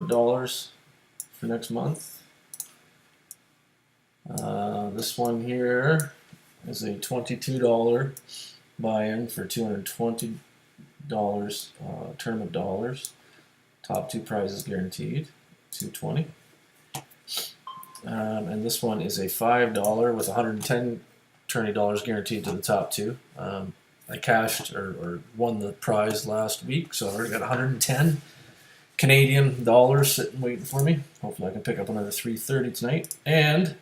$100 for next month. This one here is a $22 buy-in for $220 tournament dollars. Top two prizes guaranteed, $220. And this one is a $5 with $110 tourney dollars guaranteed to the top two. I cashed or won the prize last week, so I already got 110 Canadian dollars sitting waiting for me. Hopefully I can pick up another 330 tonight and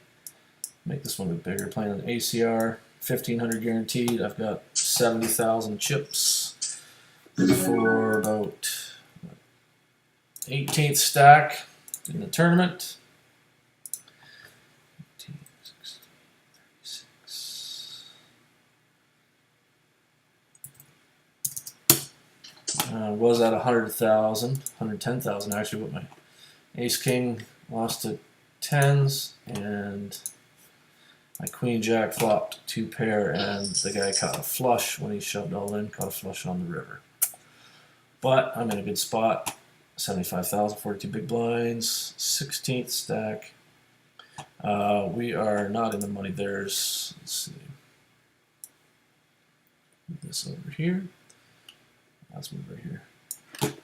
make this one a bit bigger. Playing an ACR, 1,500 guaranteed. I've got 70,000 chips for about 18th stack in the tournament. 18, 16, 36. Was at 100,000, 110,000 actually, but my ace king lost to tens, and my queen jack flopped 2 pair, and the guy caught a flush when he shoved all in, caught a flush on the river. But I'm in a good spot. 75,000, 42 big blinds, 16th stack. We are not in the money. Let's see. Move this over here. Let's move right here.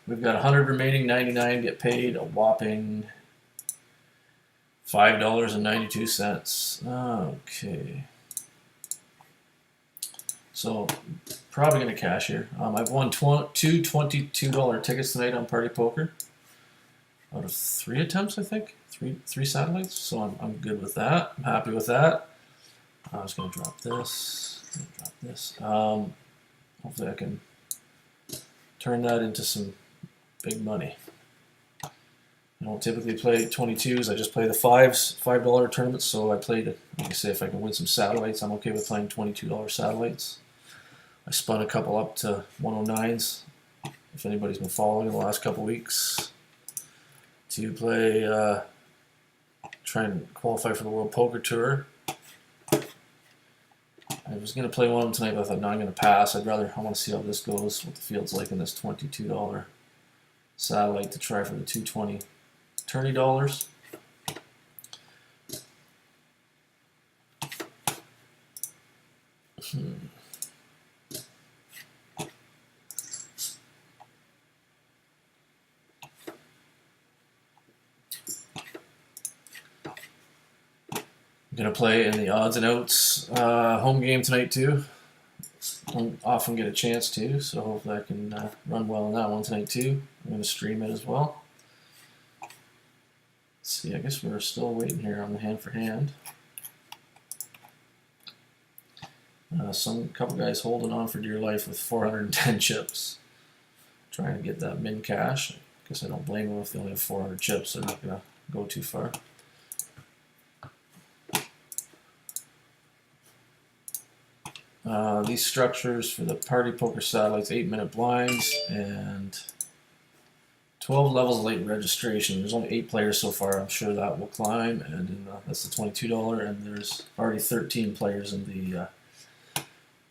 We've got 100 remaining, 99 get paid, a whopping $5.92. Okay. So, probably going to cash here. I've won two $22 tickets tonight on Party Poker. Out of 3 attempts, I think. Three satellites. So I'm good with that. I'm happy with that. I'm just going to drop this. Hopefully I can turn that into some big money. I don't typically play 22s. I just play the $5 tournaments. So I played, like I say, if I can win some satellites, I'm okay with playing $22 satellites. I spun a couple up to 109s, if anybody's been following in the last couple weeks, to play, try and qualify for the World Poker Tour. I was going to play one tonight, but I thought, no, I'm going to pass. I want to see how this goes, what the field's like in this $22 satellite to try for the 220 tourney dollars. I'm going to play in the odds and outs home game tonight too. Don't often get a chance to, so hopefully I can run well in that one tonight too. I'm going to stream it as well. Let's see, I guess we're still waiting here on the hand for hand. Some couple guys holding on for dear life with 410 chips. Trying to get that min cash. I guess I don't blame them if they only have 400 chips. They're not going to go too far. These structures for the Party Poker satellites, 8-minute blinds and 12 levels of late registration. There's only 8 players so far. I'm sure that will climb, and that's the $22, and there's already 13 players in the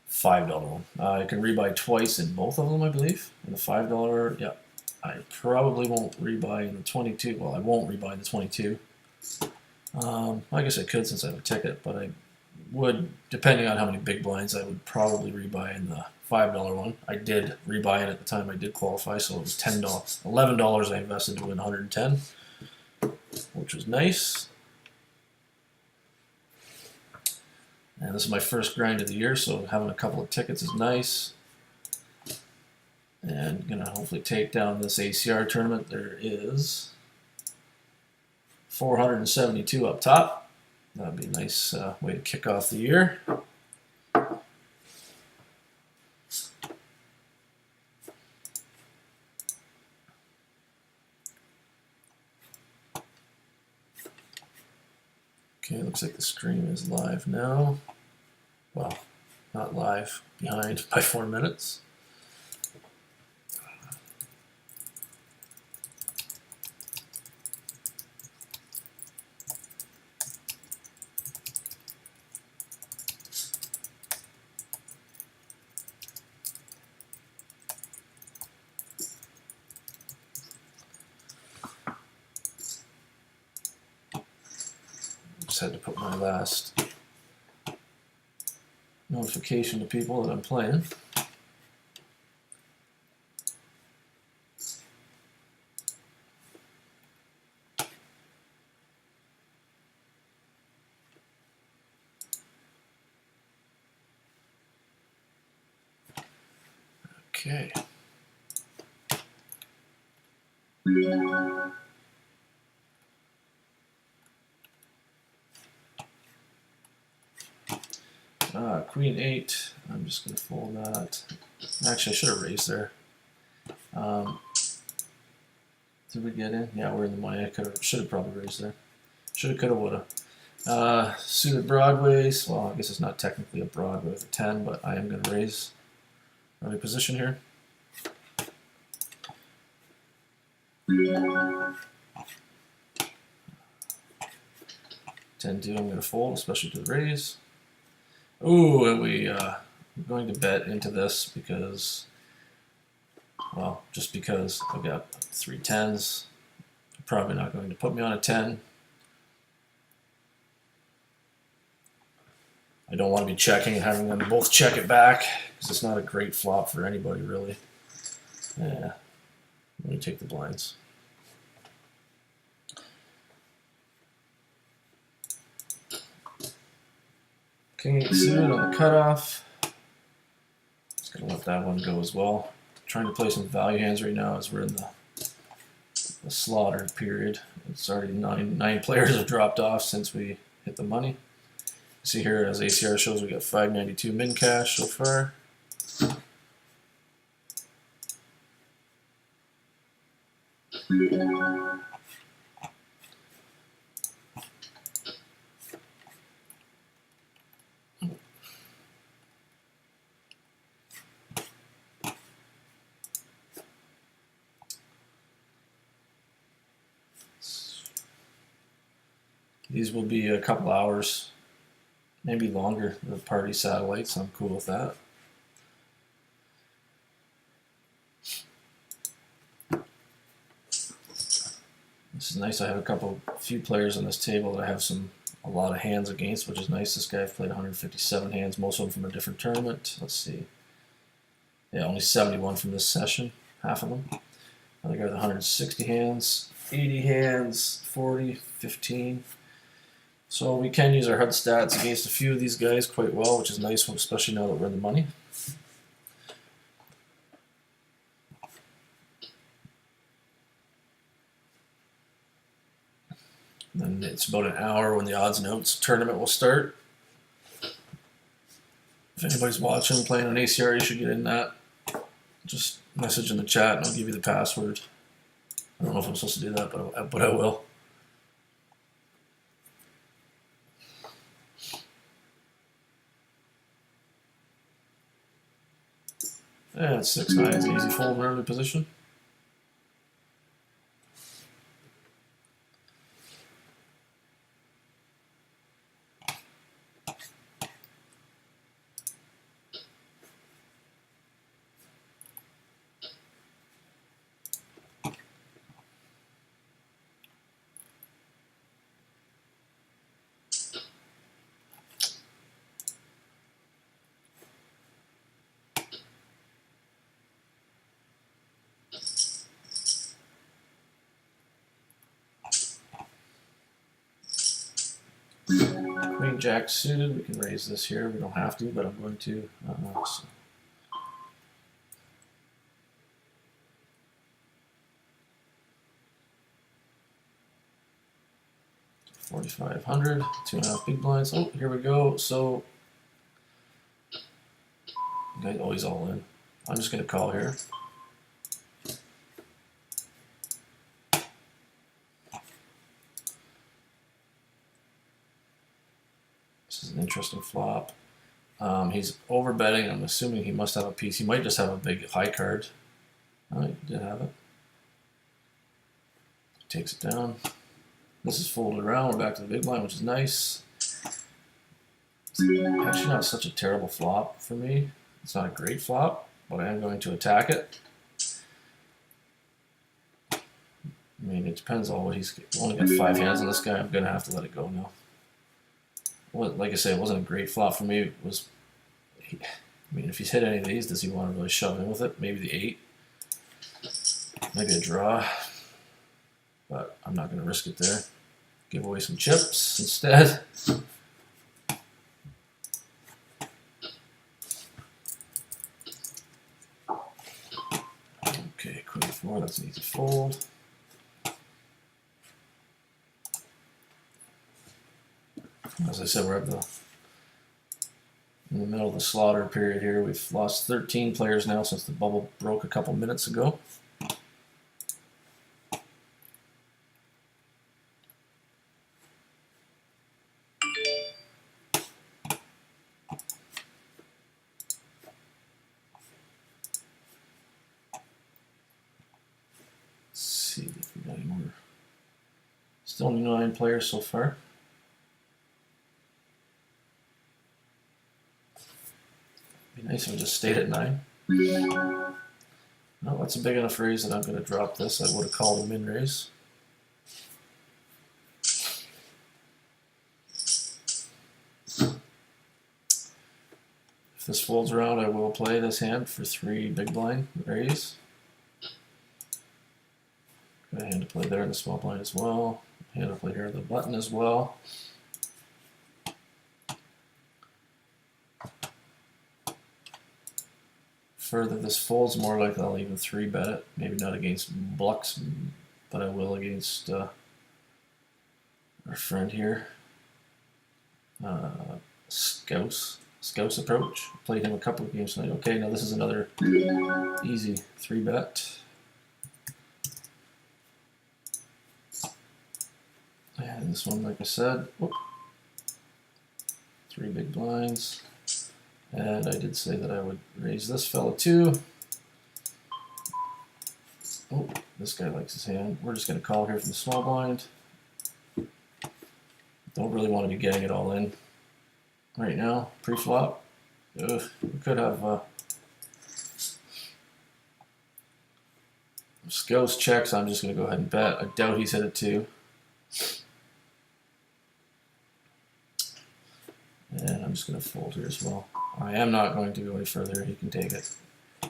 $5 one. I can rebuy twice in both of them, I believe. In the $5, yeah. I probably won't rebuy in the 22. Well, I won't rebuy in the 22. I guess I could since I have a ticket, but I would, depending on how many big blinds, I would probably rebuy in the $5 one. I did rebuy it at the time I did qualify, so it was $10, $11 I invested to win 110, which was nice. And this is my first grind of the year, so having a couple of tickets is nice. And gonna hopefully take down this ACR tournament. There is 472 up top. That'd be a nice way to kick off the year. Okay, looks like the stream is live now. Well, not live, behind by 4 minutes. had to put my last notification to people that I'm playing. Okay. Queen 8. I'm just going to fold that. Actually, I should have raised there. Did we get in? Yeah, we're in the money. I should have probably raised there. Should have, could have, would have. Suited broadways. Well, I guess it's not technically a broadway with a 10, but I am going to raise early position here. $10-2, I'm going to fold, especially to the raise. Ooh, and we're going to bet into this because, well, just because I've got 3 10s. Probably not going to put me on a 10. I don't want to be checking and having them both check it back because it's not a great flop for anybody, really. Yeah, let me take the blinds. King 8 suited on the cutoff. Just gonna let that one go as well. Trying to play some value hands right now as we're in the slaughter period. It's already nine players have dropped off since we hit the money. See here, as ACR shows, we got 592 min cash so far. These will be a couple hours, maybe longer, the party satellites. I'm cool with that. This is nice. I have a few players on this table that I have a lot of hands against, which is nice. This guy played 157 hands, most of them from a different tournament. Let's see. Yeah, only 71 from this session, half of them. Another guy with 160 hands, 80 hands, 40, 15. So we can use our HUD stats against a few of these guys quite well, which is nice, especially now that we're in the money. And it's about an hour when the odds and outs tournament will start. If anybody's watching, playing on ACR, you should get in that. Just message in the chat and I'll give you the password. I don't know if I'm supposed to do that, but I will. Yeah, it's 6-9. It's an easy fold in early position. Queen Jack suited. We can raise this here. We don't have to, but I'm going to. So. $4,500, 2.5 big blinds. Oh, here we go. So, guys, always all in. I'm just going to call here. This is an interesting flop. He's over betting. I'm assuming he must have a piece. He might just have a big high card. Oh, he did have it. Takes it down. This is folded around. We're back to the big blind, which is nice. It's actually not such a terrible flop for me. It's not a great flop, but I am going to attack it. I mean, it depends on what he's only got 5 hands on this guy. I'm going to have to let it go now. Well, like I say, it wasn't a great flop for me. It was, I mean, if he's hit any of these, does he want to really shove in with it? Maybe the 8, maybe a draw, but I'm not going to risk it there. Give away some chips instead. Okay, queen 4, that's an easy fold. As I said, we're in the middle of the slaughter period here. We've lost 13 players now since the bubble broke a couple minutes ago. Let's see if we got any more. Still 9 players so far. Be nice if we just stayed at 9. No, that's a big enough raise that I'm going to drop this. I would have called a min raise. If this folds around, I will play this hand for 3 big blind raise. Got a hand to play there in the small blind as well. Hand to play here in the button as well. Further this folds, more likely I'll even 3-bet it. Maybe not against Blux, but I will against our friend here. Scouse approach. Played him a couple of games tonight. Okay, now this is another easy 3-bet. And this one, like I said, 3 big blinds. And I did say that I would raise this fella too. Oh, this guy likes his hand. We're just going to call here from the small blind. Don't really want to be getting it all in right now, pre-flop. We could have Skills checks. I'm just going to go ahead and bet. I doubt he's hit it too. And I'm just going to fold here as well. I am not going to go any further. He can take it. I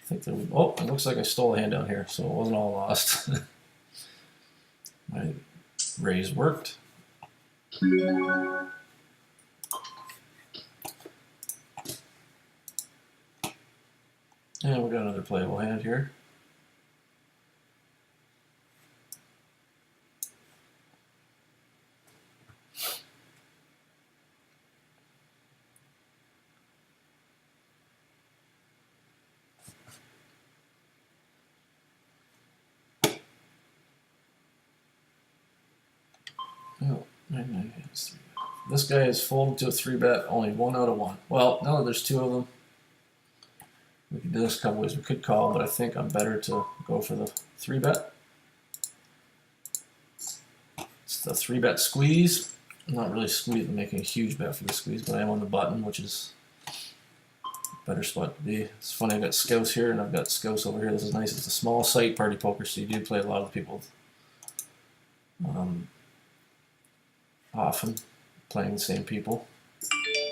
think that we. Oh, it looks like I stole a hand down here, so it wasn't all lost. My raise worked. And we got another playable hand here. Oh, 9 hands. This guy is folded to a 3-bet, only 1 out of 1. Well, now that there's 2 of them, we can do this a couple ways. We could call, but I think I'm better to go for the 3-bet. It's the 3-bet squeeze. I'm not really making a huge bet for the squeeze, but I am on the button, which is a better spot to be. It's funny, I've got Scouse here and I've got Scouse over here. This is nice. It's a small site party poker, so you do play a lot of people often playing the same people,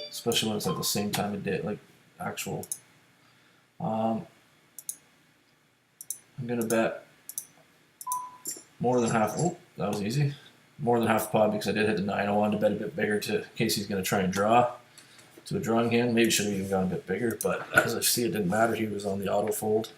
especially when it's at the same time of day, like actual. I'm going to bet more than half. Oh, that was easy. More than half pot because I did hit the 9. I wanted to bet a bit bigger in case he's going to try and draw to a drawing hand. Maybe should have even gone a bit bigger, but as I see, it didn't matter. He was on the auto fold.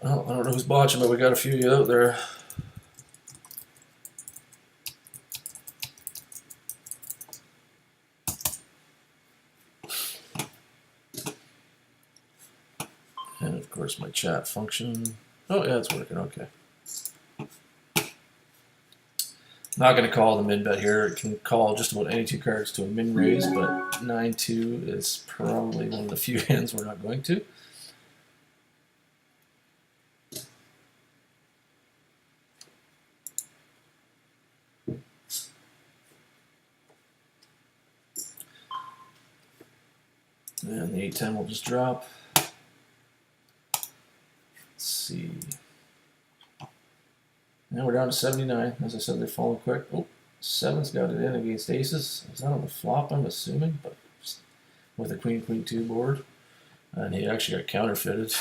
Well, I don't know who's watching, but we got a few of you out there. And of course my chat function. Oh yeah, it's working, okay. Not going to call the min bet here. It can call just about any 2 cards to a min raise, but 9-2 is probably one of the few hands we're not going to. And the 8-10 will just drop. Let's see. Now we're down to 79. As I said, they're falling quick. Oh, 7's got it in against aces. Is that on the flop, I'm assuming? But with a queen-queen-2 board. And he actually got counterfeited.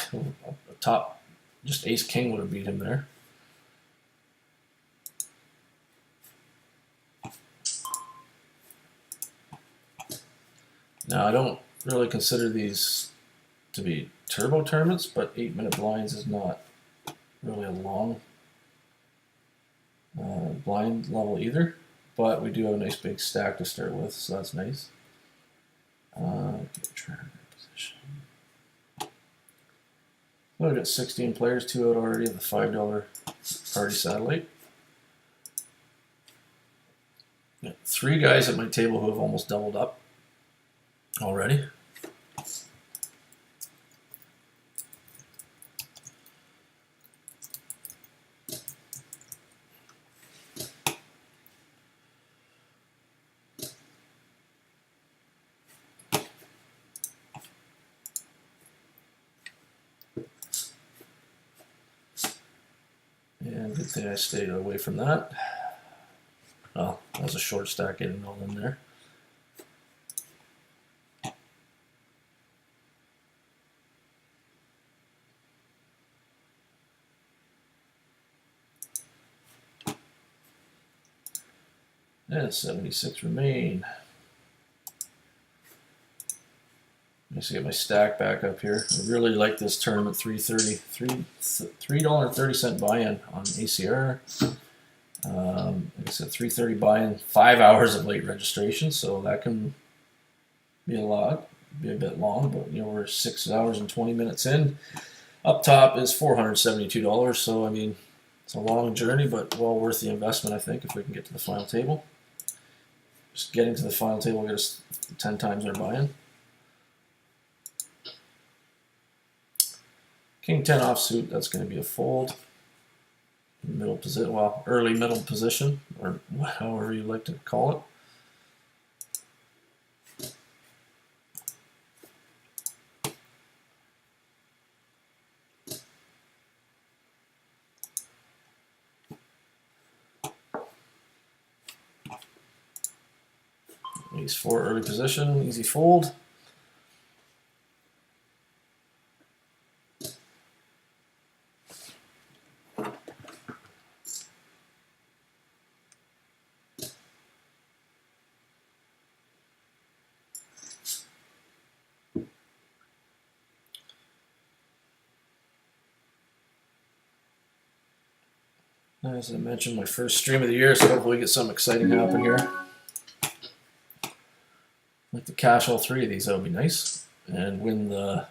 Top, just ace-king would have beat him there. Now, I don't really consider these to be turbo tournaments, but 8-minute blinds is not really a long blind level either. But we do have a nice big stack to start with, so that's nice. Position. Well, we've got 16 players, 2 out already of the $5 party satellite. Got 3 guys at my table who have almost doubled up already. And good thing I stayed away from that. Oh, that was a short stack getting all in there. And 76 remain. Let's get my stack back up here. I really like this tournament. $3.30 buy-in on ACR. Like I said, $3.30 buy-in, 5 hours of late registration, so that can be a bit long, but you know, we're 6 hours and 20 minutes in. Up top is $472, so I mean, it's a long journey, but well worth the investment, I think, if we can get to the final table. Just getting to the final table will get us 10 times our buy-in. King 10 offsuit, that's going to be a fold. Middle position, well, early middle position, or however you like to call it. Ace 4 early position, easy fold. As I mentioned, my first stream of the year, so hopefully we get something exciting happen here. I'd like to cash all 3 of these, that would be nice. And win the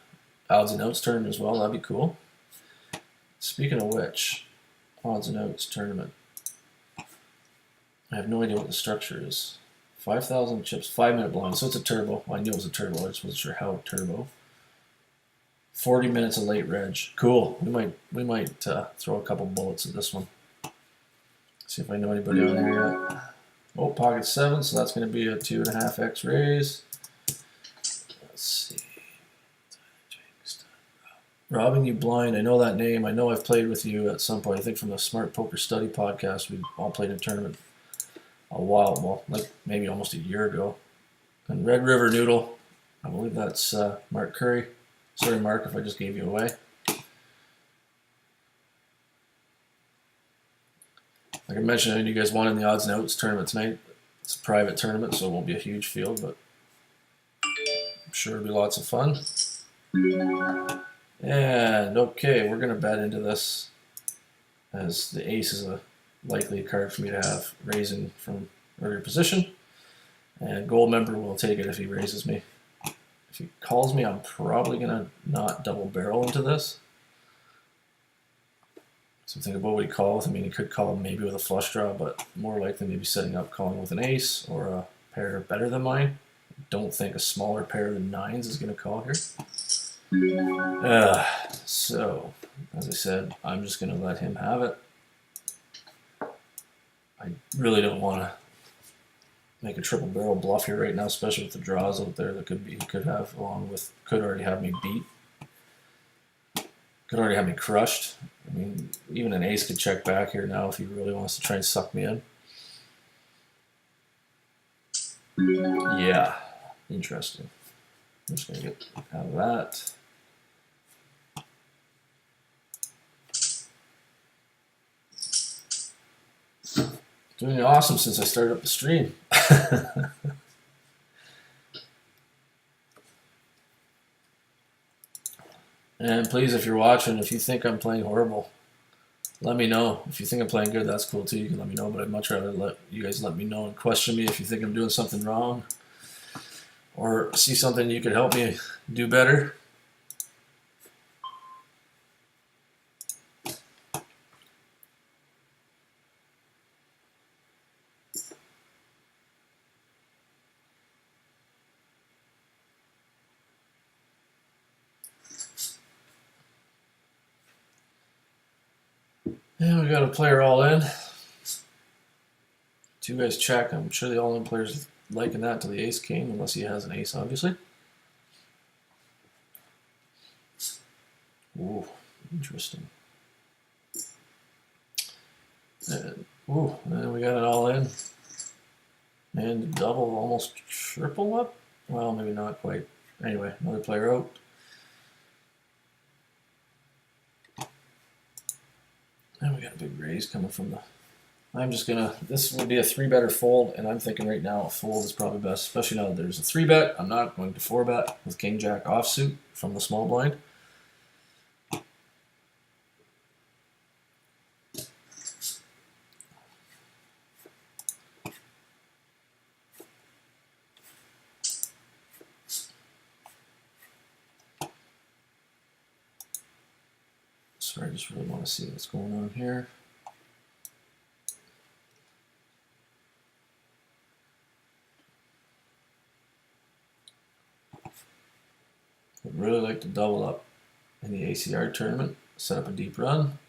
odds and outs tournament as well, that'd be cool. Speaking of which, odds and outs tournament. I have no idea what the structure is. 5,000 chips, 5-minute blind, so it's a turbo. Well, I knew it was a turbo, I just wasn't sure how turbo. 40 minutes of late reg. Cool. We might throw a couple bullets at this one. See if I know anybody on here yet. Oh, pocket 7, so that's going to be a 2.5x raise. Let's see. Robbing You Blind. I know that name. I know I've played with you at some point. I think from the Smart Poker Study podcast. We all played in a tournament a while, well, like maybe almost a year ago. And Red River Noodle. I believe that's Mark Curry. Sorry, Mark, if I just gave you away. Like I mentioned, I know you guys wanted the odds and outs tournament tonight. It's a private tournament, so it won't be a huge field, but I'm sure it'll be lots of fun. And okay, we're going to bet into this, as the ace is a likely card for me to have raising from earlier position. And gold member will take it if he raises me. If he calls me, I'm probably going to not double barrel into this. So think about what he calls. I mean, he could call maybe with a flush draw, but more likely maybe setting up calling with an ace or a pair better than mine. Don't think a smaller pair than 9s is going to call here. So, as I said, I'm just going to let him have it. I really don't want to make a triple barrel bluff here right now, especially with the draws out there that he could have, along with could already have me beat, could already have me crushed. I mean, even an ace could check back here now if he really wants to try and suck me in. Yeah, interesting. I'm just gonna get out of that. Doing awesome since I started up the stream. And please, if you're watching, if you think I'm playing horrible, let me know. If you think I'm playing good, that's cool too. You can let me know, but I'd much rather let you guys let me know and question me if you think I'm doing something wrong or see something you could help me do better. Yeah, we got a player all in. Two guys check. I'm sure the all in player's liking that to the ace king, unless he has an ace, obviously. Ooh, interesting. And we got it all in. And double, almost triple up? Well, maybe not quite. Anyway, another player out. And we got a big raise coming from the... I'm just gonna... This would be a 3-bet or fold, and I'm thinking right now a fold is probably best, especially now that there's a 3-bet. I'm not going to 4-bet with king-jack offsuit from the small blind. Sorry, I just really want to see what's going on here. I'd really like to double up in the ACR tournament, set up a deep run.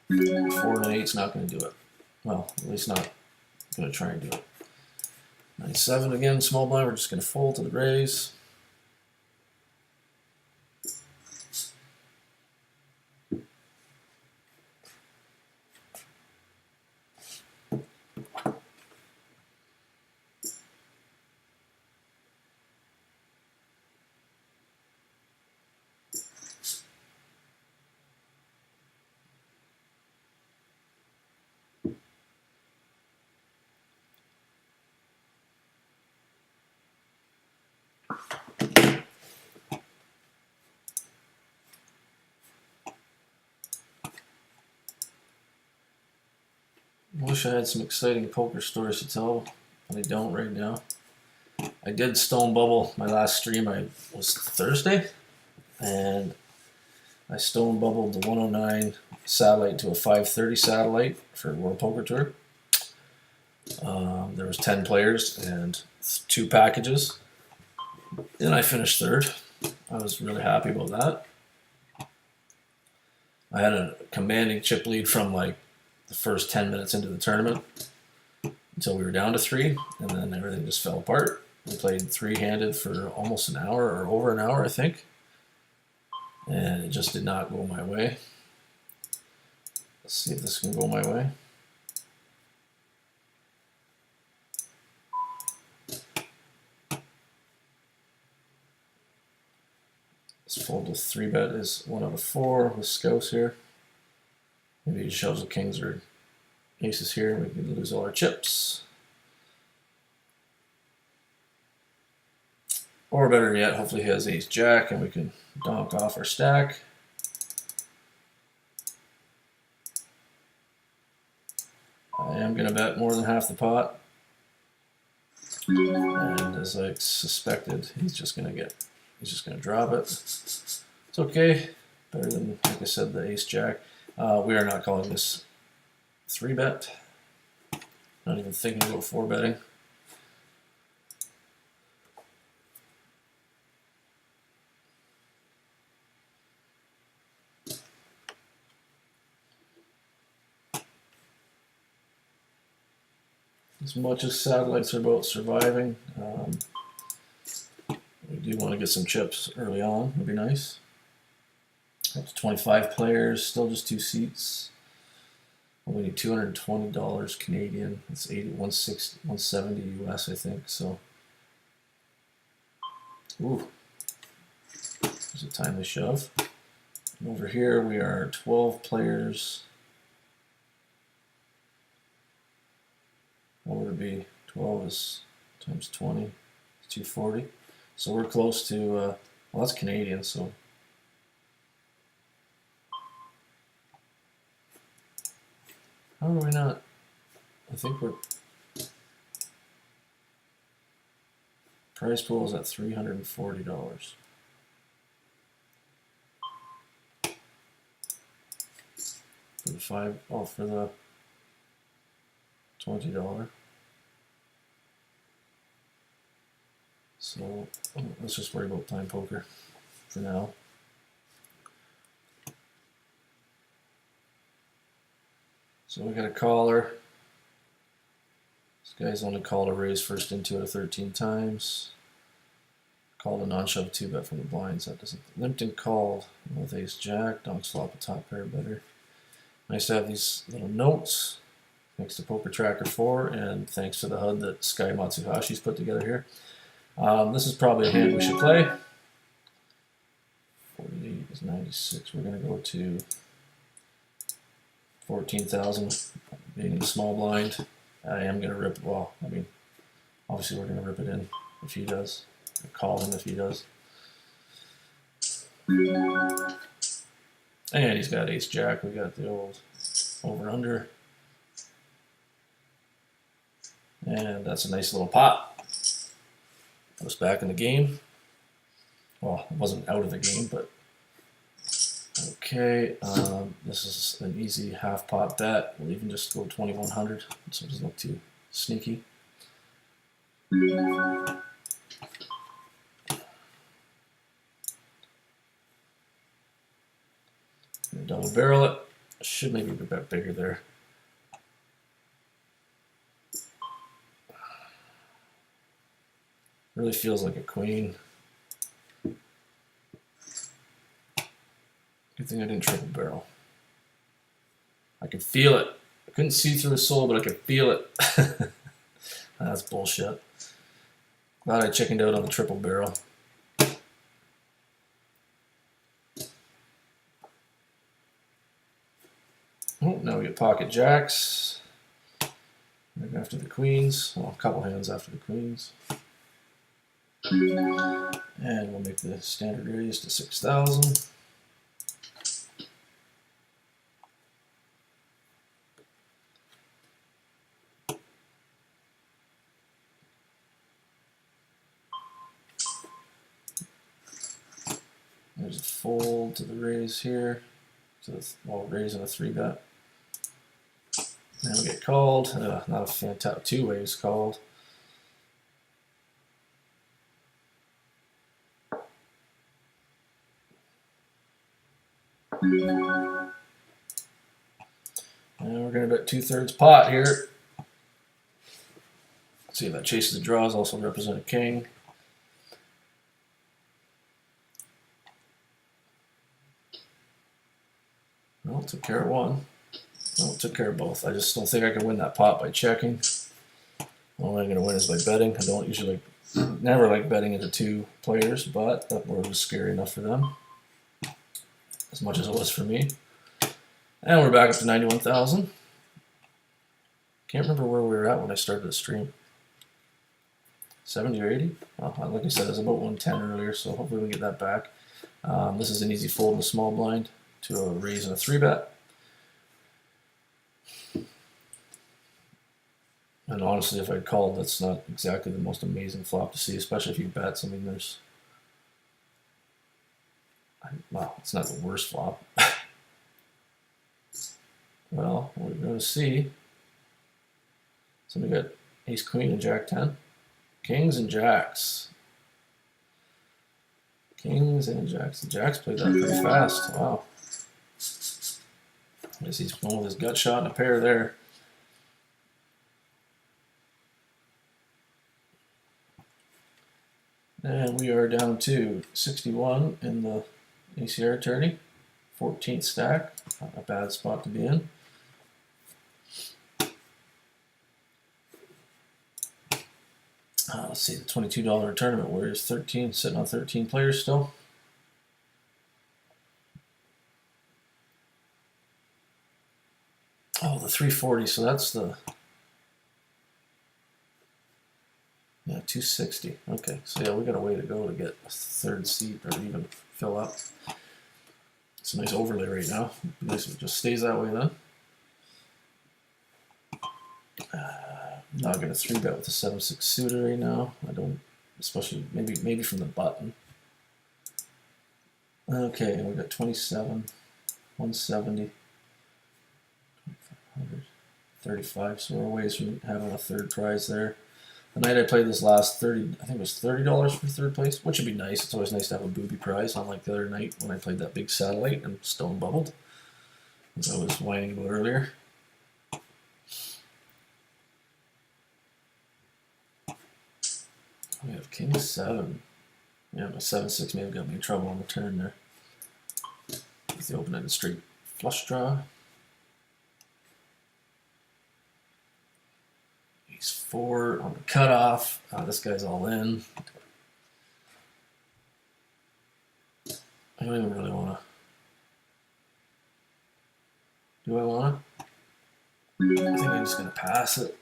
4 and an 8's not going to do it. Well, at least not going to try and do it. 9-7 again, small blind. We're just going to fold to the raise. I wish I had some exciting poker stories to tell, but I don't right now. I did stone bubble my last stream. I was Thursday, and I stone bubbled the 109 satellite to a 530 satellite for World Poker Tour. There was 10 players and 2 packages, and I finished third. I was really happy about that. I had a commanding chip lead from like the first 10 minutes into the tournament until we were down to 3, and then everything just fell apart. We played 3-handed for almost an hour, or over an hour, I think, and it just did not go my way. Let's see if this can go my way. This fold with 3-bet is 1 out of 4 with Scouse here. Maybe he shoves the kings or aces here. We can lose all our chips. Or better yet, hopefully he has ace-jack and we can donk off our stack. I am going to bet more than half the pot. And as I suspected, he's just going to drop it. It's okay. Better than, like I said, the ace-jack. We are not calling this 3-bet. Not even thinking about 4-betting. as much as satellites are about surviving, we do want to get some chips early on. Would be nice. Up to 25 players, still just 2 seats. We need $220 Canadian. It's 160, 170 US, I think. So, ooh, there's a timely shove. And over here we are 12 players. What would it be? 12 is times 20, it's 240. So we're close to, well, that's Canadian, so. How are we not? I think we're, prize pool is at $340. For the for the $20. So let's just worry about time poker for now. So we got a caller. This guy's only called a raise first into it 13 times. Called a non-shove 2-bet from the blinds. That doesn't. Limpton called with ace jack. Donks flop a top pair better. Nice to have these little notes. Thanks to Poker Tracker 4 and thanks to the HUD that Sky Matsuhashi's put together here. This is probably a hand we should play. 48 is 96. We're going to go to 14,000, being in the small blind. I am going to rip it. Well, I mean, obviously we're going to rip it in if he does. I'll call him if he does. And he's got ace jack. We got the old over under. And that's a nice little pot. Put us back in the game. Well, it wasn't out of the game, but okay. This is an easy half pot bet. We'll even just go 2,100, so it doesn't look too sneaky. Double barrel it. Should maybe be a bit bigger there. Really feels like a queen. Good thing I didn't triple barrel. I could feel it. I couldn't see through his soul, but I could feel it. That's bullshit. Glad I chickened out on the triple barrel. Oh, now we get pocket jacks. Right after the queens. Well, a couple hands after the queens. And we'll make the standard raise to 6,000. There's a fold to the raise here. So it's, well, raise and a 3-bet. Now we get called. Not a fantastic 2 ways called. And we're going to bet 2/3 pot here. See if that chases the draws, also represent a king. Well, took care of one. Well, took care of both. I just don't think I can win that pot by checking. The only way I'm going to win is by betting. I don't usually, never like betting into 2 players, but that board was scary enough for them, as much as it was for me. And we're back up to 91,000. Can't remember where we were at when I started the stream. 70 or 80? Well, like I said, it was about 110 earlier, so hopefully we can get that back. This is an easy fold in the small blind to a raise and a 3-bet. And honestly, if I'd called, that's not exactly the most amazing flop to see, especially if you bet. I mean, there's... Well, it's not the worst flop. Well, we're going to see. So we got ace, queen, and jack 10. Kings and jacks. Kings and jacks. The jacks played that pretty fast. Wow. I guess he's going with his gut shot and a pair there. And we are down to 61 in the ACR tourney. 14th stack. Not a bad spot to be in. Let's see, the $22 tournament Warriors 13, sitting on 13 players still. Oh, the 340, so that's the, yeah, 260. Okay, so yeah, we got a way to go to get a third seat or even fill up. It's a nice overlay right now. Nice if it just stays that way then. Not gonna 3-bet with the 7-6 suited right now. I don't, especially maybe from the button. Okay, we got 27, 170, 500, 35. So we're a ways from having a third prize there. The night I played this last 30, I think it was $30 for third place, which would be nice. It's always nice to have a booby prize, unlike the other night when I played that big satellite and stone bubbled, as I was whining about earlier. We have King 7. Yeah, my 7-6 may have got me in trouble on the turn there. With the open-ended straight flush draw. Ace 4 on the cutoff. This guy's all in. I don't even really want to. Do I want to? I think I'm just going to pass it.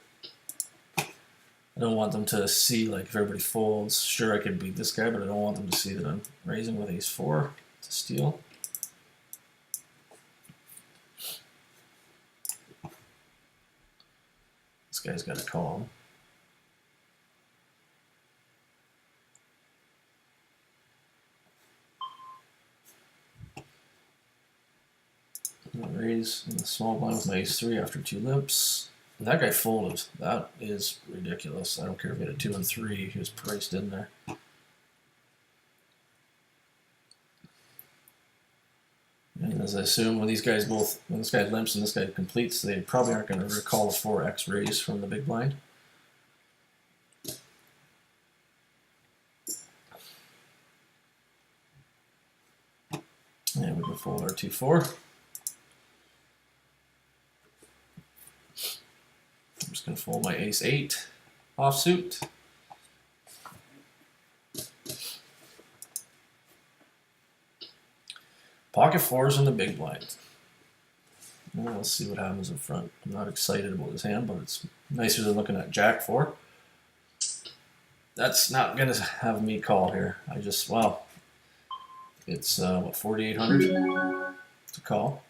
I don't want them to see, like, if everybody folds. Sure, I could beat this guy, but I don't want them to see that I'm raising with ace 4 to steal. This guy's got to call him. I'll raise in the small blind with my ace 3 after 2 limps. And that guy folded. That is ridiculous. I don't care if he had a 2 and 3. He was priced in there. And as I assume, when these guys both, when this guy limps and this guy completes, they probably aren't going to recall a 4x raise from the big blind. And we can fold our 2-4. I'm just going to fold my ace 8 offsuit. Pocket 4s in the big blind. Well, let's see what happens in front. I'm not excited about this hand, but it's nicer than looking at Jack 4. That's not going to have me call here. I just, well, it's what, 4,800 to call.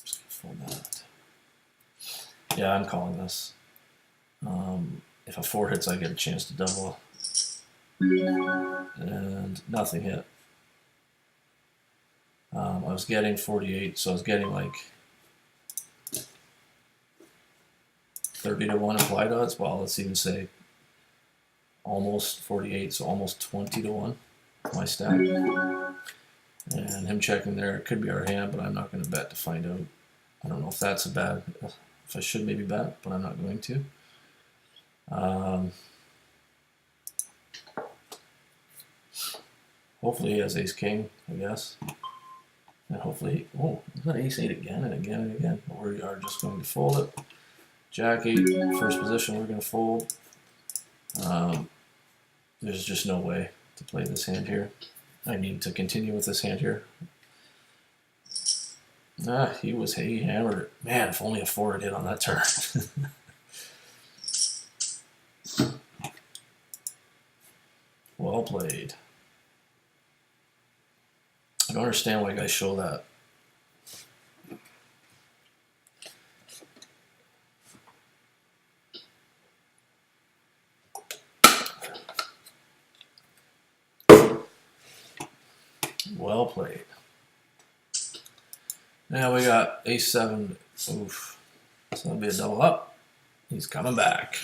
Just gonna fold that. Yeah, I'm calling this. If a 4 hits, I get a chance to double. And nothing hit. I was getting 48, so I was getting like 30 to 1 implied odds. Well, let's even say almost 48, so almost 20 to 1 my stack. And him checking there, it could be our hand, but I'm not going to bet to find out. I don't know if that's a bad, if I should maybe bet, but I'm not going to. Hopefully he has ace king, I guess. And hopefully, oh, we've got ace 8 again and again and again. We are just going to fold it. Jack 8, first position, we're going to fold. There's just no way to play this hand here. I need to continue with this hand here. He hammered it. Man, if only a 4 had hit on that turn. Well played. I don't understand why guys show that. Well played. Now we got ace 7. Oof. So that'll be a double up. He's coming back.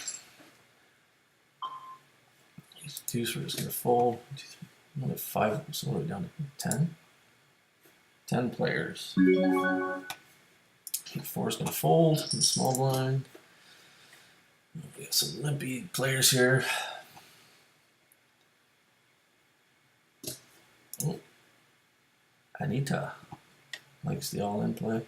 Ace 2, so we're just going to fold. 1, 5, so we're down to 10. 10 players. King 4 is going to fold in the small blind. We got some limpy players here. Oh, Anita likes the all-in play.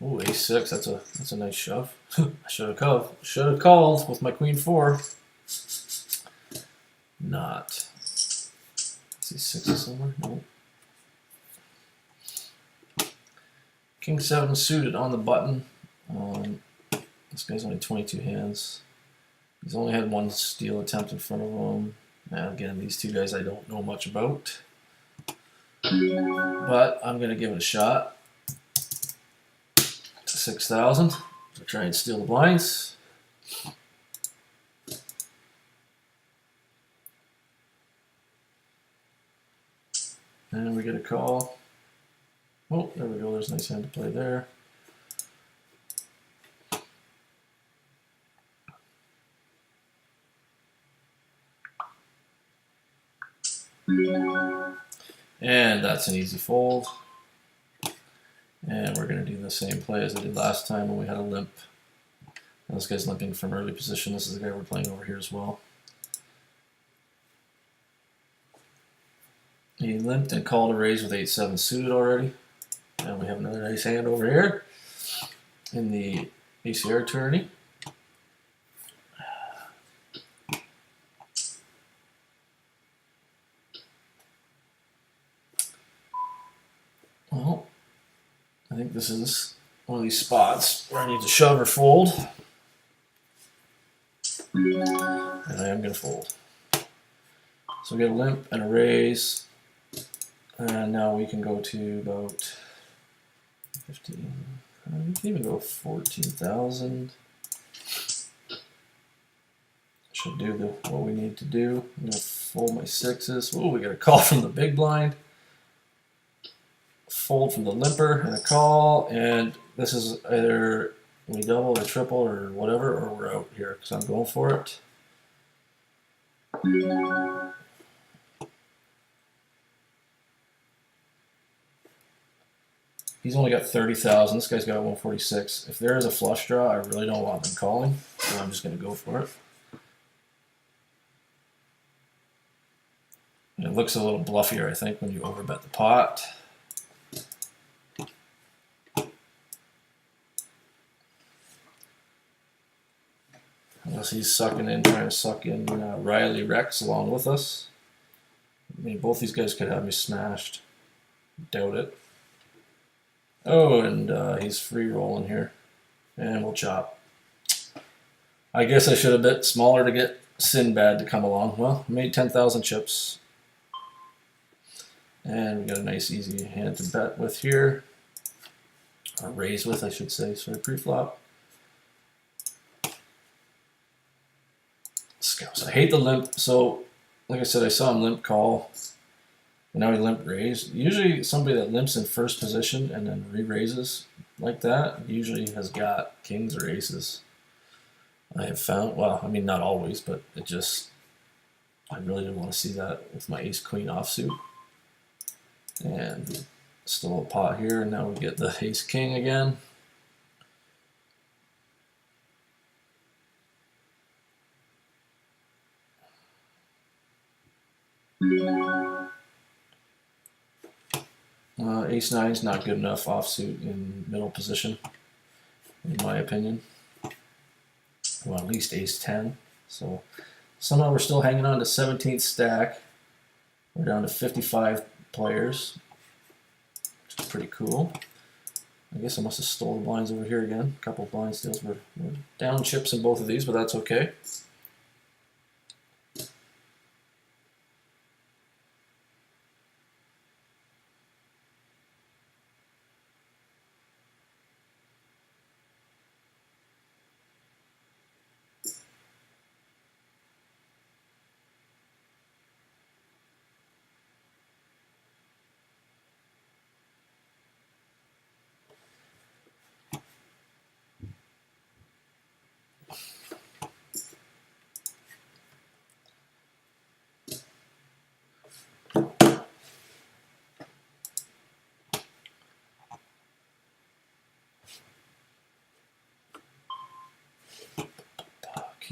Oh, ace-6. That's a nice shove. I should have called with my queen 4. Not. See 6 somewhere? No. King 7 suited on the button. This guy's only 22 hands. He's only had one steal attempt in front of him. Now again, these two guys I don't know much about, but I'm gonna give it a shot. 6,000 to try and steal the blinds. And we get a call. Oh, there we go. There's a nice hand to play there. And that's an easy fold. And we're going to do the same play as I did last time when we had a limp. And this guy's limping from early position. This is the guy we're playing over here as well. He limped and called a raise with 8-7 suited already. And we have another nice hand over here in the ACR tourney. Well, I think this is one of these spots where I need to shove or fold. And I am going to fold. So we get a limp and a raise. And now we can go to about 15. We can even go 14,000. Should do what we need to do. I'm going to fold my 6s. Oh, we got a call from the big blind. Fold from the limper and a call, and this is either we double or triple or whatever, or we're out here because I'm going for it. He's only got 30,000. This guy's got 146. If there is a flush draw, I really don't want them calling, so I'm just going to go for it. And it looks a little bluffier, I think, when you overbet the pot. Unless he's trying to suck in Riley Rex along with us. I mean, both these guys could have me smashed. Doubt it. Oh, and he's free rolling here. And we'll chop. I guess I should have bet smaller to get Sinbad to come along. Well, made 10,000 chips. And we got a nice easy hand to bet with here. Or raise with, I should say. So pre-flop. Scouts. I hate the limp. So, like I said, I saw him limp call. And now he limp raise. Usually somebody that limps in first position and then re-raises like that usually has got kings or aces. I have found, well, I mean not always, but it just, I really didn't want to see that with my ace-queen offsuit. And still a pot here, and now we get the ace-king again. Ace-9 is not good enough offsuit in middle position, in my opinion. Well, at least ace-10. So somehow we're still hanging on to 17th stack. We're down to 55 players, which is pretty cool. I guess I must have stole the blinds over here again. A couple blind steals. We're down chips in both of these, but that's okay.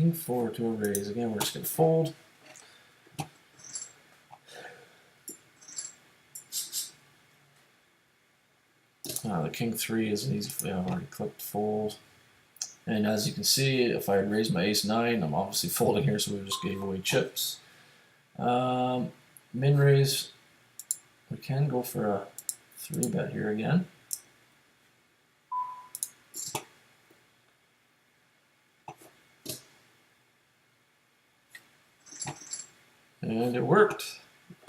King 4 to a raise. Again, we're just going to fold. The King 3 is an easy. I've already clicked fold. And as you can see, if I had raised my Ace 9, I'm obviously folding here, so we just gave away chips. Min raise, we can go for a 3-bet here again. And it worked.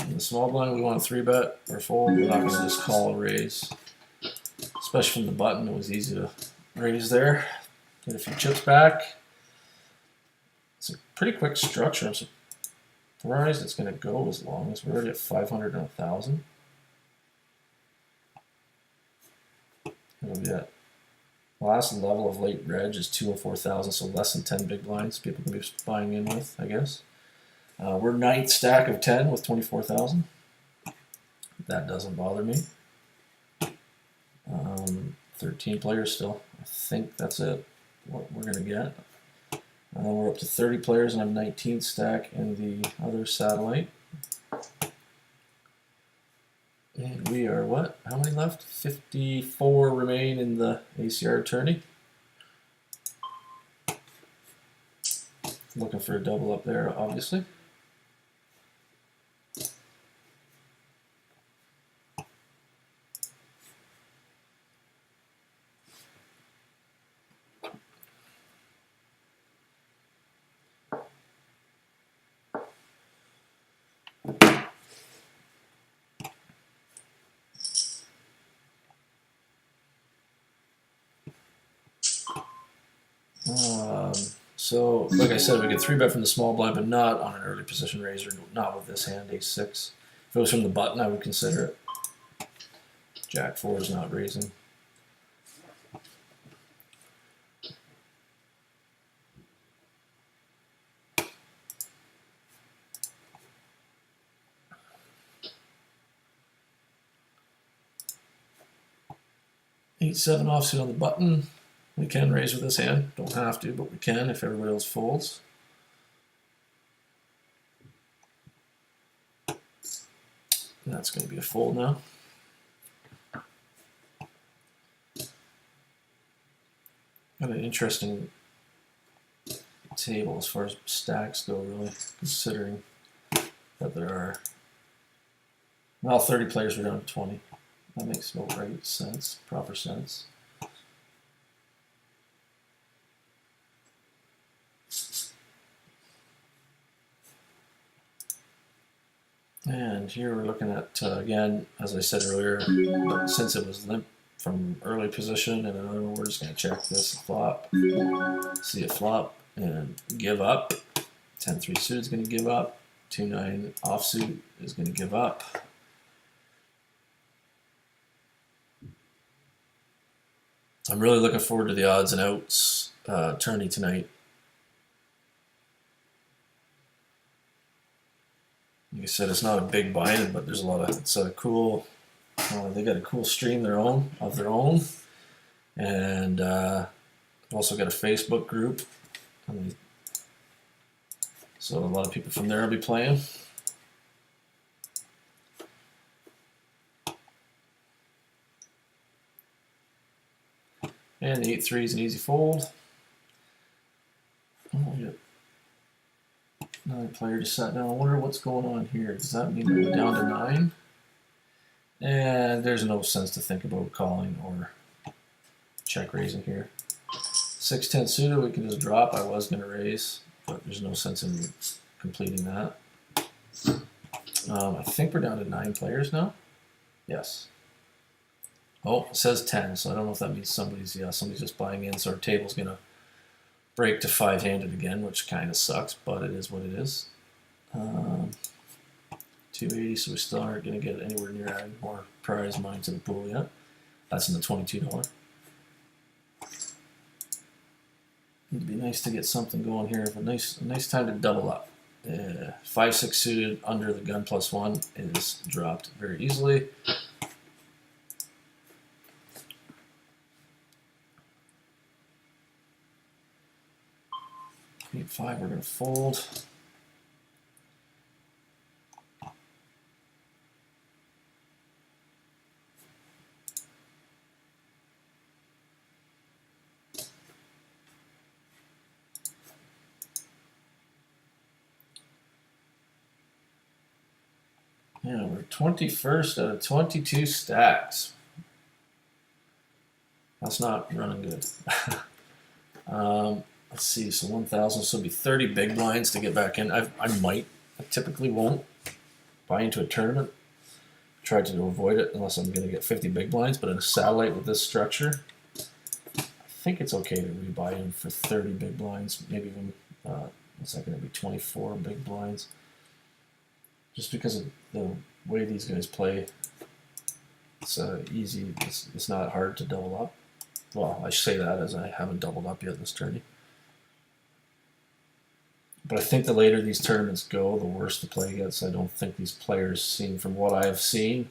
In the small blind, we want a 3-bet or fold. We're not going to just call a raise. Especially from the button, it was easy to raise there. Get a few chips back. It's a pretty quick structure. I'm surprised it's going to go as long as we're already at 500 and 1,000. It'll be at last level of late reg is 204,000, so less than 10 big blinds people can be buying in with, I guess. We're 9th stack of 10 with 24,000. That doesn't bother me. 13 players still. I think that's it. What we're going to get. We're up to 30 players, and I'm 19th stack in the other satellite. And we are what? How many left? 54 remain in the ACR tourney. Looking for a double up there, obviously. So, like I said, we get 3-bet from the small blind, but not on an early position raiser, not with this hand, Ace 6. If it was from the button, I would consider it. Jack 4 is not raising. Eight, 7 offsuit on the button. We can raise with this hand. Don't have to, but we can if everybody else folds. That's going to be a fold now. Got an interesting table as far as stacks go, really, considering that there are, well, 30 players, we're down to 20. That makes no right sense, proper sense. And here we're looking at, again, as I said earlier, since it was limp from early position, and another one, we're just going to check this flop, see it flop, and give up. 10-3 suit is going to give up. 2-9 offsuit is going to give up. I'm really looking forward to the odds and outs tourney tonight. Like I said, it's not a big buy-in, but there's a lot of, it's a cool, they got a cool stream of their own, and also got a Facebook group, so a lot of people from there will be playing. And the 8-3 is an easy fold. Oh, yeah. Another player just sat down. I wonder what's going on here. Does that mean we're down to 9? And there's no sense to think about calling or check raising here. 6-10 suited, we can just drop. I was going to raise, but there's no sense in completing that. I think we're down to 9 players now. Yes. Oh, it says 10, so I don't know if that means somebody's just buying in, so our table's going to break to 5-handed again, which kind of sucks, but it is what it is. 280, so we still aren't going to get anywhere near adding more prize money to the pool yet. That's in the $22. It'd be nice to get something going here, but a nice time to double up. 5-6 suited under the gun +1 is dropped very easily. 5, we're going to fold. Yeah, we're 21st out of 22 stacks. That's not running good. Let's see, so 1,000, so it'll be 30 big blinds to get back in. I might, I typically won't buy into a tournament. Try to avoid it unless I'm going to get 50 big blinds, but in a satellite with this structure, I think it's okay to rebuy in for 30 big blinds, maybe even, what's that going to be, 24 big blinds. Just because of the way these guys play, it's easy, it's not hard to double up. Well, I say that as I haven't doubled up yet this tourney. But I think the later these tournaments go, the worse the play gets. I don't think these players, seen from what I have seen,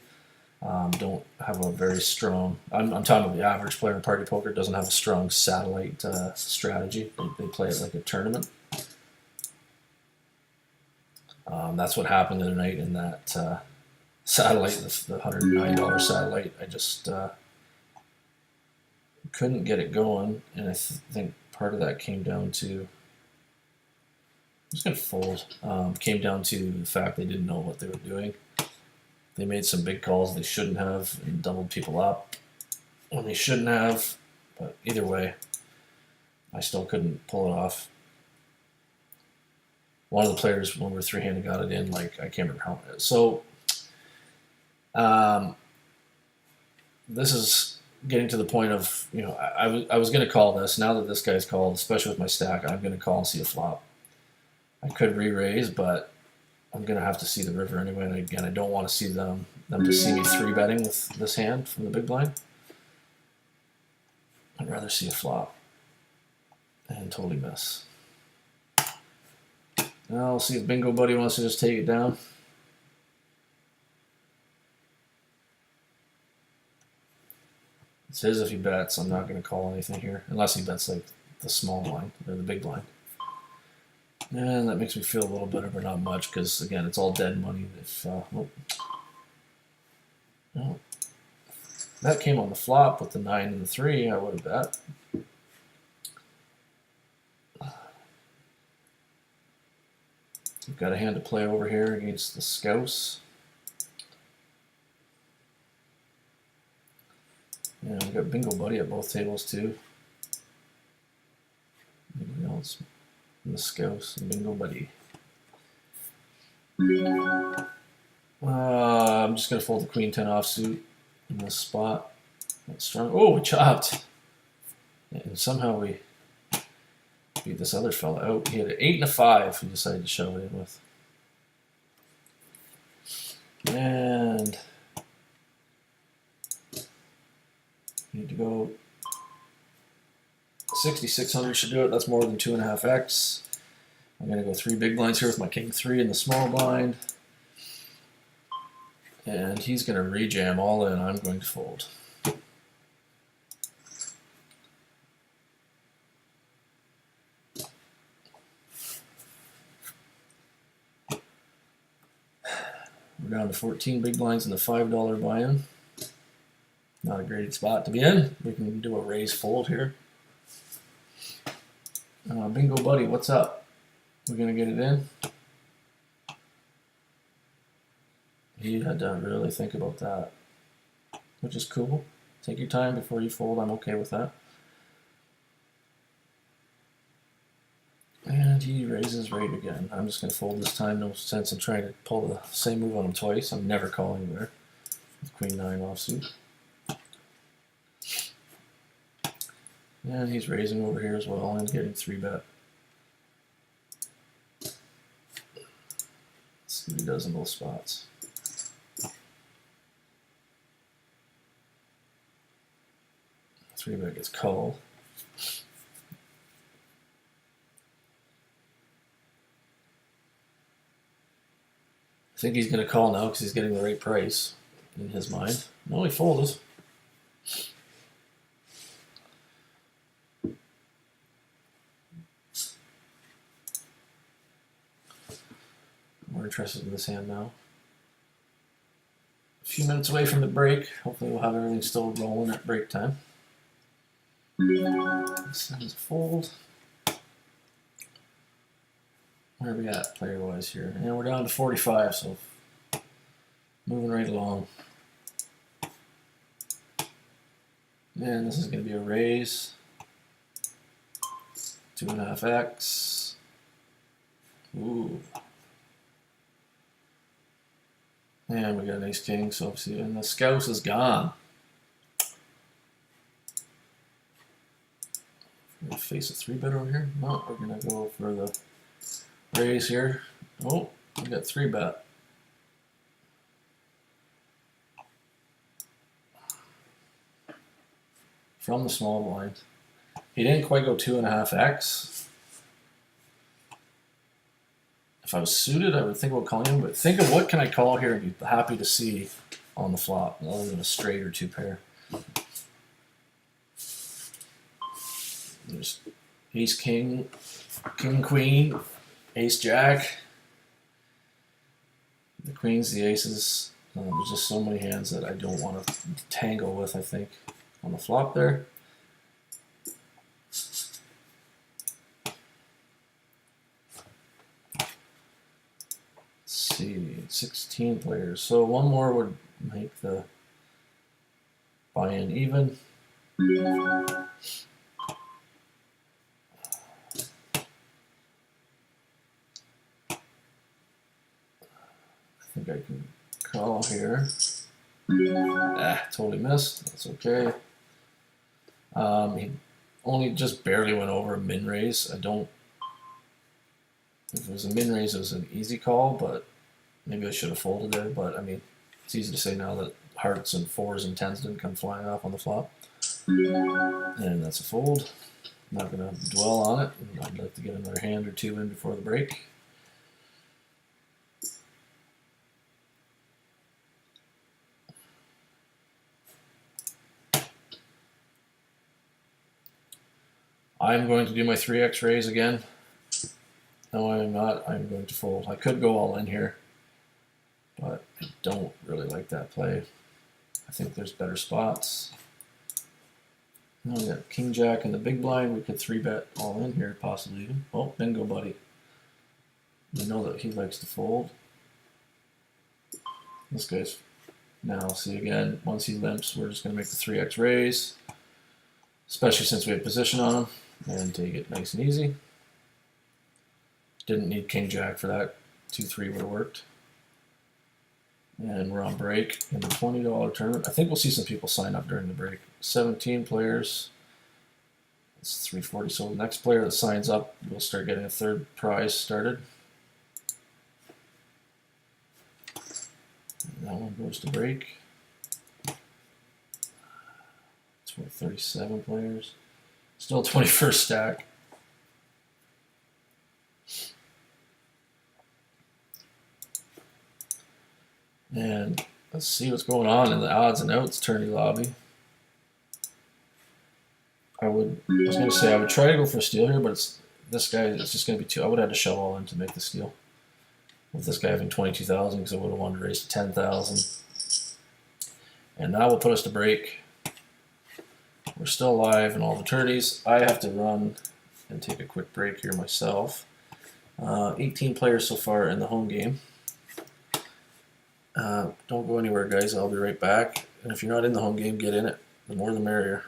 don't have a very strong. I'm talking about the average player in party poker doesn't have a strong satellite strategy. They play it like a tournament. That's what happened the other night in that satellite, the $109 satellite. I just couldn't get it going, and I think part of that came down to. I'm just going to fold. Came down to the fact they didn't know what they were doing. They made some big calls they shouldn't have and doubled people up when they shouldn't have. But either way, I still couldn't pull it off. One of the players, when we were three-handed, got it in. Like, I can't remember how. So, this is getting to the point of, you know, I was going to call this. Now that this guy's called, especially with my stack, I'm going to call and see a flop. I could re-raise, but I'm going to have to see the river anyway. And again, I don't want to see them to see me 3-betting with this hand from the big blind. I'd rather see a flop and totally miss. Now I'll see if Bingo Buddy wants to just take it down. It's his if he bets. I'm not going to call anything here, unless he bets like the small blind or the big blind. And that makes me feel a little better, but not much, because again, it's all dead money. If that came on the flop with the 9 and the 3, I would have bet. We've got a hand to play over here against the Scouse. And we've got Bingo Buddy at both tables too. Anything else? And the Scouse and Bingo Buddy. I'm just going to fold the Queen 10 offsuit in this spot. That's strong. Oh, we chopped. And somehow we beat this other fella out. He had an 8 and a 5 he decided to shove it in with. And need to go 6,600 should do it. That's more than 2.5x. I'm going to go 3 big blinds here with my King 3 in the small blind. And he's going to rejam all in. I'm going to fold. We're down to 14 big blinds in the $5 buy-in. Not a great spot to be in. We can do a raise fold here. Bingo Buddy, what's up? We're going to get it in. He had to really think about that, which is cool. Take your time before you fold. I'm okay with that. And he raises right again. I'm just going to fold this time. No sense in trying to pull the same move on him twice. I'm never calling there with Queen 9 offsuit. And he's raising over here as well and getting 3-bet. Let's see what he does in both spots. Three-bet gets called. I think he's going to call now because he's getting the right price in his mind. No, he folded. interested in this hand now. A few minutes away from the break. Hopefully we'll have everything still rolling at break time. This is a fold. Where are we at player-wise here? And we're down to 45, so moving right along. And this is going to be a raise. 2.5x. Ooh. And we got an ace king, so obviously, and the scouse is gone. We're gonna face a 3-bet over here. No, we're gonna go for the raise here. Oh, we got 3-bet. From the small blind. He didn't quite go 2.5x. If I was suited, I would think about calling him, but think of what can I call here and be happy to see on the flop, other than a straight or 2-pair. There's ace king, king queen, ace jack, the queens, the aces. There's just so many hands that I don't want to tangle with, I think, on the flop there. Let's see, 16 players. So one more would make the buy-in even. I think I can call here. Totally missed. That's okay. He only just barely went over a min raise. I don't. If it was a min raise, it was an easy call, but maybe I should have folded there. But I mean, it's easy to say now that hearts and 4s and 10s didn't come flying off on the flop. And that's a fold. I'm not going to dwell on it. I'd like to get another hand or two in before the break. I'm going to do my 3x raise again. No, I'm not. I'm going to fold. I could go all in here, but I don't really like that play. I think there's better spots. Now we got king jack in the big blind. We could 3-bet all in here, possibly even. Oh, bingo, buddy. We know that he likes to fold. This guy's now, see again, once he limps, we're just going to make the 3x raise, especially since we have position on him, and take it nice and easy. Didn't need king jack for that. 2-3 would have worked. And we're on break in the $20 tournament. I think we'll see some people sign up during the break. 17 players. It's 340. So the next player that signs up, we'll start getting a third prize started. And that one goes to break. It's 37 players. Still 21st stack. And let's see what's going on in the odds and outs tourney lobby. I was going to say I would try to go for a steal here, but this guy, it's just going to be too. I would have had to shove all in to make the steal. With this guy having 22,000, because I would have wanted to raise to 10,000. And that will put us to break. We're still alive in all the tourneys. I have to run and take a quick break here myself. 18 players so far in the home game. Don't go anywhere, guys. I'll be right back. And if you're not in the home game, get in it. The more the merrier.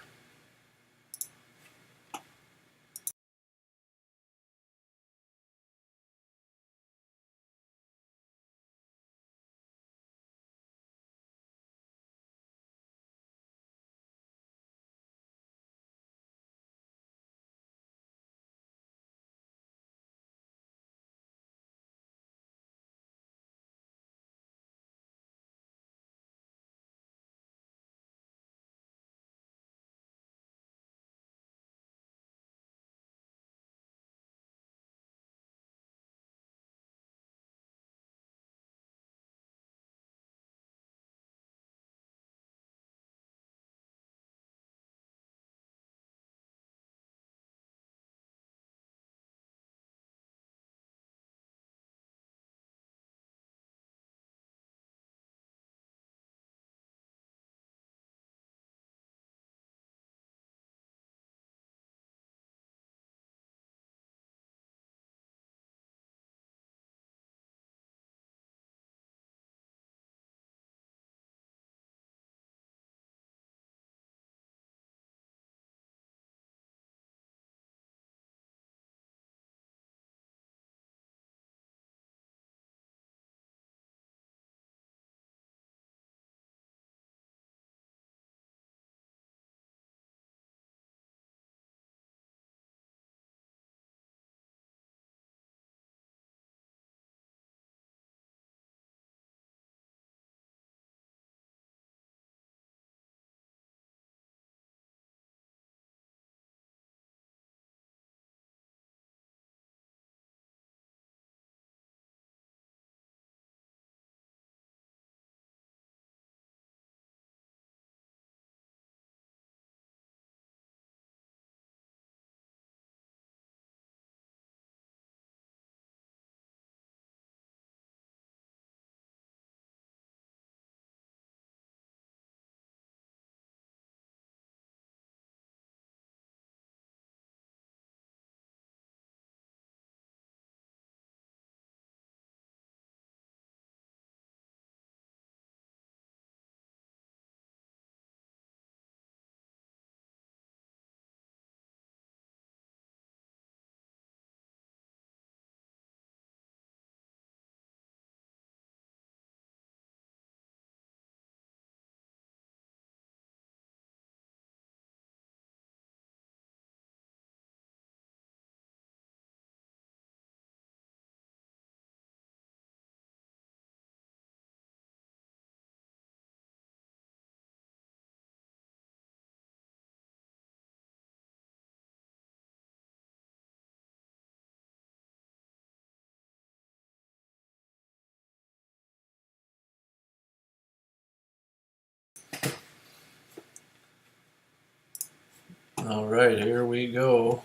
All right, here we go.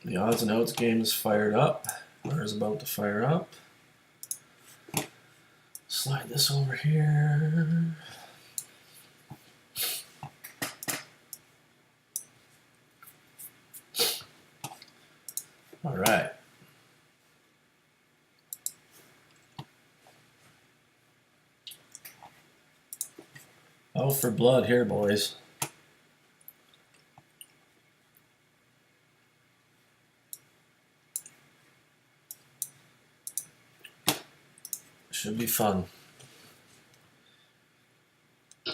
The odds and outs game is fired up, or is about to fire up. Slide this over here. All right. Out for blood here, boys. Should be fun. I'm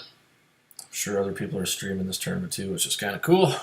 sure other people are streaming this tournament too, which is kind of cool.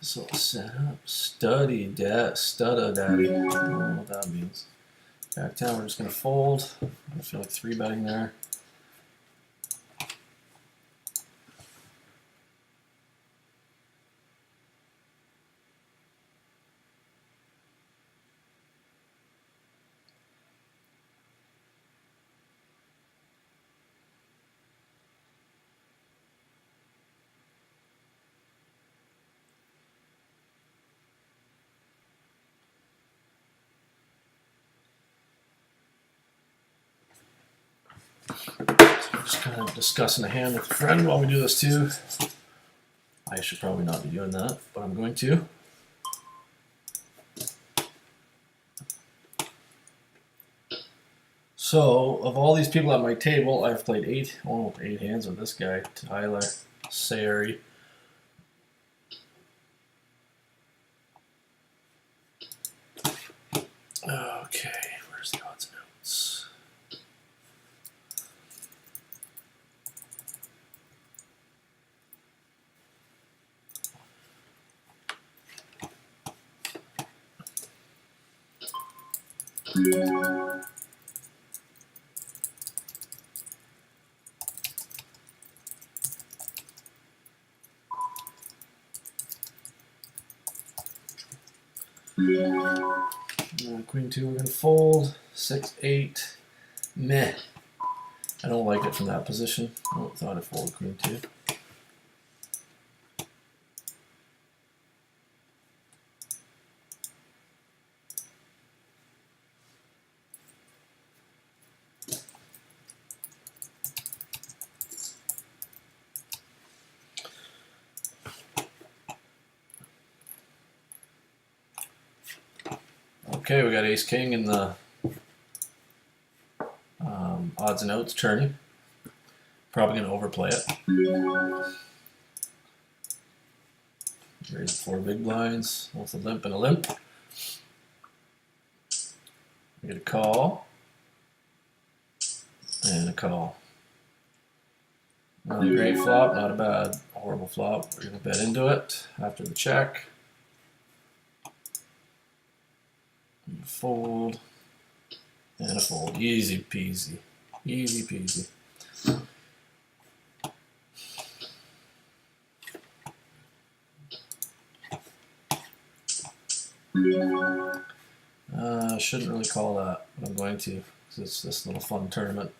So set up, studda daddy. I don't know what that means. Back down, we're just gonna fold. I feel like 3-betting there. Just kind of discussing a hand with a friend while we do this too. I should probably not be doing that, but I'm going to. So, of all these people at my table, I've played 8 hands with this guy, Tyler Sari. Okay, where's the odds and outs? Queen 2, we're going to fold. 6, 8. Meh. I don't like it from that position. I thought I folded Queen 2. Okay, we got Ace King in the odds and outs tourney. Probably going to overplay it. Raise 4 big blinds with a limp and a limp. We get a call and a call. Not a great flop, not a bad, horrible flop. We're going to bet into it after the check. And a fold and a fold. Easy peasy. Easy peasy. Shouldn't really call that, but I'm going to, because it's this little fun tournament.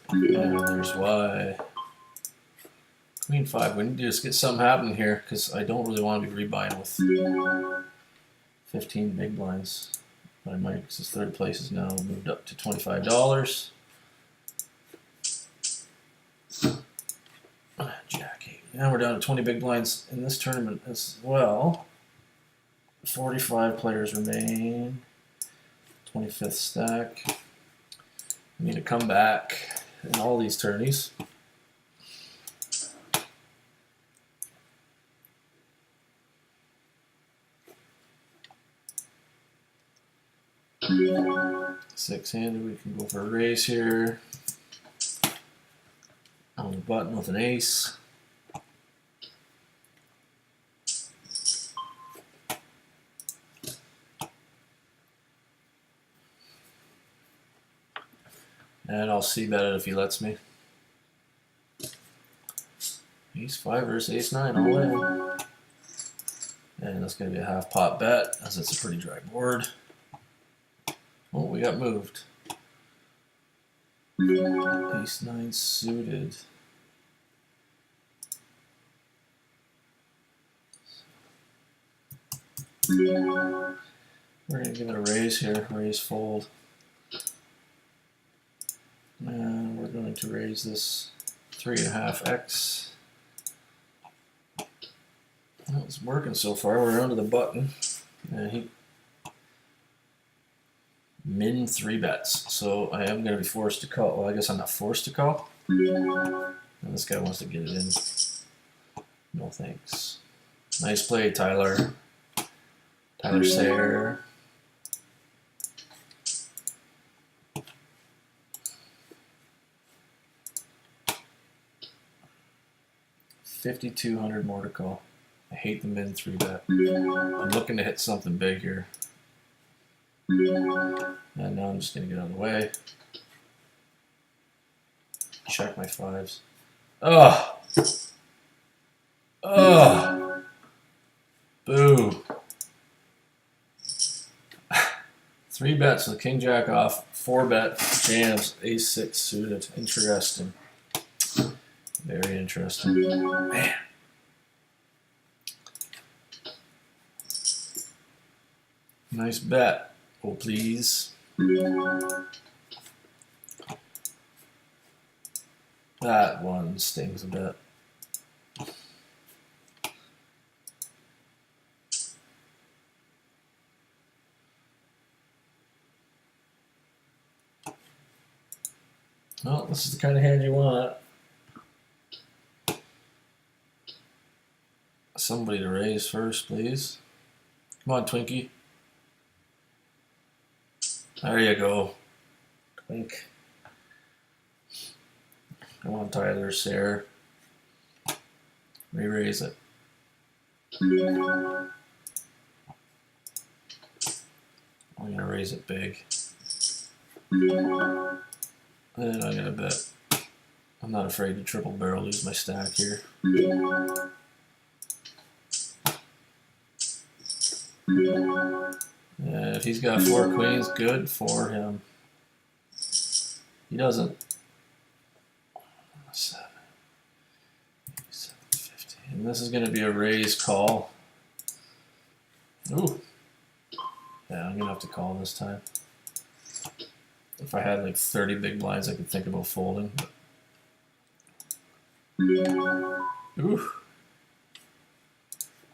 And there's why. Queen 5, we need to just get something happening here, because I don't really want to be rebuying with 15 big blinds. But I might, because his third place is now moved up to $25. Jack 8. Now we're down to 20 big blinds in this tournament as well. 45 players remain. 25th stack. We need to come back in all these tourneys. Six-handed, we can go for a raise here. On the button with an ace. And I'll see bet it if he lets me. Ace 5 versus ace 9, all in. And that's going to be a half pot bet, as it's a pretty dry board. Oh, we got moved. Ace 9 suited. We're going to give it a raise here, raise fold. And we're going to raise this 3.5x. Well, it's working so far. We're under the button. And he min 3 bets. So I am going to be forced to call. Well, I guess I'm not forced to call. And this guy wants to get it in. No thanks. Nice play, Tyler. Tyler Sayer. $5,200 more to call. I hate the min 3 bet. I'm looking to hit something big here. And now I'm just going to get out of the way. Check my 5s. Oh! Oh! Boo! 3 bets with king jack off, 4 bet jams, ace 6 suited. Interesting. Very interesting. Man. Nice bet. Oh, please. That one stings a bit. Well, this is the kind of hand you want. Somebody to raise first, please. Come on, Twinkie. There you go. Twink. Come on, Tyler, Sarah. Re-raise it. I'm going to raise it big. And I'm going to bet. I'm not afraid to triple barrel lose my stack here. And if he's got 4 queens, good for him. He doesn't. 750. And this is going to be a raise call. Ooh. Yeah, I'm going to have to call this time. If I had like 30 big blinds, I could think about folding. Ooh.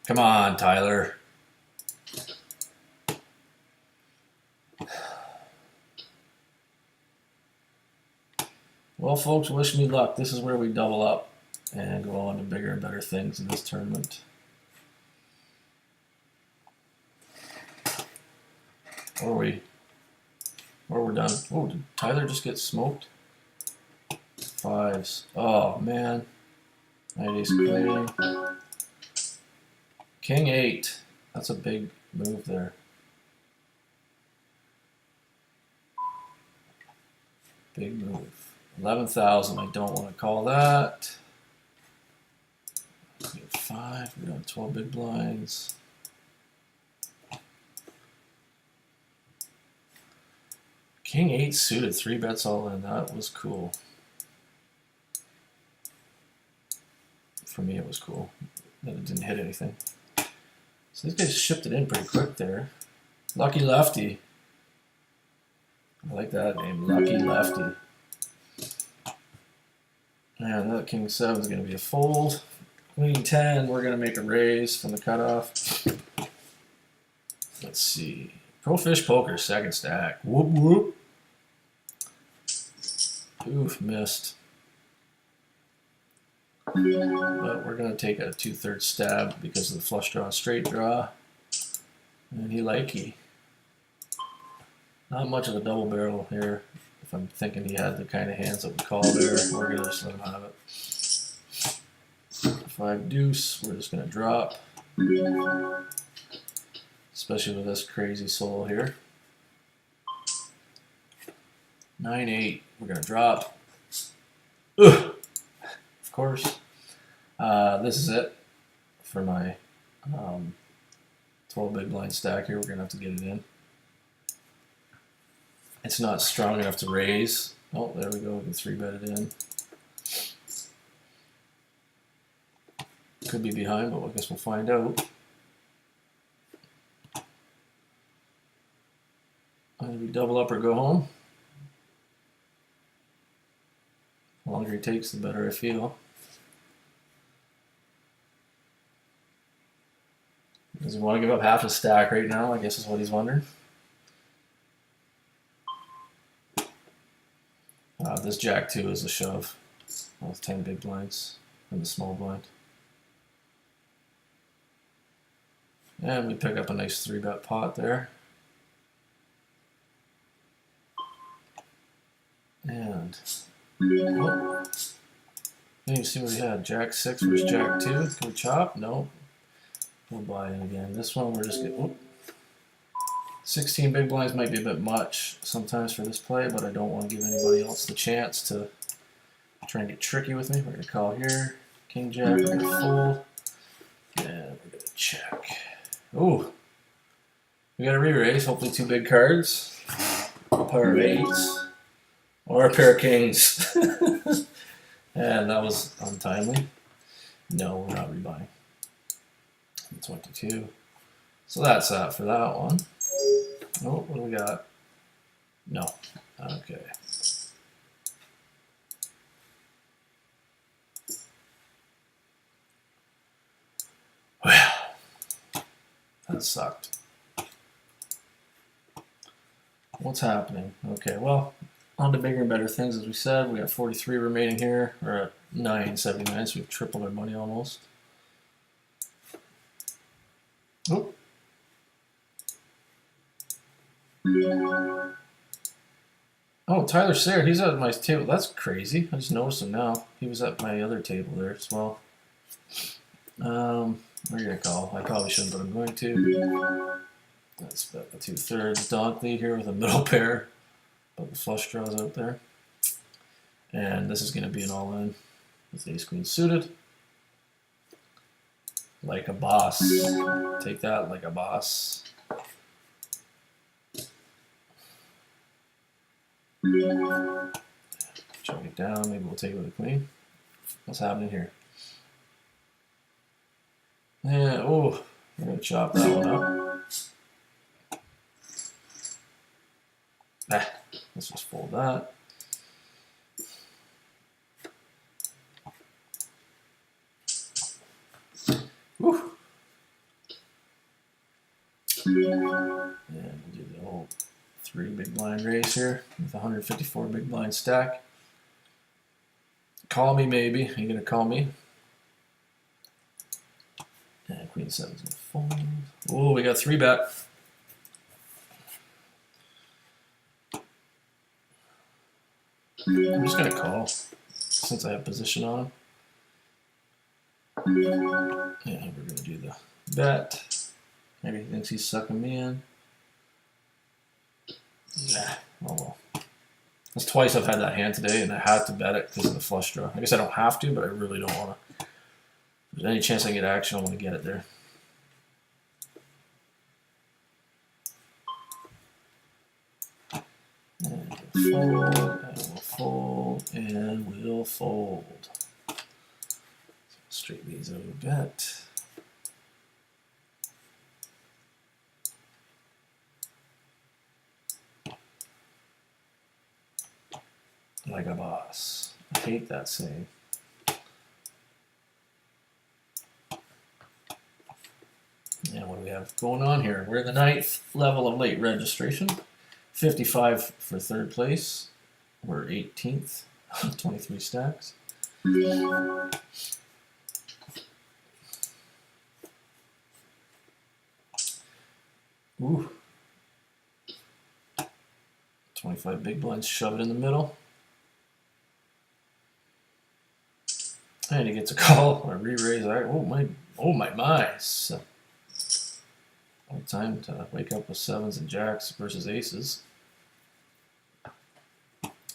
Come on, Tyler. Well, folks, wish me luck. This is where we double up and go on to bigger and better things in this tournament. Or we're done. Oh, did Tyler just get smoked? 5s. Oh, man. Knight ace queen. King 8. That's a big move there. Big move. 11,000. I don't want to call that. 5. We got 12 big blinds. King 8 suited. 3 bets all in. That was cool. For me, it was cool that it didn't hit anything. So these guys shipped it in pretty quick there. Lucky Lefty. I like that name, Lucky Lefty. And that King 7 is going to be a fold. Queen 10, we're going to make a raise from the cutoff. Let's see. Pro Fish Poker, second stack. Whoop, whoop. Oof, missed. But we're going to take a 2/3 stab because of the flush draw and straight draw. And he likey. Not much of a double barrel here. If I'm thinking he had the kind of hands that we call there, we're gonna just let him have it. 5 deuce, we're just gonna drop. Especially with this crazy soul here. 9-8, we're gonna drop. Ugh. Of course. This is it for my 12 big blind stack here. We're gonna have to get it in. It's not strong enough to raise. Oh, there we go. We can 3-bet it in. Could be behind, but I guess we'll find out. Either we double up or go home. The longer he takes, the better I feel. Does he want to give up half his stack right now? I guess is what he's wondering. This jack 2 is a shove with 10 big blinds and the small blind. And we pick up a nice 3-bet pot there. And oh, you see what we had. Jack 6 versus Jack 2. Can we chop? No. We'll buy in again. This one we're just getting. 16 big blinds might be a bit much sometimes for this play, but I don't want to give anybody else the chance to try and get tricky with me. We're going to call here. King Jack, we're going to fold. And we're going to check. Ooh. We got a re-raise. Hopefully 2 big cards. A pair of 8s. Or a pair of kings. And that was untimely. No, we're not rebuying. 22. So that's that for that one. Oh, what do we got? No. Okay. Well, that sucked. What's happening? Okay, well, on to bigger and better things, as we said. We got 43 remaining here. We're at 9.79, so we've tripled our money almost. Oh. Oh, Tyler Sayre, he's at my table. That's crazy. I just noticed him now. He was at my other table there as well. We're going to call. I probably shouldn't, but I'm going to. Let's bet the 2/3 donk lead here with a middle pair. But the flush draws out there. And this is going to be an all-in with ace queen suited. Like a boss. Take that like a boss. Choke it down. Maybe we'll take it with a queen. What's happening here? Yeah, oh, we're going to chop that one up. Let's just fold that. Whew. And we'll do the whole 3 big blind raise here with 154 big blind stack. Call me, maybe. Are you going to call me? And queen 7's going to fold. Oh, we got 3-bet. I'm just going to call since I have position on him. And we're going to do the bet. Maybe he thinks he's sucking me in. Nah, oh well. That's twice I've had that hand today, and I had to bet it because of the flush draw. I guess I don't have to, but I really don't want to. If there's any chance I get action, I want to get it there. And we'll fold, and we'll fold. So straight these out a bit. Like a boss. I hate that saying. And what do we have going on here? We're in the 9th level of late registration. 55 for 3rd place. We're 18th. 23 stacks. Ooh. 25 big blinds, shove it in the middle. And he gets a call or re-raise. Oh my. So, time to wake up with sevens and jacks versus aces.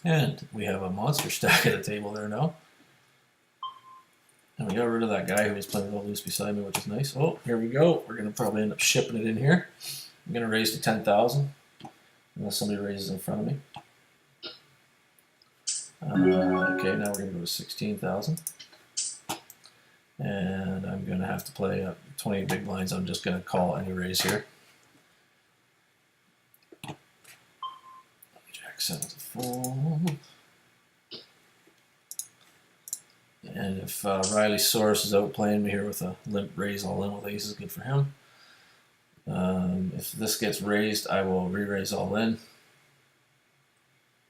And we have a monster stack at the table there now. And we got rid of that guy who was playing real loose beside me, which is nice. Oh, here we go. We're going to probably end up shipping it in here. I'm going to raise to 10,000 unless somebody raises in front of me. Okay, now we're going to go to 16,000. And I'm going to have to play 20 big blinds. I'm just going to call any raise here. Jack 7 to fold. And if Riley Soros is out playing me here with a limp raise all in with aces, good for him. If this gets raised, I will re-raise all in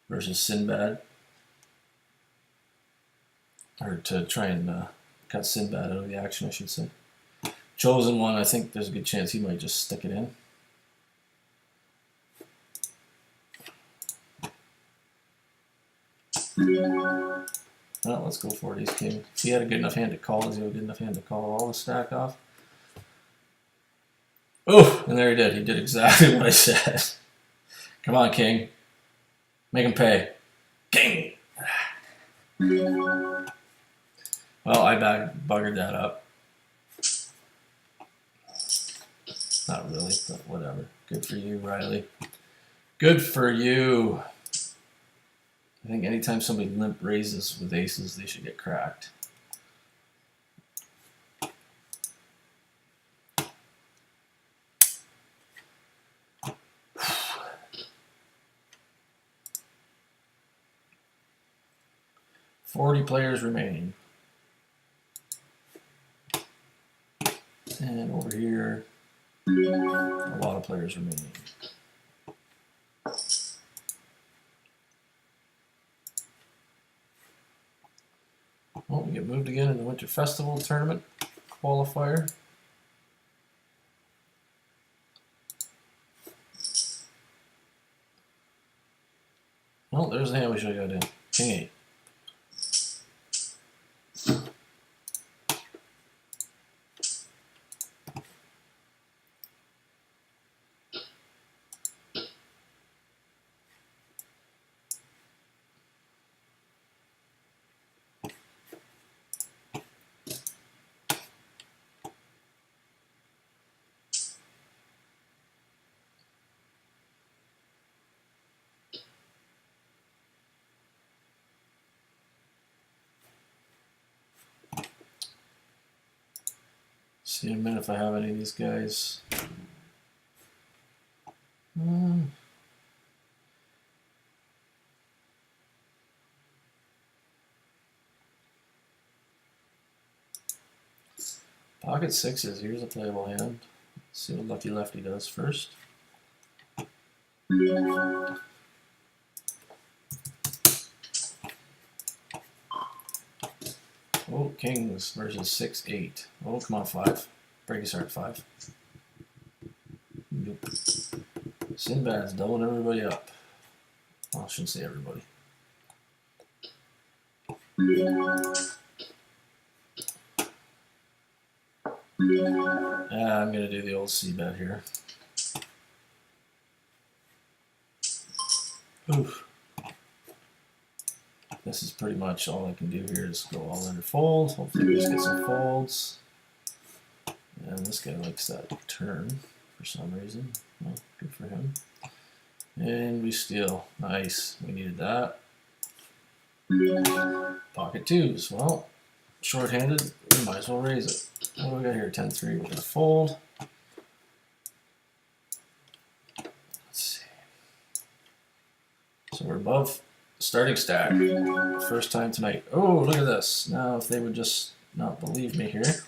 versus Sinbad. Or to try and cut Sinbad out of the action, I should say. Chosen one, I think there's a good chance he might just stick it in. Well, let's go for it, ace king. If he had a good enough hand to call, does he have a good enough hand to call all the stack off? Oh, and there he did. He did exactly what I said. Come on, king. Make him pay. King! Well, I buggered that up. Not really, but whatever. Good for you, Riley. Good for you. I think anytime somebody limp raises with aces, they should get cracked. $40 players remaining. And over here, a lot of players remaining. Well, we get moved again in the Winter Festival Tournament qualifier. Well, there's the hand we should have got in. King 8. See in a minute if I have any of these guys. Pocket sixes. Here's a playable hand. Let's see what Lucky Lefty does first. Oh, kings versus 6-8. Oh, come on, 5. Break his heart, 5. Nope. Sinbad's doubling everybody up. Well, I shouldn't say everybody. I'm going to do the old C-bet here. Oof. This is pretty much all I can do here is go all in or fold. Hopefully we just get some folds. And this guy likes that turn for some reason. Well, good for him. And we steal. Nice. We needed that. Pocket twos. Well, short-handed, we might as well raise it. What do we got here? 10-3. We're going to fold. Let's see. So we're above starting stack. First time tonight. Oh, look at this. Now, if they would just not believe me here.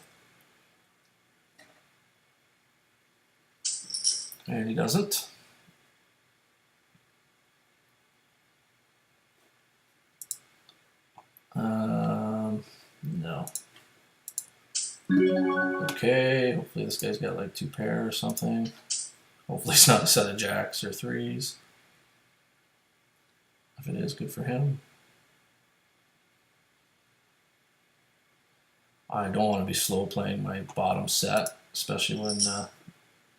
And he doesn't. No. Okay, hopefully this guy's got like 2 pair or something. Hopefully it's not a set of jacks or 3s. If it is, good for him. I don't want to be slow playing my bottom set, especially when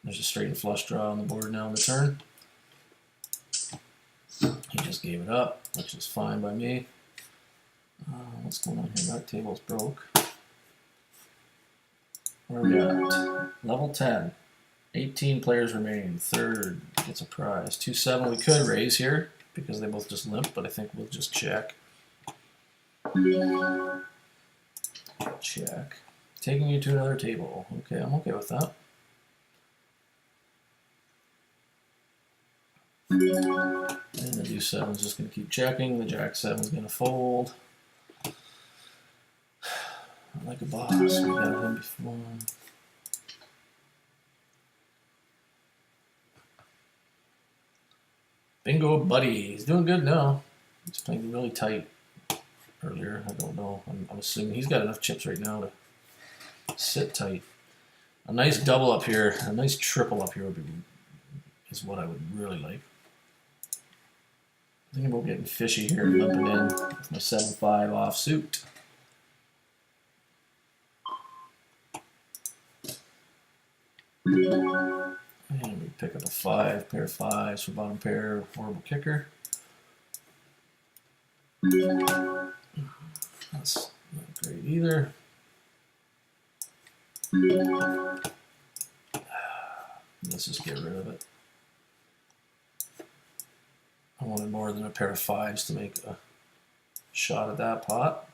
there's a straight and flush draw on the board now in the turn. He just gave it up, which is fine by me. What's going on here? That table's broke. Where are we at? Level 10. 18 players remain. Third gets a prize. 2-7. We could raise here because they both just limp, but I think we'll just check. Check. Taking you to another table. Okay, I'm okay with that. And the deuce 7 is just going to keep checking. The jack 7 is going to fold. Like a boss. We got him before. Bingo buddy. He's doing good now. He's playing really tight earlier. I don't know. I'm assuming he's got enough chips right now to sit tight. A nice double up here, a nice triple up here is what I would really like. Thinking about getting fishy here, limping in with my 7-5 offsuit. And we pick up a 5, pair of 5s for bottom pair, horrible kicker. That's not great either. Let's just get rid of it. I wanted more than a pair of 5s to make a shot at that pot.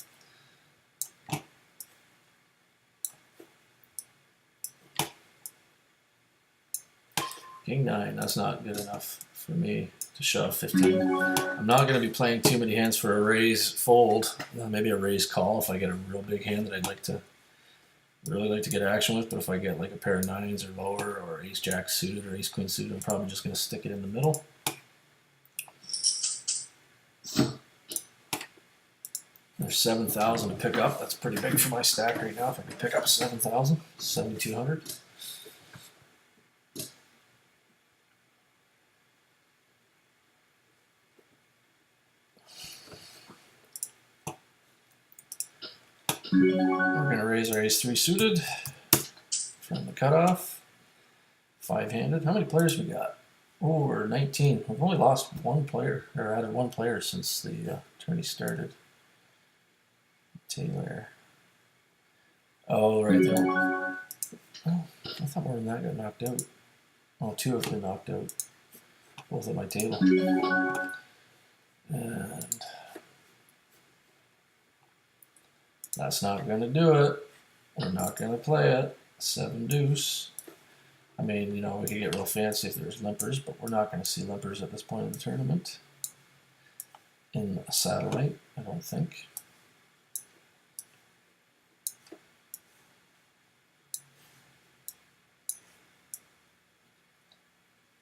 King 9, that's not good enough for me to shove 15. I'm not going to be playing too many hands for a raise fold. Maybe a raise call if I get a real big hand that I'd really like to get action with. But if I get like a pair of 9s or lower, or ace jack suited or ace queen suited, I'm probably just going to stick it in the middle. There's 7,000 to pick up. That's pretty big for my stack right now. If I could pick up 7,000, 7,200. We're going to raise our ace-3 suited from the cutoff. 5-handed. How many players we got? Oh, we're 19. We've only lost one player, or added one player since the tourney started. Taylor. Oh, right there. Oh, I thought more than that got knocked out. Oh, 2 have been knocked out. Both at my table. And that's not going to do it. We're not going to play it. 7 deuce. I mean, you know, we could get real fancy if there's limpers, but we're not going to see limpers at this point in the tournament. In a satellite, I don't think.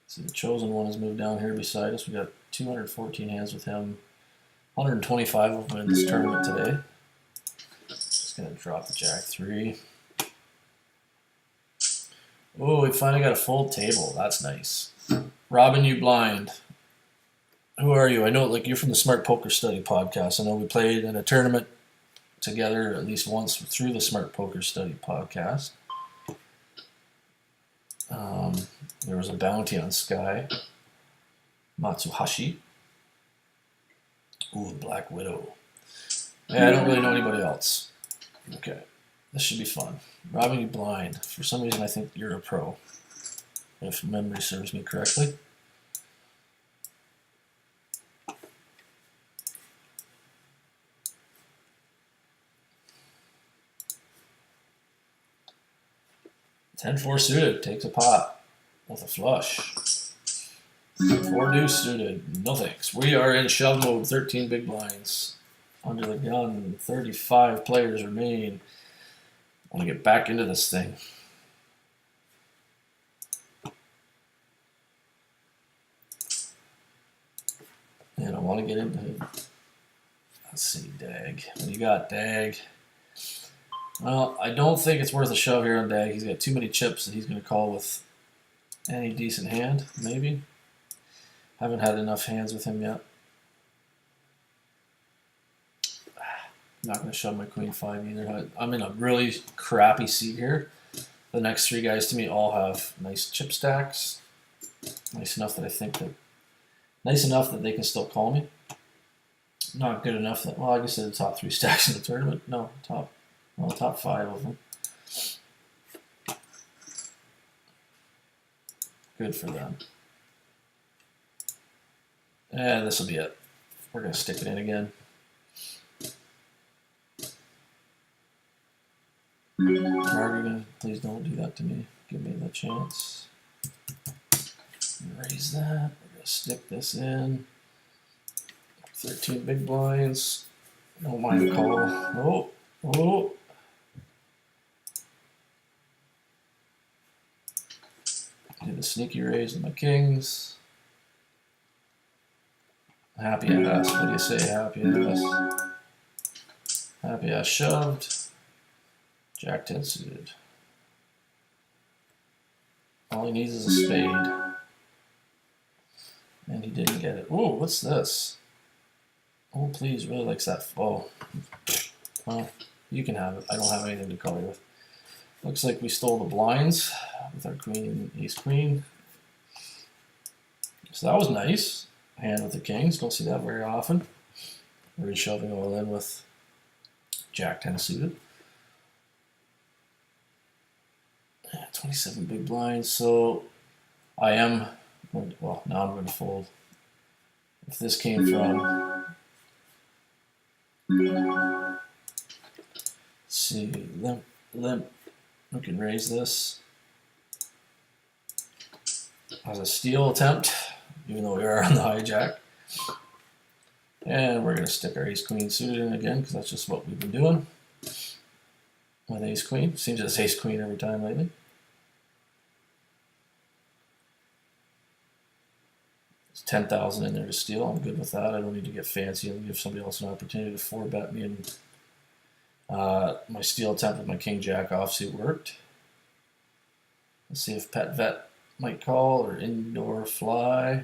See, the chosen one has moved down here beside us. We got 214 hands with him. 125 of them in this tournament today. Just going to drop the jack 3. Oh, we finally got a full table. That's nice. Robin, you blind. Who are you? I know, like, you're from the Smart Poker Study podcast. I know we played in a tournament together at least once through the Smart Poker Study podcast. There was a bounty on Sky. Matsuhashi. Ooh, Black Widow. Yeah, I don't really know anybody else. Okay. This should be fun. Robbing you blind. For some reason, I think you're a pro. If memory serves me correctly. Ten-4 suited. Takes a pot with a flush. 4 deuce suited. No thanks. We are in shove mode. 13 big blinds. Under the gun. 35 players remain. I want to get back into this thing. And I want to get into it. Let's see, Dag. What do you got, Dag? Well, I don't think it's worth a shove here on Dag. He's got too many chips that he's going to call with any decent hand, maybe. Haven't had enough hands with him yet. not going to shove my queen 5 either. I'm in a really crappy seat here. The next 3 guys to me all have nice chip stacks. Nice enough that I think that they can still call me. Not good enough that, well, I guess they're the top 3 stacks in the tournament. No, top 5 of them. Good for them. And this will be it. We're going to stick it in again. Margaret, please don't do that to me. Give me the chance. Raise that. We're going to stick this in. 13 big blinds. Don't mind the call. Oh. Do the sneaky raise with my kings. Happy ass. What do you say, happy ass? Happy ass shoved. Jack 10 suited. All he needs is a spade. And he didn't get it. Oh, what's this? Oh, please, really likes that. Oh. Well, you can have it. I don't have anything to color with. Looks like we stole the blinds with our queen and ace queen. So that was nice. Hand with the kings. Don't see that very often. We're shoving all in with Jack 10 suited. 27 big blinds. So I am, well, now I'm going to fold. If this came from, let's see, limp. We can raise this as a steal attempt, even though we are on the hijack. And we're going to stick our ace queen suited in again because that's just what we've been doing with ace queen. Seems it's ace queen every time lately. There's 10,000 in there to steal. I'm good with that. I don't need to get fancy and give somebody else an opportunity to 4-bet me. And my steal attempt with my king jack offsuit worked. Let's see if Pet Vet might call, or Indoor Fly,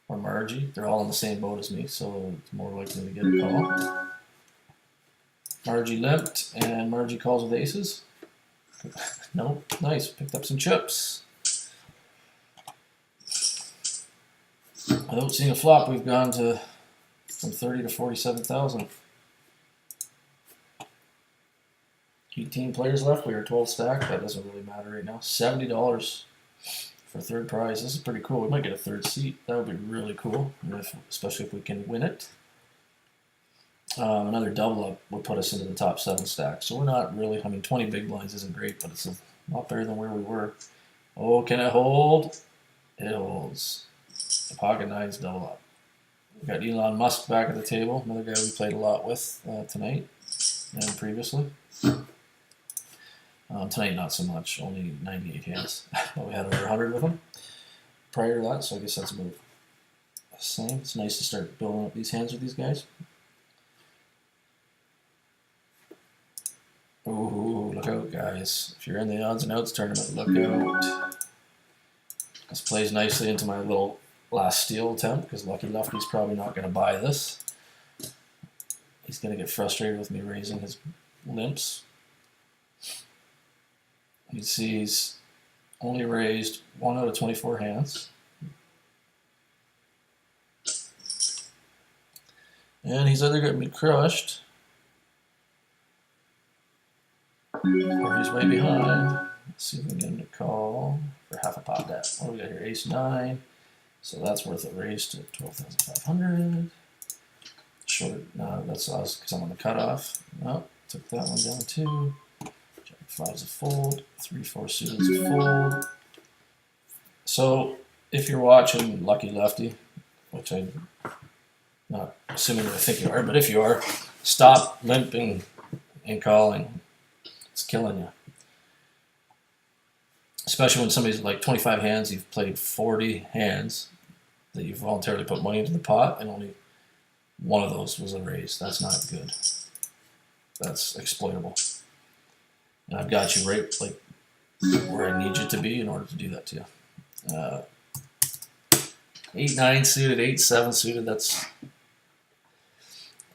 or Margie. They're all in the same boat as me, so it's more likely to get a call. Margie limped, and Margie calls with aces. Nope, nice. Picked up some chips. Without seeing a flop, we've gone from 30 to 47,000. 18 players left. We are 12 stacked. That doesn't really matter right now. $70 for third prize. This is pretty cool. We might get a third seat. That would be really cool, especially if we can win it. Another double up would put us into the top 7 stacks. So we're not really, 20 big blinds isn't great, but it's a lot better than where we were. Oh, can it hold? It holds. The pocket nines double up. We got Elon Musk back at the table, another guy we played a lot with tonight and previously. Tonight, not so much, only 98 hands. But we had over 100 with him prior to that, so I guess that's about the same. It's nice to start building up these hands with these guys. Ooh, look out, guys. If you're in the odds and outs tournament, look out. This plays nicely into my little last steal attempt, because Lucky Lefty's probably not going to buy this. He's going to get frustrated with me raising his limps. You see he's only raised 1 out of 24 hands. And he's either going to be crushed, or he's way behind. Let's see if we can get him to call for half a pot bet. What do we got here? Ace 9. So that's worth a raise to 12,500. Short, no, that's us because I'm on the cutoff. No, took that one down too. Jack 5's a fold. 3-4 suited's a fold. So if you're watching Lucky Lefty, which I'm not assuming I think you are, but if you are, stop limping and calling. It's killing you. Especially when somebody's like 25 hands, you've played 40 hands that you've voluntarily put money into the pot, and only one of those was a raise. That's not good. That's exploitable. And I've got you right like where I need you to be in order to do that to you. 8-9 suited, 8-7 suited. That's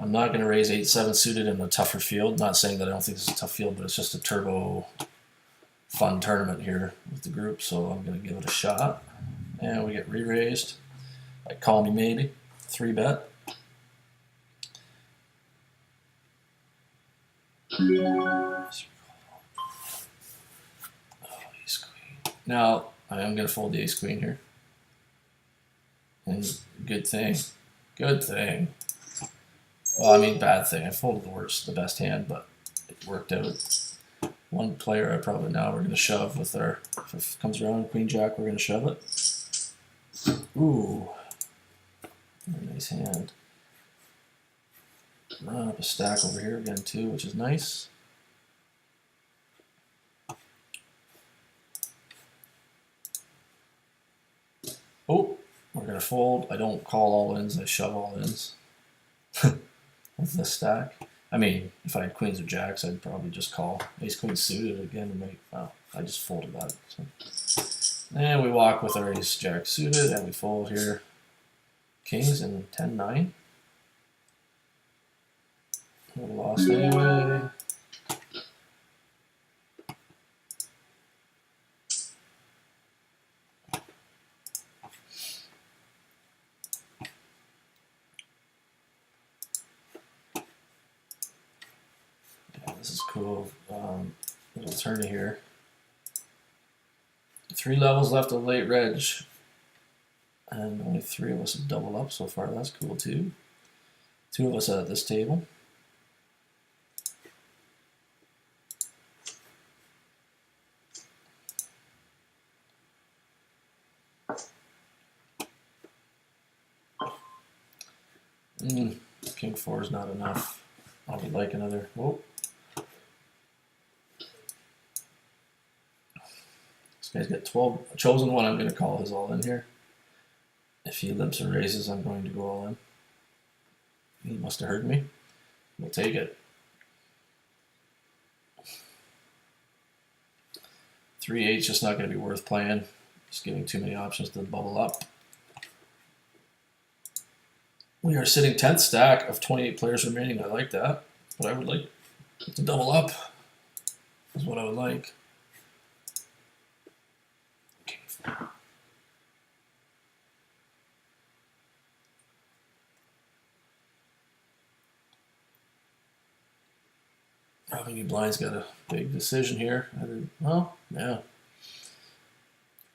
I'm not going to raise 8-7 suited in a tougher field. Not saying that I don't think this is a tough field, but it's just a turbo fun tournament here with the group, so I'm going to give it a shot. And we get re-raised. Like call me maybe. 3-bet. Oh, ace queen. Now I am going to fold the ace queen here. And good thing. Good thing. Well, I mean, bad thing. I folded the best hand, but it worked out. One player, we're going to shove with our, if it comes around, queen jack, we're going to shove it. Ooh. Very nice hand. Run up a stack over here again, too, which is nice. Oh, we're going to fold. I don't call all ins, I shove all ins. With this stack. I mean, if I had queens or jacks, I'd probably just call. Ace queen suited again and make. Well, I just folded that. So. And we walk with our ace jack suited, and we fold here. Kings and 10-9. We lost anyway. This is cool. Little tourney here. 3 levels left of late reg. And only 3 of us have doubled up so far. That's cool too. 2 of us at this table. King 4 is not enough. I would like another. Whoa. This guy's got 12. Chosen one, I'm going to call his all in here. If he limps or raises, I'm going to go all in. He must have heard me. We'll take it. 3-8's just not going to be worth playing. Just giving too many options to bubble up. We are sitting 10th stack of 28 players remaining. I like that. But I would like to double up. Is what I would like. Robbing blind's got a big decision here. Well, yeah.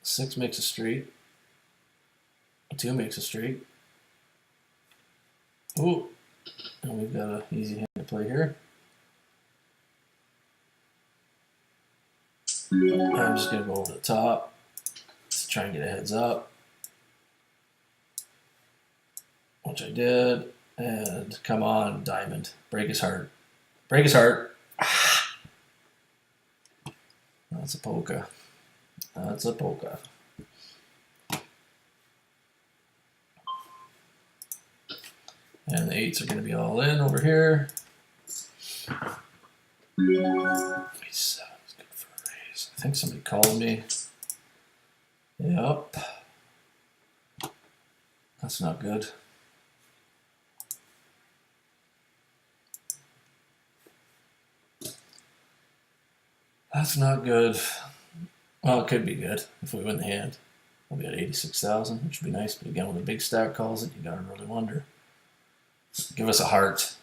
6 makes a straight. 2 makes a straight. Ooh, and we've got an easy hand to play here. I'm just going to go over the top. Let's try and get a heads up. Which I did. And come on, diamond. Break his heart. Break his heart. Ah. That's a polka. That's a polka. And the 8s are going to be all in over here. 7 is good for a raise. I think somebody called me. Yep. That's not good. That's not good. Well, it could be good if we win the hand. We'll be at 86,000, which would be nice. But again, when the big stack calls it, you got to really wonder. Give us a heart.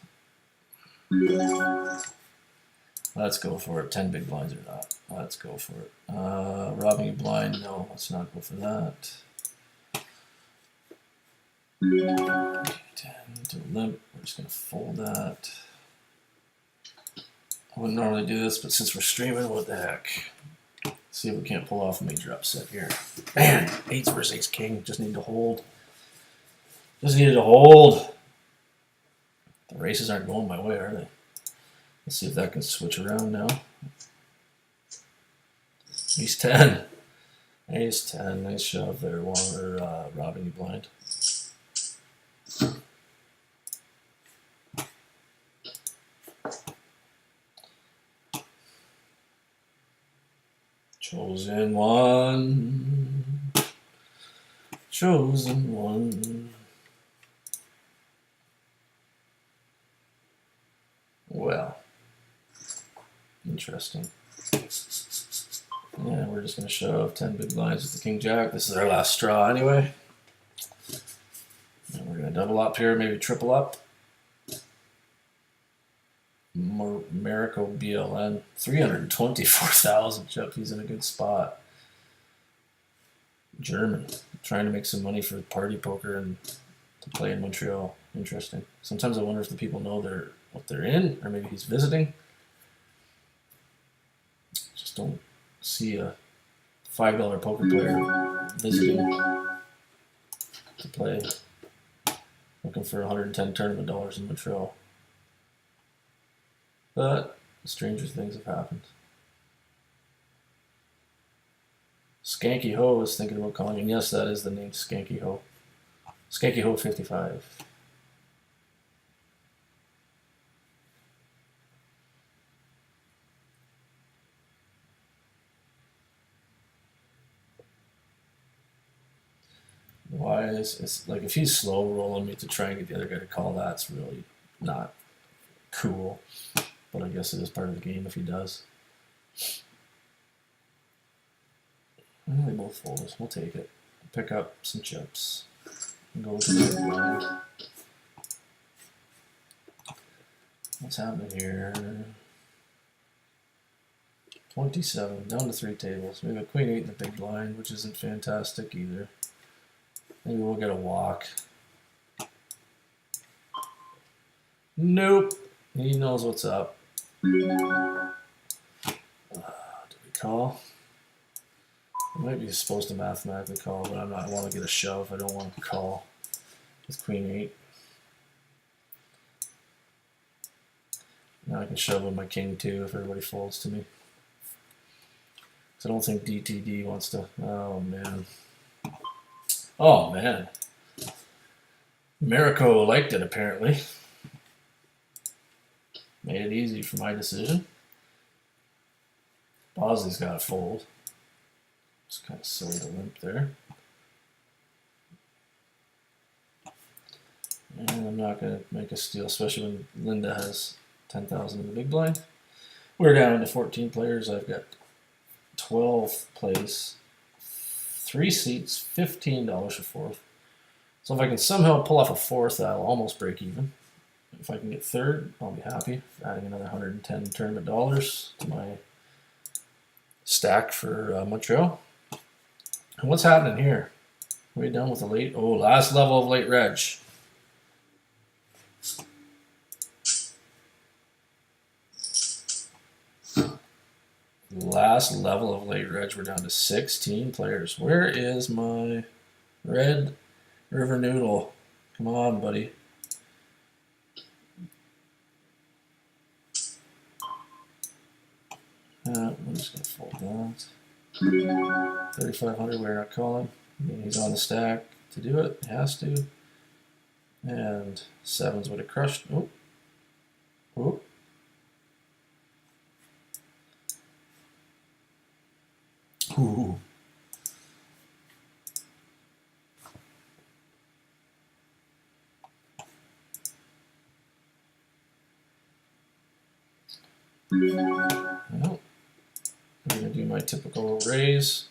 Let's go for it. 10 big blinds or not. Let's go for it. Robbing a blind. No, let's not go for that. 10 to limp. We're just going to fold that. I wouldn't normally do this, but since we're streaming, what the heck? Let's see if we can't pull off a major upset here. Man, 8s versus ace king. Just need to hold. Just needed to hold. The races aren't going my way, are they? Let's see if that can switch around now. Ace 10. Ace 10. Nice shove there, robbing you blind. Chosen one. Chosen one. Interesting. Yeah, we're just going to shove 10 big blinds with the king jack. This is our last straw anyway. And we're going to double up here, maybe triple up. Marico BLN, 324,000 chip. He's in a good spot. German, trying to make some money for party poker and to play in Montreal. Interesting. Sometimes I wonder if the people know what they're in, or maybe he's visiting. Just don't see a $5 poker player visiting to play, looking for 110 tournament dollars in Montreal. But stranger things have happened. Skanky Ho is thinking about calling, and yes, that is the name, Skanky Ho. Skanky Ho 55. Why is it's like if he's slow rolling me to try and get the other guy to call, that's really not cool. But I guess it is part of the game if he does. And they both fold. We'll take it. Pick up some chips. And go with the big blind. What's happening here? 27, down to 3 tables. We have a queen 8 in the big blind, which isn't fantastic either. Maybe we'll get a walk. Nope. He knows what's up. Do we call? I might be supposed to mathematically call, but I'm not. I want to get a shove. I don't want to call with queen 8. Now I can shove with my king 2 if everybody folds to me. So I don't think DTD wants to. Oh man. Oh man. Marico liked it apparently. Made it easy for my decision. Bosley's got to fold. It's kind of silly to limp there. And I'm not going to make a steal, especially when Linda has 10,000 in the big blind. We're down to 14 players. I've got 12th place, 3 seats, $15 for fourth. So if I can somehow pull off a fourth, I'll almost break even. If I can get third, I'll be happy. Adding another 110 tournament dollars to my stack for Montreal. And what's happening here? Way down with the late. Oh, last level of late reg. Last level of late reg. We're down to 16 players. Where is my red river noodle? Come on, buddy. I'm just going to fold that. 3,500, we're not calling. I mean, he's on the stack to do it. He has to. And 7s would have crushed. Oh. Oh. Ooh. Well, I'm going to do my typical raise.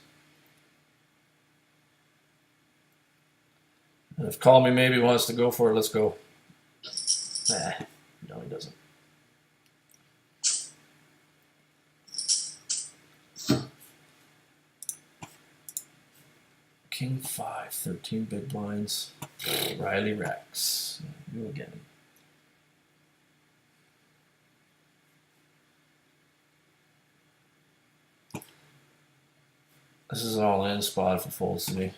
And if Call Me Maybe wants to go for it, let's go. Nah, no, he doesn't. King 5, 13 big blinds. Riley Rex. You again. This is an all-in spot if it folds to me.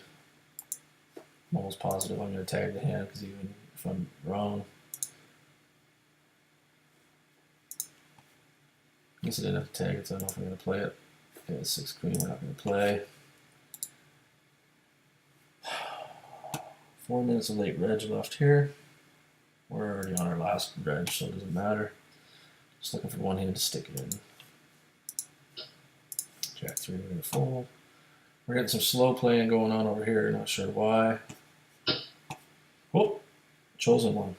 I'm almost positive I'm going to tag the hand because even if I'm wrong. I guess I didn't have to tag it, so I don't know if I'm going to play it. Okay, 6 queen, we're not going to play. 4 minutes of late reg left here. We're already on our last reg, so it doesn't matter. Just looking for one hand to stick it in. Jack 3, we're going to fold. We're getting some slow playing going on over here, not sure why. Oh, chosen one.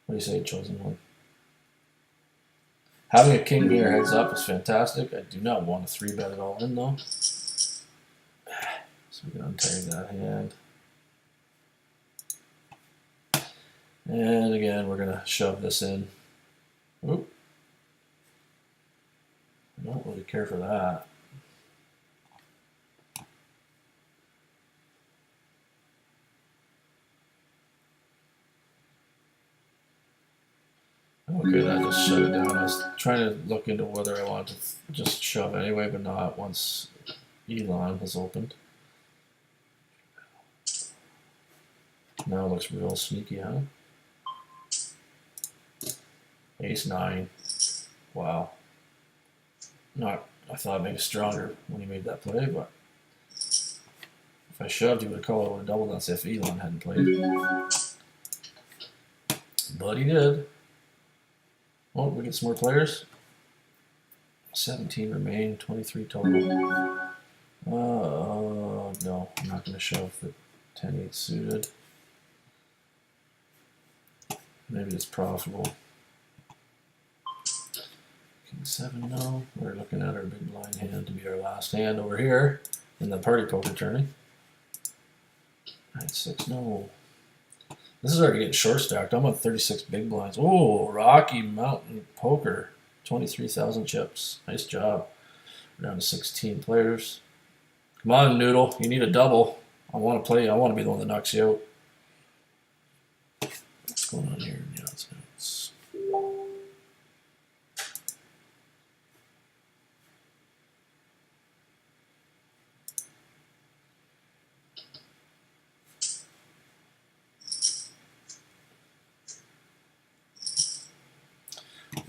What do you say, chosen one? Having a king here heads up is fantastic. I do not want to 3-bet it all in though. So we can untag that hand. And again, we're gonna shove this in. Oop. I don't really care for that. Okay, that just shut it down. I was trying to look into whether I wanted to just shove anyway, but not once Elon has opened. Now it looks real sneaky, huh? Ace-9. Wow. Not, I thought maybe stronger when he made that play, but if I shoved, he would have called it a double nuts if Elon hadn't played. But he did. Oh, we get some more players. 17 remain, 23 total. No, I'm not going to shove the 10-8 suited. Maybe it's profitable. King 7, no. We're looking at our big blind hand to be our last hand over here in the party poker tourney. 9-6, no. This is already getting short stacked. I'm on 36 big blinds. Oh, Rocky Mountain Poker. 23,000 chips. Nice job. We're down to 16 players. Come on, Noodle. You need a double. I want to play. I want to be the one that knocks you out. What's going on here? Yeah, it's nuts.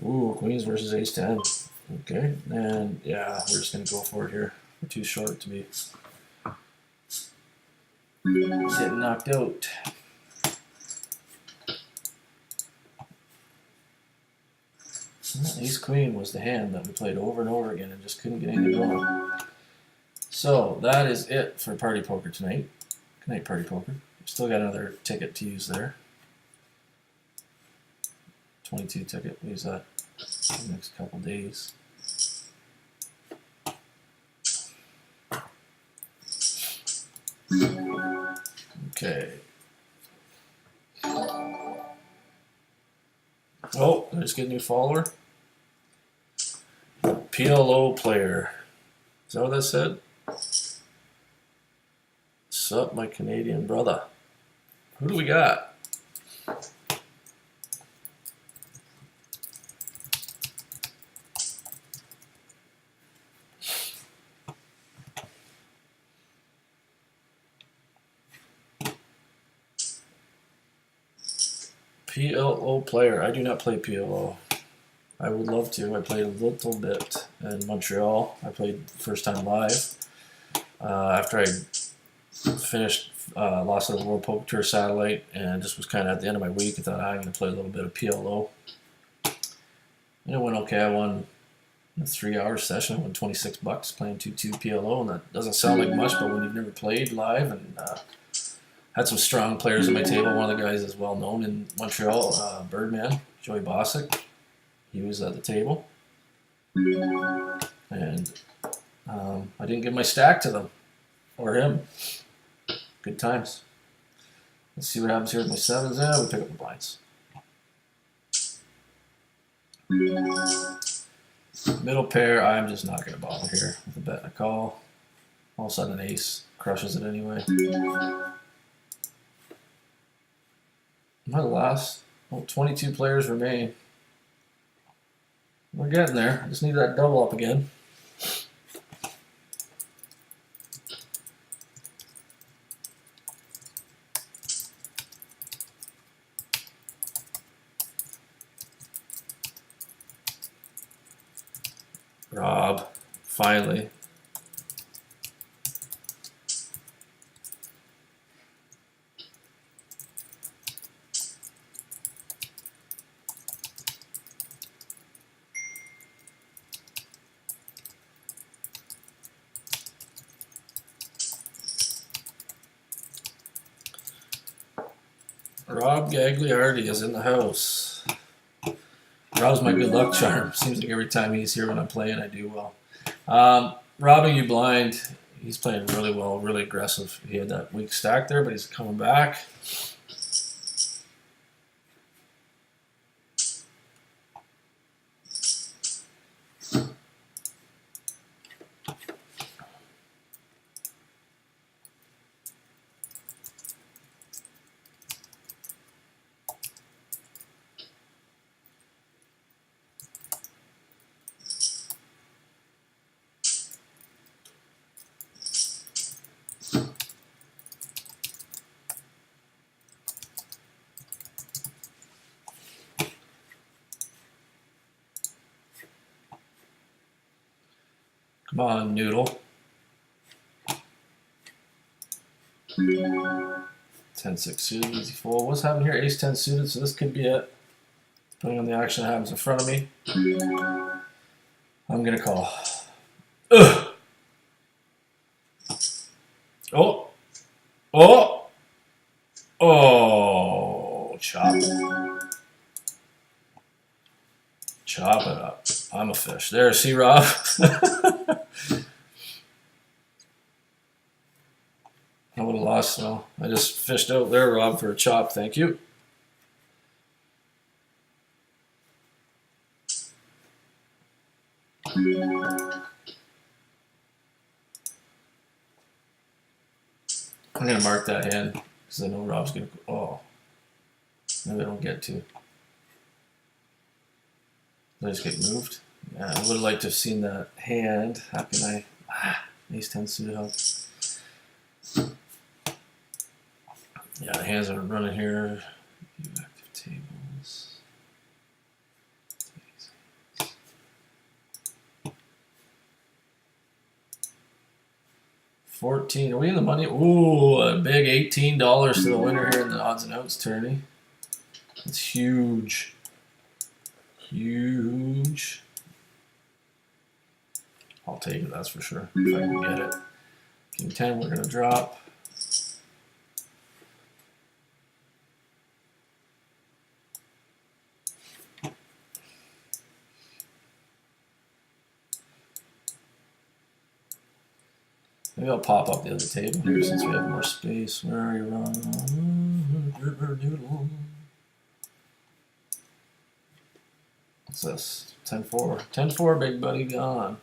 Ooh, Queens versus Ace-10. Okay, and yeah, we're just going to go for it here. We're too short to be getting knocked out. Ace-Queen was the hand that we played over and over again and just couldn't get anything going. So that is it for Party Poker tonight. Good night, Party Poker. Still got another ticket to use there. 22 ticket. We'll use that in the next couple days. Okay. Oh, let's get a new follower. PLO player. Is that what that said? Sup, my Canadian brother. Who do we got? PLO player. I do not play PLO. I would love to. I played a little bit in Montreal. I played first time live. After I finished, lost at the World Poker Tour satellite, and just was kind of at the end of my week. I thought I'm going to play a little bit of PLO. And it went okay. I won a 3-hour session. I won $26 playing 2-2 PLO, and that doesn't sound like much, but when you've never played live and had some strong players at my table. One of the guys is well known in Montreal, Birdman, Joey Bosick. He was at the table. And I didn't give my stack to them or him. Good times. Let's see what happens here with my sevens. Yeah, we pick up the blinds. Middle pair, I'm just not going to bother here with a bet and a call. All of a sudden an ace crushes it anyway. My last, 22 players remain. We're getting there. I just need that double up again. Rob, finally. Rob Gagliardi is in the house. Rob's my good luck charm. Seems like every time he's here when I'm playing, I do well. Robbing you blind. He's playing really well, really aggressive. He had that weak stack there, but he's coming back. Come on, Noodle. 10-6 suited, easy fold. What's happening here? Ace-10 suited, so this could be it. Depending on the action that happens in front of me. I'm going to call. Ugh. Oh. Oh. Oh. Chop it. Chop it up. I'm a fish. There, see, Rob? I would have lost, though. I just fished out there, Rob, for a chop. Thank you. I'm going to mark that hand because I know Rob's going to go. Oh. Maybe I don't get to. Did I just get moved? Yeah, I would have liked to have seen that hand. How can I? Ace-10 suited help. Yeah, the hands are running here. View active tables. 14. Are we in the money? Ooh, a big $18 to the winner here in the odds and outs tourney. That's huge. Huge. I'll take it, that's for sure, if I can get it. King 10, we're going to drop. Maybe I'll pop up the other table here since we have more space. Where are you, Ron? What's this? 10-4. 10-4, big buddy, gone.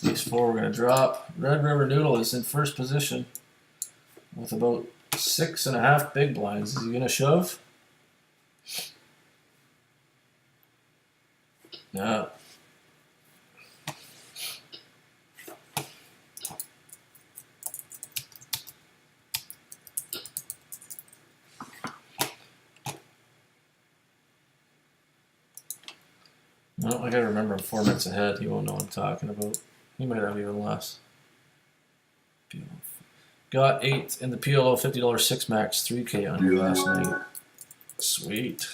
These 4 we're going to drop. Red River Noodle is in first position with about 6.5 big blinds. Is he going to shove? No. No, I gotta remember I'm 4 minutes ahead. He won't know what I'm talking about. He might have even less. Got 8 in the PLO $50 6 max 3K on here last night. Sweet.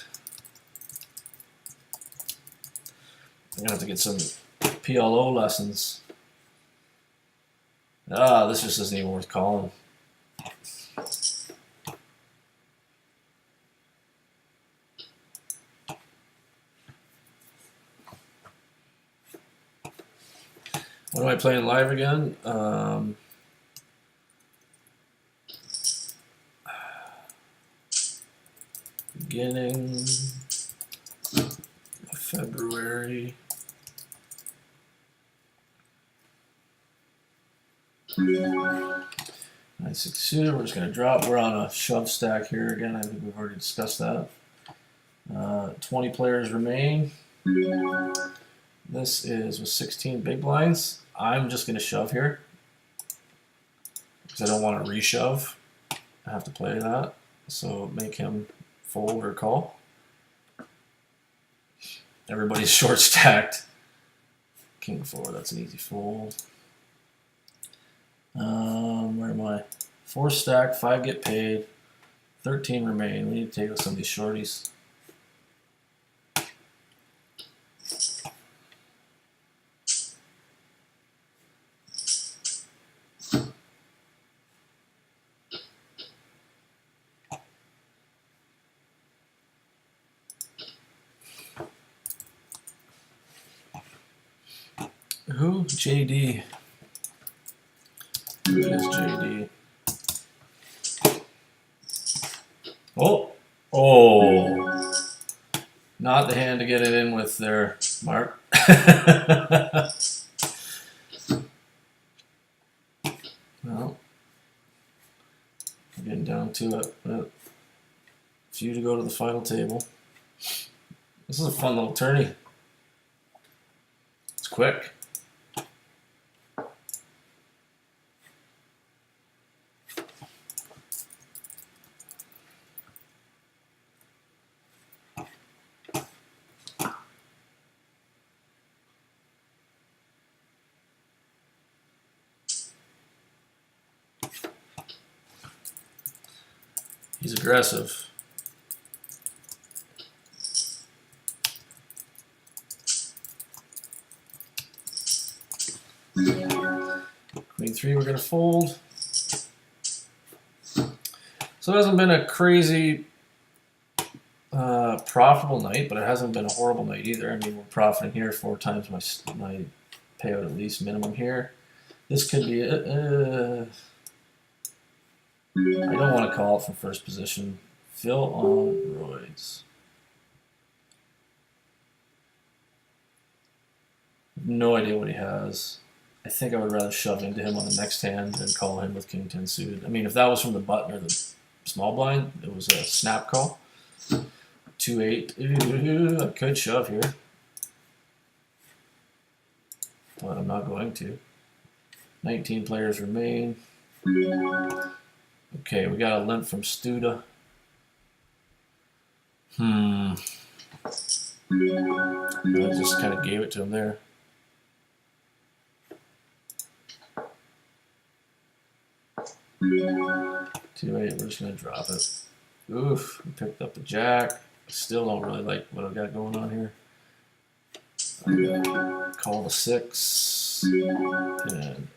I'm gonna have to get some PLO lessons. Ah, this just isn't even worth calling. What am I playing live again? Beginning of February. 9-6 suited. We're just going to drop. We're on a shove stack here again. I think we've already discussed that. 20 players remain. This is with 16 big blinds. I'm just going to shove here because I don't want to reshove. I have to play that. So make him fold or call. Everybody's short stacked. King 4, that's an easy fold. Where am I? 4 stack, 5 get paid, 13 remain. We need to take with some of these shorties. Who? JD. Who is JD? Oh. Oh. Not the hand to get it in with there, Mark. Well, getting down to it. A few to go to the final table. This is a fun little tourney. It's quick. He's aggressive. Queen 3, we're going to fold. So it hasn't been a crazy profitable night, but it hasn't been a horrible night either. I mean, we're profiting here 4 times my payout at least minimum here. This could be I don't want to call it from first position. Phil on roids. No idea what he has. I think I would rather shove into him on the next hand than call him with King 10 suited. I mean, if that was from the button or the small blind, it was a snap call. 2-8. I could shove here, but I'm not going to. 19 players remain. Okay, we got a limp from Studa. I just kind of gave it to him there. 2-8, we're just going to drop it. Oof, we picked up the jack. Still don't really like what I've got going on here. Call the 6 and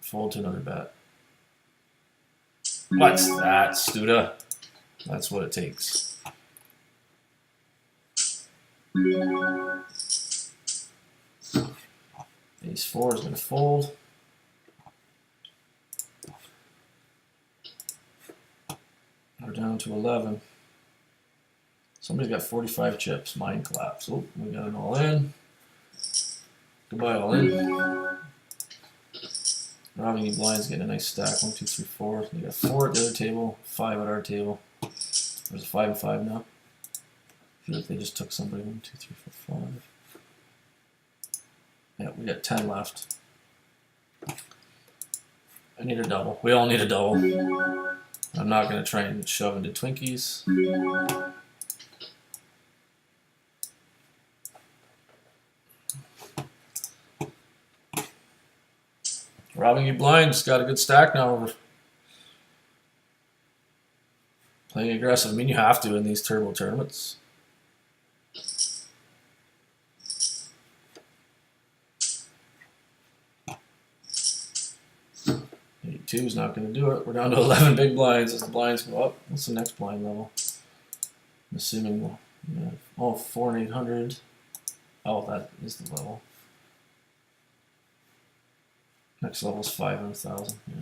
fold to another bet. What's that, Studa? That's what it takes. Ace 4 is going to fold. We're down to 11. Somebody's got 45 chips. Mine collapsed. Oh, we got an all in. Goodbye, all in. Robbing you blinds, getting a nice stack. 1, 2, 3, 4. We got 4 at the other table, 5 at our table. There's a 5 and 5 now. I feel like they just took somebody. 1, 2, 3, 4, 5. Yeah, we got 10 left. I need a double. We all need a double. I'm not going to try and shove into Twinkies. Robbing you blinds, got a good stack now. We're playing aggressive. I mean, you have to in these turbo tournaments. 82 is not going to do it. We're down to 11 big blinds as the blinds go up. What's the next blind level? I'm assuming we'll, yeah. Oh, 4 and 800. Oh, that is the level. Next level is 500,000. Yeah.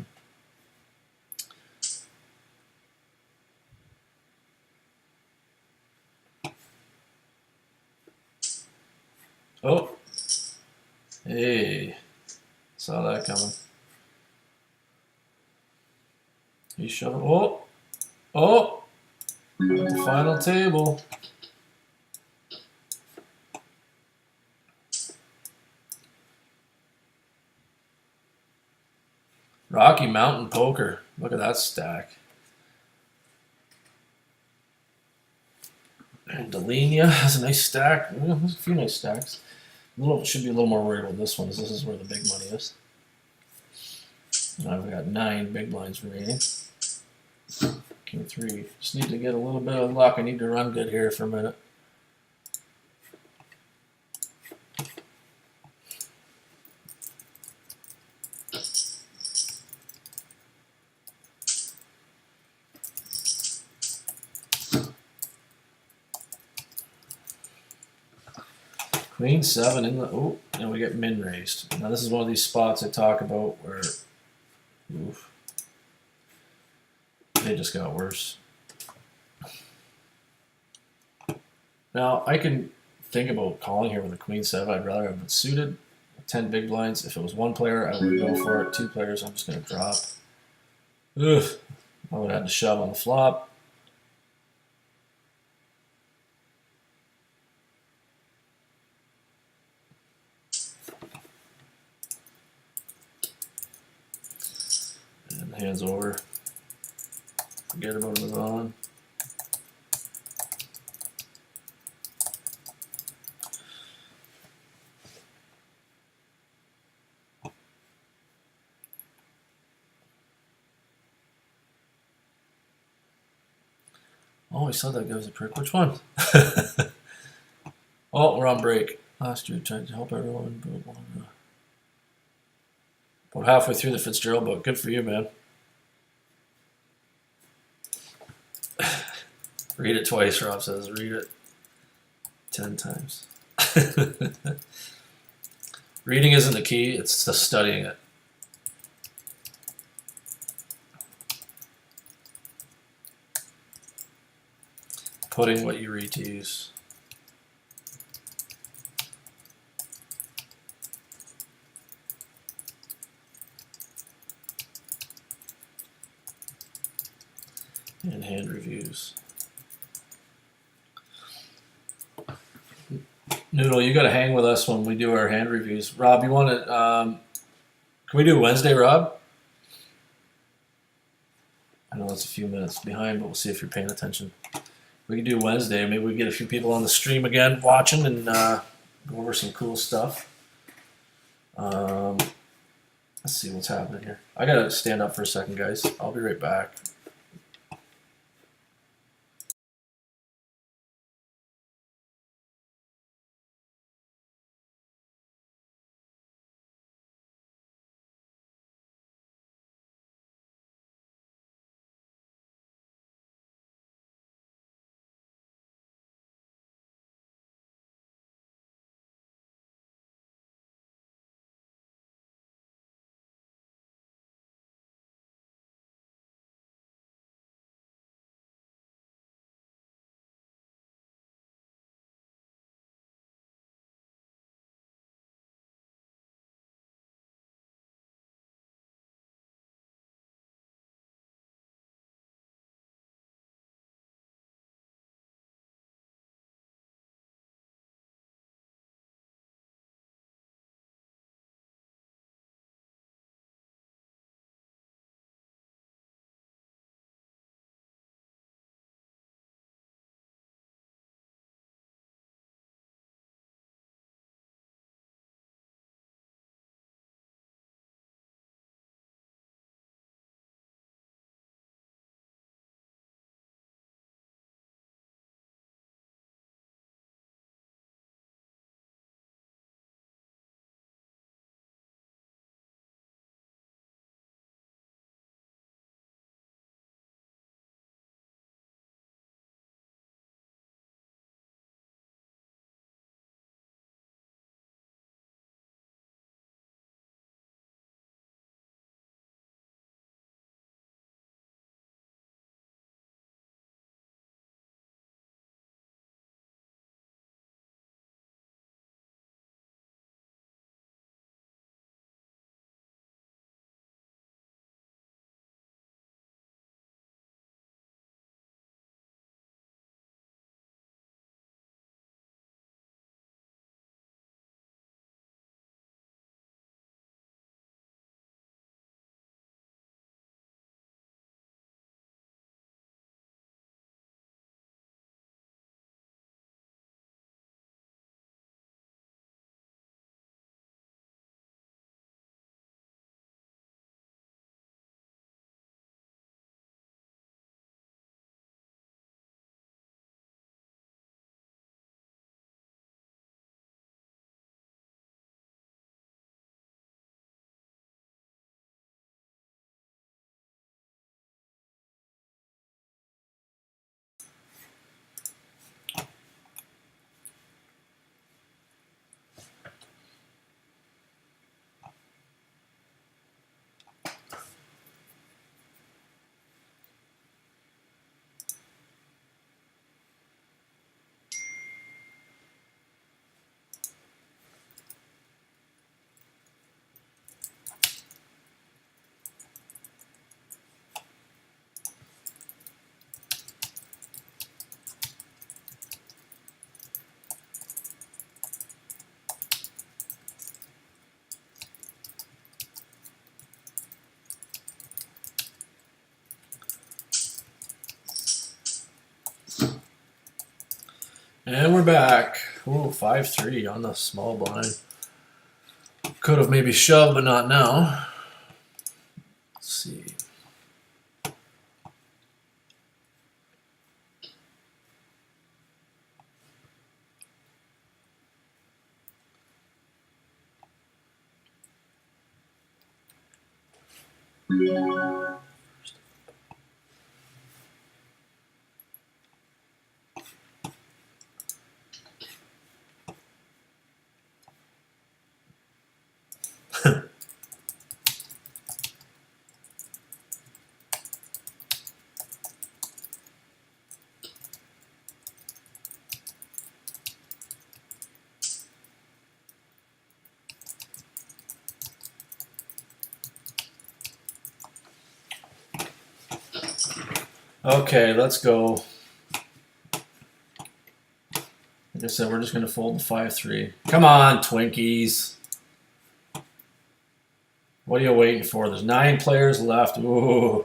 Oh, hey, saw that coming. He's shoving. Oh, oh, at the final table. Rocky Mountain Poker. Look at that stack. And Delenia has a nice stack. There's a few nice stacks. Should be a little more worried about this one, as this is where the big money is. Now I've got 9 big blinds remaining. King 3. Just need to get a little bit of luck. I need to run good here for a minute. Queen 7 in the, oh, and we get min raised. Now this is one of these spots I talk about where, oof, they just got worse. Now I can think about calling here with a Queen 7. I'd rather have it suited. 10 big blinds. If it was one player, I would go for it. 2 players, I'm just going to drop. Ugh. I would have had to shove on the flop. And hands over. Forget about it, move on. Oh, I saw that guy was a prick. Which one? Oh, we're on break. Last year tried to help everyone, but about halfway through the Fitzgerald book. Good for you, man. Read it twice, Rob says. Read it 10 times. Reading isn't the key, it's the studying it. Putting what you read to use. And hand reviews. Noodle, you got to hang with us when we do our hand reviews. Rob, you want to? Can we do Wednesday, Rob? I know it's a few minutes behind, but we'll see if you're paying attention. We can do Wednesday. Maybe we get a few people on the stream again watching and go over some cool stuff. Let's see what's happening here. I got to stand up for a second, guys. I'll be right back. And we're back. Ooh, 5-3 on the small blind. Could have maybe shoved, but not now. Let's see. Okay, let's go. Like I said, we're just going to fold the 5-3. Come on, Twinkies. What are you waiting for? There's 9 players left. Ooh.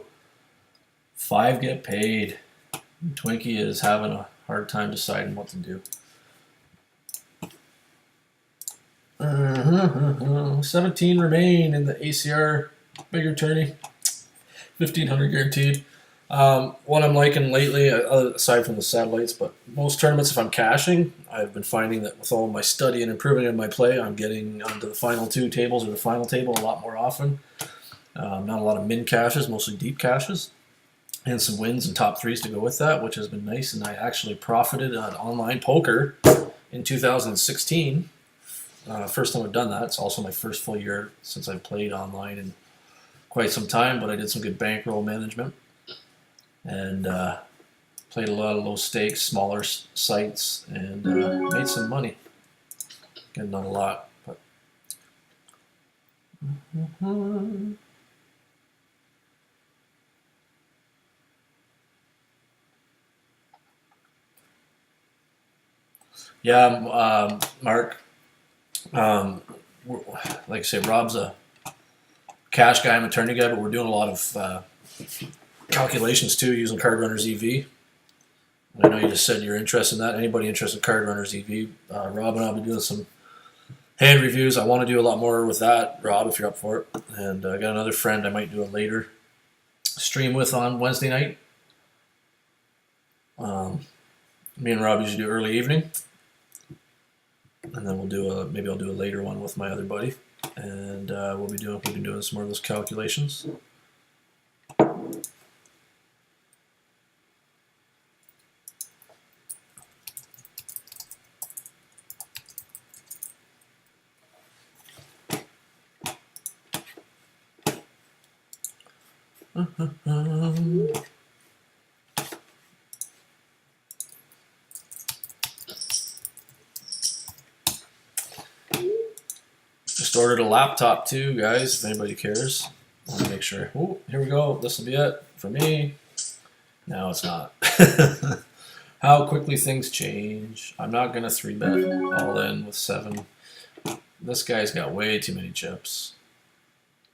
5 get paid. Twinkie is having a hard time deciding what to do. 17 remain in the ACR bigger tourney. 1,500 guaranteed. What I'm liking lately, aside from the satellites, but most tournaments, if I'm cashing, I've been finding that with all my study and improving in my play, I'm getting onto the final 2 tables or the final table a lot more often. Not a lot of min caches, mostly deep caches, and some wins and top 3s to go with that, which has been nice. And I actually profited on online poker in 2016. First time I've done that. It's also my first full year since I've played online in quite some time, but I did some good bankroll management. And played a lot of low stakes, smaller sites, and made some money. Again, not a lot, but. Yeah, Mark. Like I say, Rob's a cash guy, I'm a tourney guy, but we're doing a lot of calculations too using Card Runners EV. I know you just said you're interested in that. Anybody interested in Card Runners EV? Rob and I'll be doing some hand reviews. I want to do a lot more with that, Rob, if you're up for it. And I got another friend I might do a later stream with on Wednesday night. Me and Rob usually do early evening, and then we'll do maybe I'll do a later one with my other buddy, and we'll be doing some more of those calculations. Just ordered a laptop too, guys, if anybody cares. I want to make sure. Oh, here we go. This will be it for me. No, it's not. How quickly things change. I'm not going to 3-bet all in with 7. This guy's got way too many chips.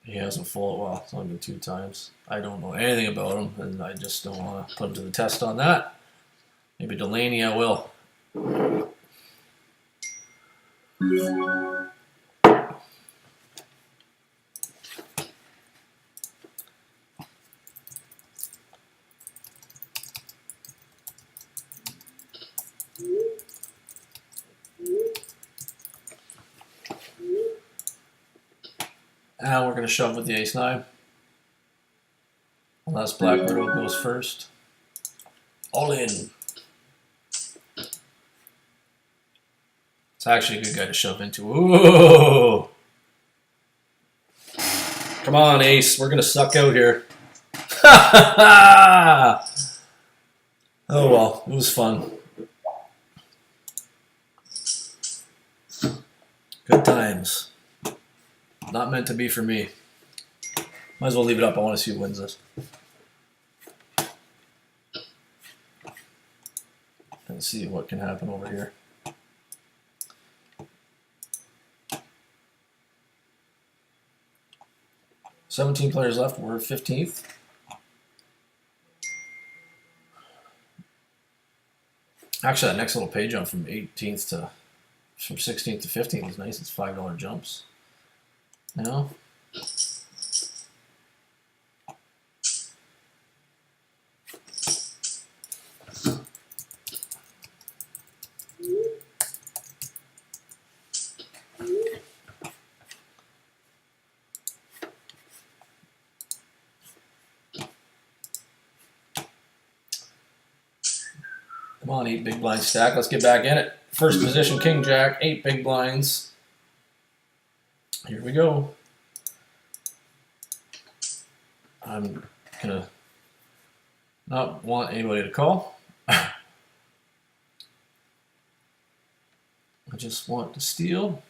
He hasn't well, it's only been 2 times. I don't know anything about him, and I just don't want to put him to the test on that. Maybe Delaney I will. And we're going to shove with the ace-9. Unless Black Widow goes first. All in. It's actually a good guy to shove into. Ooh! Come on, ace. We're going to suck out here. Oh, well. It was fun. Good times. Not meant to be for me. Might as well leave it up. I want to see who wins this. And see what can happen over here. $17 players left. We're 15th. Actually, that next little pay jump from 18th to from 16th to 15th is nice. It's $5 jumps. You know. Come on, 8 big blind stack. Let's get back in it. First position, King Jack, 8 big blinds. Here we go. I'm gonna not want anybody to call. I just want to steal.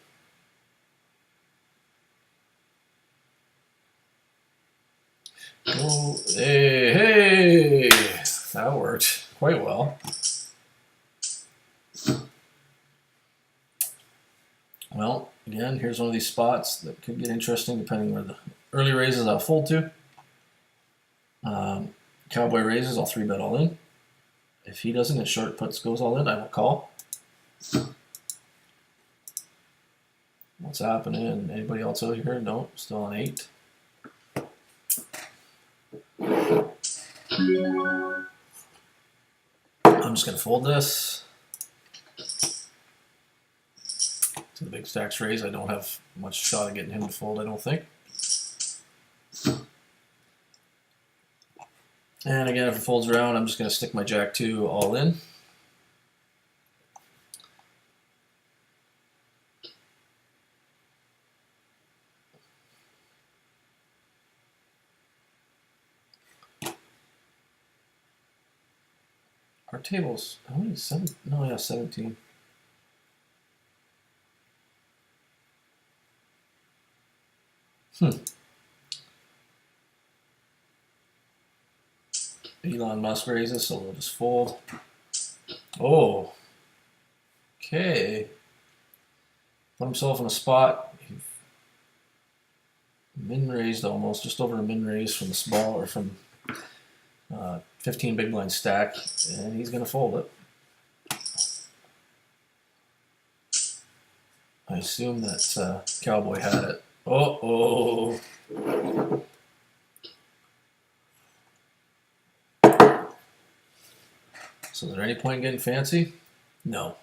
Go, hey, hey! That worked quite well. Well, again, here's one of these spots that could get interesting depending where the early raises I'll fold to. Cowboy raises, I'll 3-bet all in. If he doesn't and short puts goes all in, I will call. What's happening? Anybody else out here? No, still on 8. I'm just going to fold this. To the big stacks raise, I don't have much shot at getting him to fold, I don't think. And again, if it folds around, I'm just going to stick my Jack 2 all in. Our tables, how many? 7? No, yeah, 17. Elon Musk raises, so we'll just fold. Oh, okay. Put himself in a spot. He min raised almost, just over a min raise from the small or from 15 big blind stack, and he's going to fold it. I assume that Cowboy had it. Oh. So is there any point in getting fancy? No.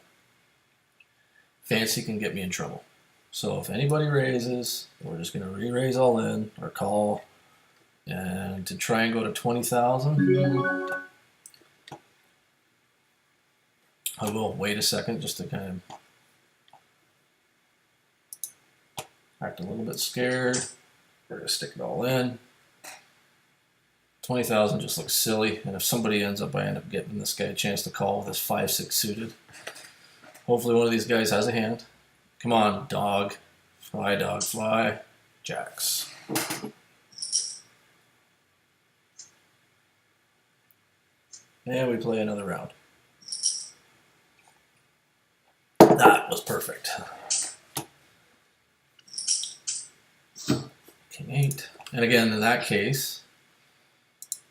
Fancy can get me in trouble. So if anybody raises, we're just going to re-raise all in or call. And to try and go to 20,000, I will wait a second just to kind of act a little bit scared. We're going to stick it all in. 20,000 just looks silly, and if somebody ends up, I end up getting this guy a chance to call with his 5-6 suited. Hopefully one of these guys has a hand. Come on, dog. Fly, dog, fly. Jacks. And we play another round. That was perfect. King 8. And again, in that case,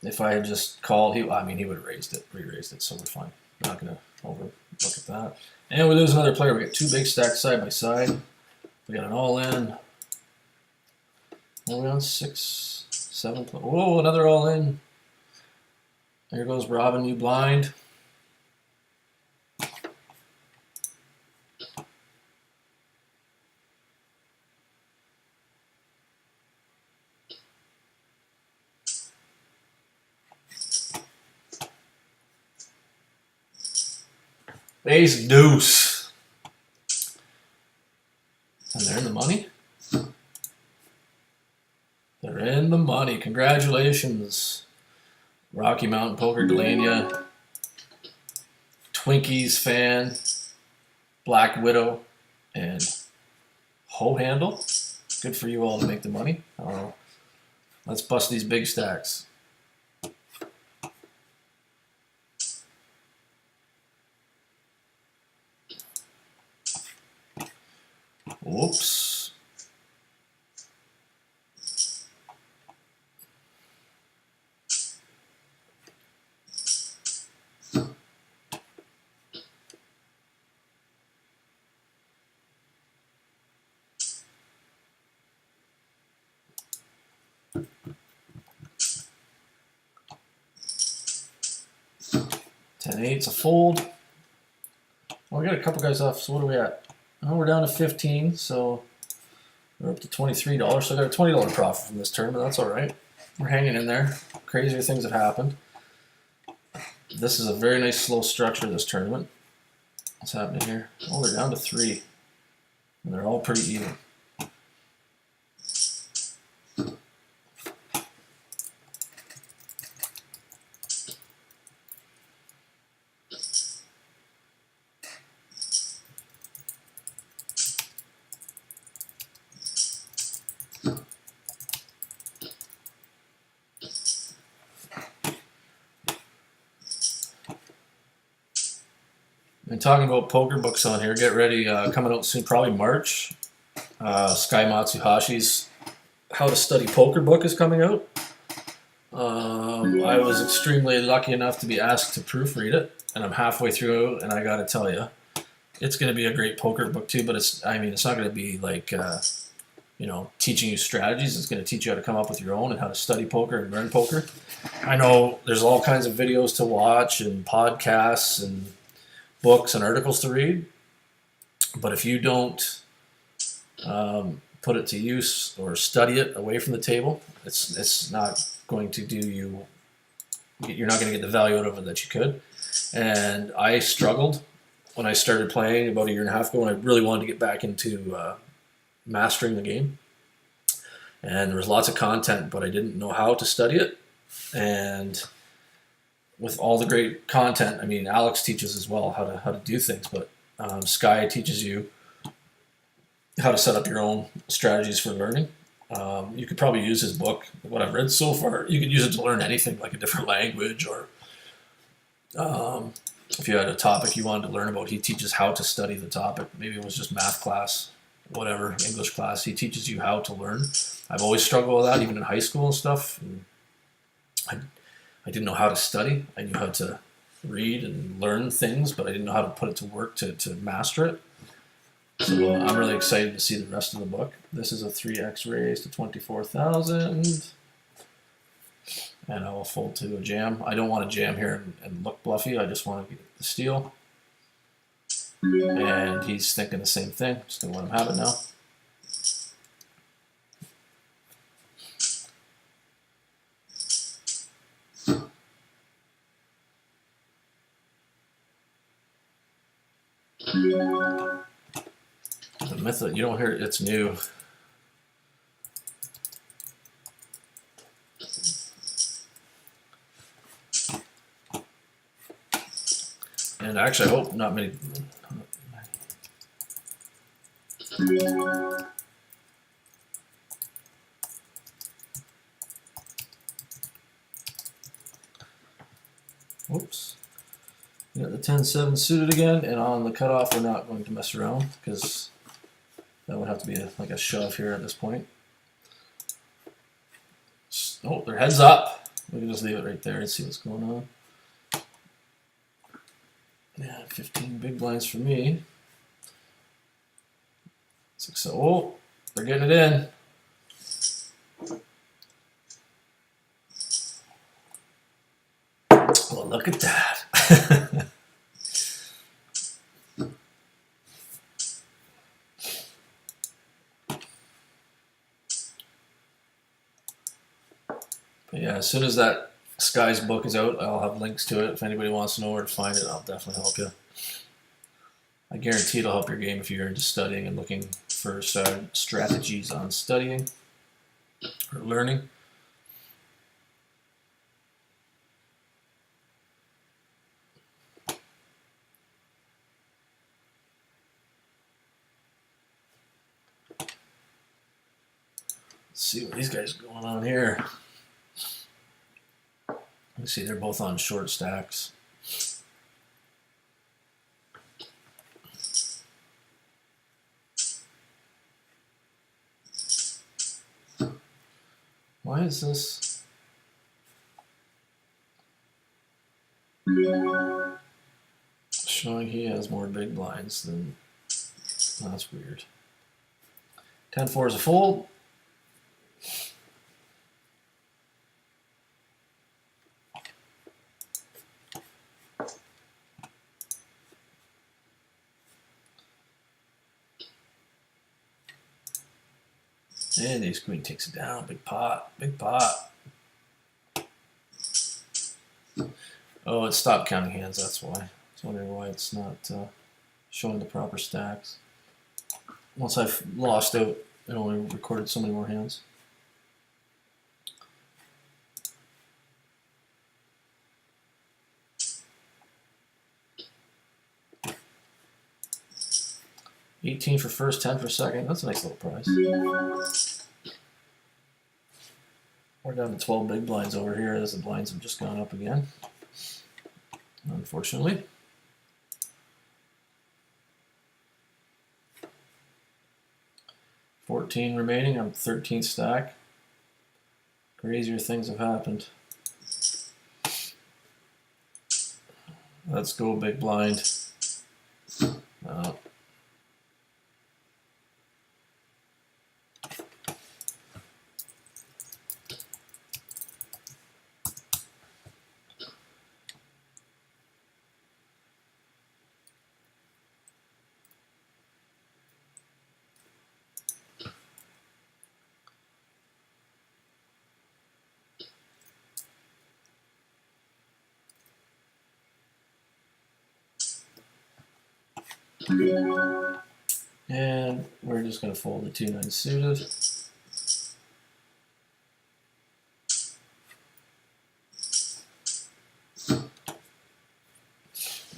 if I had just called, he would have raised it, re-raised it, so we're fine. Not going to overlook at that. And we lose another player. We get 2 big stacks side by side. We got an all-in. Are we on 6, 7? Whoa, another all-in. There goes Robin, you blind. Ace deuce. And they're in the money? They're in the money. Congratulations. Rocky Mountain Poker, Delania. Twinkies fan. Black Widow. And Hoe Handle. Good for you all to make the money. Let's bust these big stacks. Whoops. 10-8's a fold. Well, we got a couple guys off, so what are we at? Oh, we're down to 15, so we're up to $23. So I got a $20 profit from this tournament. That's all right. We're hanging in there. Crazier things have happened. This is a very nice slow structure, this tournament. What's happening here? Oh, they're down to 3. And they're all pretty even. And talking about poker books on here, get ready, coming out soon, probably March. Sky Matsuhashi's How to Study Poker book is coming out. I was extremely lucky enough to be asked to proofread it, and I'm halfway through, and I gotta tell you, it's going to be a great poker book too, but it's not going to be like, teaching you strategies. It's going to teach you how to come up with your own and how to study poker and learn poker. I know there's all kinds of videos to watch and podcasts and books and articles to read, but if you don't put it to use or study it away from the table, it's not going to do you. You're not going to get the value out of it that you could. And I struggled when I started playing about a year and a half ago, and I really wanted to get back into mastering the game. And there was lots of content, but I didn't know how to study it. And with all the great content, I mean, Alex teaches as well how to do things, but Sky teaches you how to set up your own strategies for learning. You could probably use his book, what I've read so far. You could use it to learn anything, like a different language, or if you had a topic you wanted to learn about, he teaches how to study the topic. Maybe it was just math class, whatever, English class. He teaches you how to learn. I've always struggled with that, even in high school and stuff. And I didn't know how to study. I knew how to read and learn things, but I didn't know how to put it to work to master it. So I'm really excited to see the rest of the book. This is a 3x raise to 24,000. And I will fold to a jam. I don't want to jam here and look bluffy. I just want to get the steal. And he's thinking the same thing. Just going to let him have it now. The method, you don't hear it, it's new. And actually, I hope not many. Oops. We got the 10-7 suited again, and on the cutoff, we're not going to mess around because that would have to be like a shove here at this point. Oh, their heads up. We can just leave it right there and see what's going on. Yeah, 15 big blinds for me. So, oh, they're getting it in. Well, look at that. But yeah, as soon as that Sky's book is out, I'll have links to it. If anybody wants to know where to find it, I'll definitely help you. I guarantee it'll help your game if you're into studying and looking for strategies on studying or learning. Let's see what these guys are going on here. You see, they're both on short stacks. Why is this? Showing he has more big blinds than. Oh, that's weird. 10-4 is a fold. And the ace queen takes it down. Big pot. Big pot. Oh, it stopped counting hands. That's why. I was wondering why it's not showing the proper stacks. Once I've lost out, it only recorded so many more hands. $18 for first, 10 for second. That's a nice little prize. We're down to 12 big blinds over here as the blinds have just gone up again, unfortunately. $14 remaining. I'm 13th stack. Crazier things have happened. Let's go big blind. And we're just going to fold the 2-9 suited.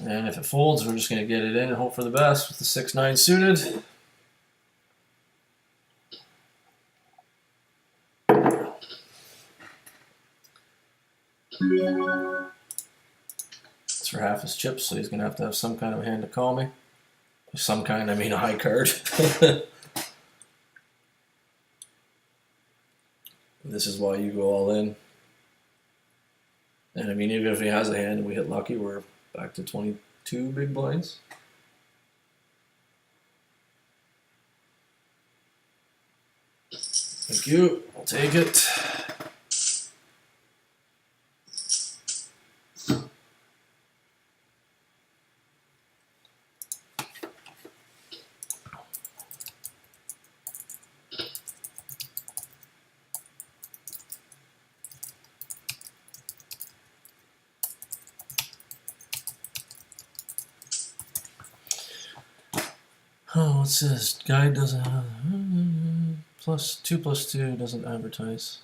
And if it folds, we're just going to get it in and hope for the best with the 6-9 suited. It's for half his chips, so he's going to have some kind of hand to call me. Some kind, I mean a high card. This is why you go all in. And I mean, even if he has a hand and we hit lucky, we're back to 22 big blinds. Thank you. I'll take it. Oh, what's this? Guide doesn't have +2 doesn't advertise.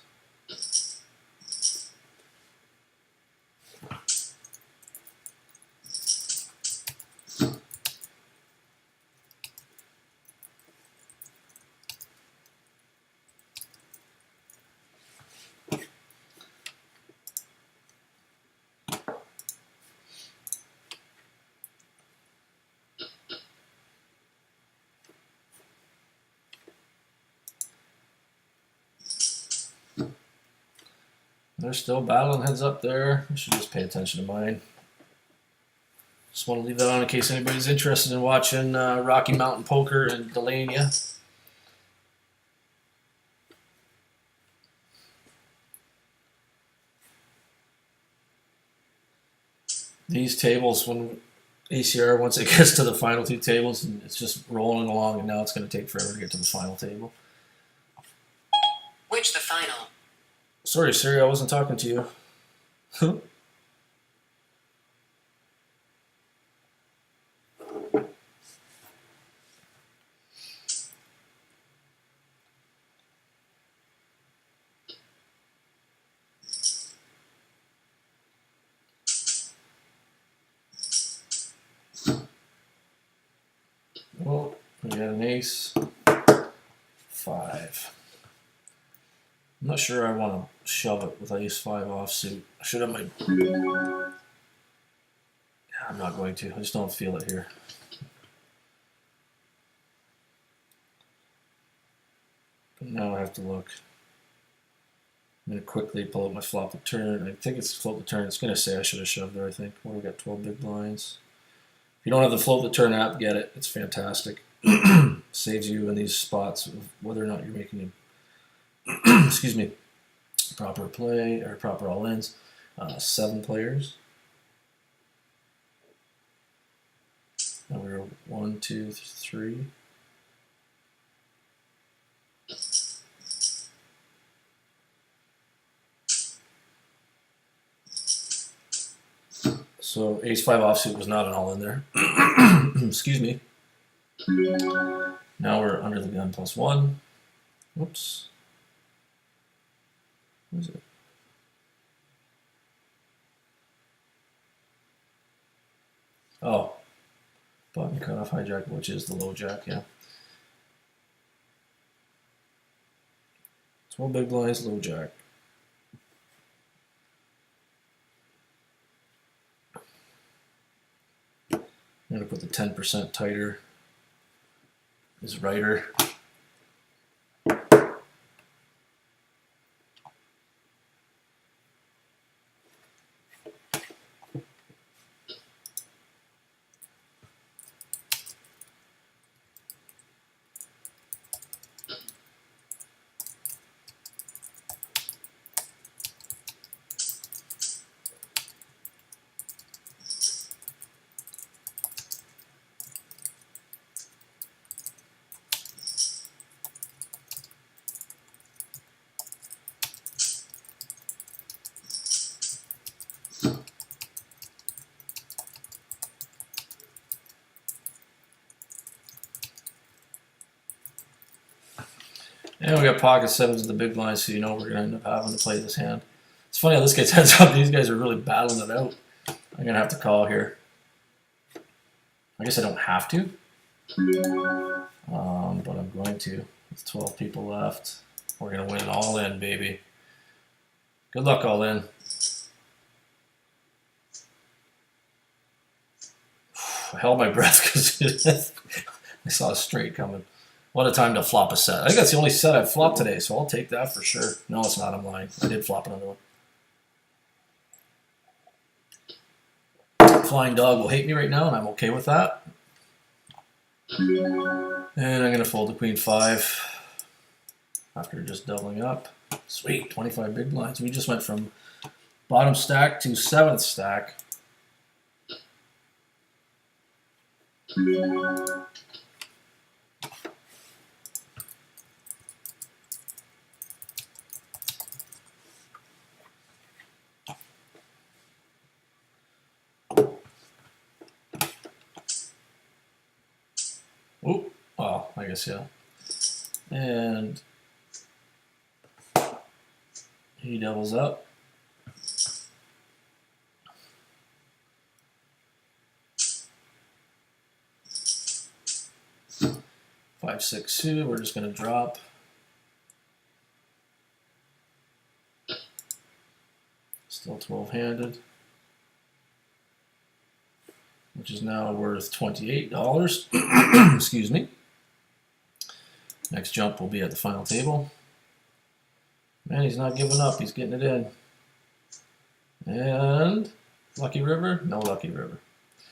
They're still battling heads up there. I should just pay attention to mine. Just want to leave that on in case anybody's interested in watching Rocky Mountain Poker and Delania. These tables, when ACR, once it gets to the final two tables, and it's just rolling along, and now it's going to take forever to get to the final table. Which the final? Sorry, Siri, I wasn't talking to you. Well, we got an ace. 5. I'm not sure I want to shove it with ace 5 offsuit. I should have my... Yeah, I'm not going to. I just don't feel it here. But now I have to look. I'm going to quickly pull up my flop the turn. I think it's flop the turn. It's going to say I should have shoved there, I think. Well, we got 12 big blinds. If you don't have the float the turn app, get it. It's fantastic. Saves you in these spots, whether or not you're making a excuse me, proper play or proper all-ins. 7 players. Now we're 1, 2, 3. So ace-5 offsuit was not an all in there. Excuse me. Now we're under the gun +1. Whoops. What is it? Oh. Button cutoff hijack, which is the low jack, yeah. 12 big blinds, low jack. I'm going to put the 10% tighter is righter. And we got pocket sevens in the big blinds, so you know we're going to end up having to play this hand. It's funny how this gets heads up. These guys are really battling it out. I'm going to have to call here. I guess I don't have to. But I'm going to. With 12 people left. We're going to win all in, baby. Good luck, all in. I held my breath because I saw a straight coming. What a time to flop a set. I think that's the only set I've flopped today, so I'll take that for sure. No, it's not. I'm lying. I did flop another one. Flying dog will hate me right now, and I'm okay with that. And I'm going to fold the queen 5 after just doubling up. Sweet, 25 big blinds. We just went from bottom stack to 7th stack. Oop, well, I guess, yeah. And he doubles up. Five, 6, 2. We're just going to drop. Still 12-handed, which is now worth $28. Excuse me. Next jump will be at the final table. Man, he's not giving up. He's getting it in. And lucky river? No lucky river.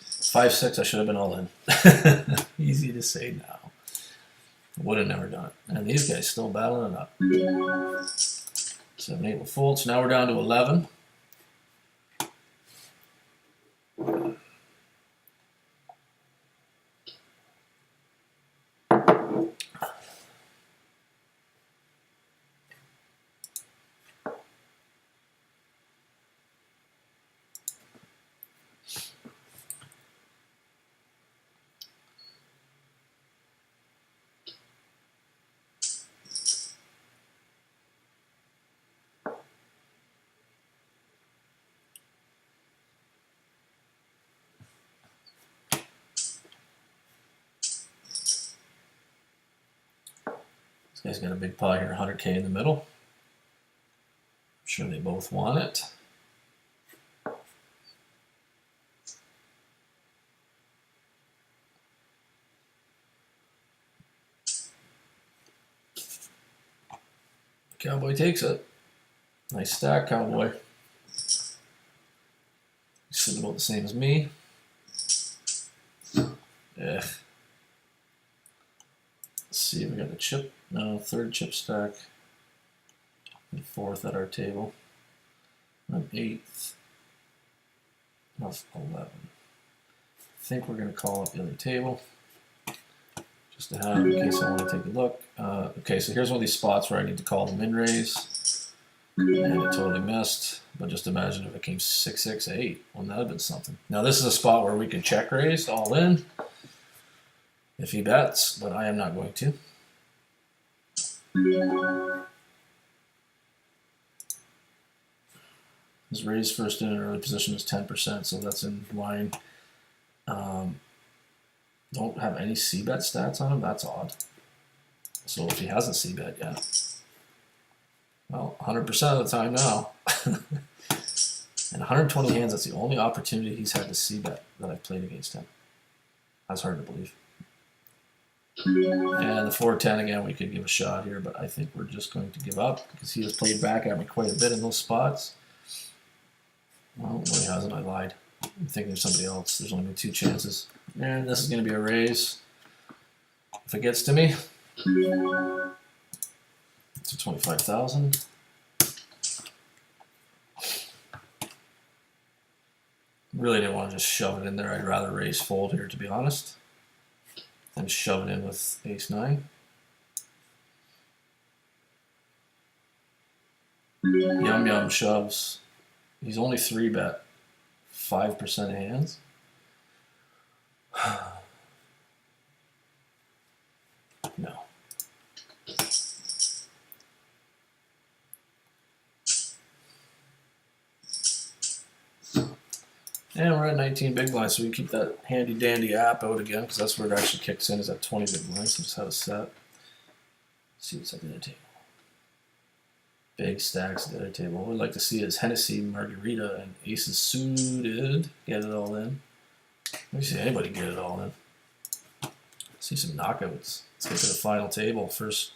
5, 6. I should have been all in. Easy to say now. Would have never done it. And these guys still battling it up. 7, 8 will fold. So now we're down to 11. This guy's got a big pot here, 100K in the middle. I'm sure they both want it. Cowboy takes it. Nice stack, Cowboy. He's sitting about the same as me. Yeah. Let's see, we got the chip. No, 3rd chip stack. And 4th at our table. I'm 8th. Of 11. I think we're going to call up the other table. Just to have in case I want to take a look. Okay, so here's one of these spots where I need to call the min raise. And it totally missed. But just imagine if it came 6-6-8. Wouldn't that have been something? Now this is a spot where we can check raise all in if he bets, but I am not going to. His raise first in an early position is 10%, so that's in line. Don't have any C-bet stats on him. That's odd. So if he hasn't C-bet yet, well, 100% of the time now. And 120 hands, that's the only opportunity he's had to C-bet that I've played against him. That's hard to believe. And the 410 again, we could give a shot here, but I think we're just going to give up because he has played back at me quite a bit in those spots. Well, no, he hasn't. I lied. I'm thinking of somebody else. There's only been 2 chances. And this is going to be a raise. If it gets to me, it's a 25,000. Really didn't want to just shove it in there. I'd rather raise fold here, to be honest, than shove it in with ace-9. Yum Yum shoves. He's only 3-bet 5% of hands. No. And we're at 19 big blinds, so we keep that handy dandy app out again because that's where it actually kicks in, is at 20 big blinds. So just how to set. Let's see what's at the other table. Big stacks at the other table. What we'd like to see is Hennessy, Margarita, and aces suited. Get it all in. Let me see anybody get it all in. See some knockouts. Let's get to the final table. First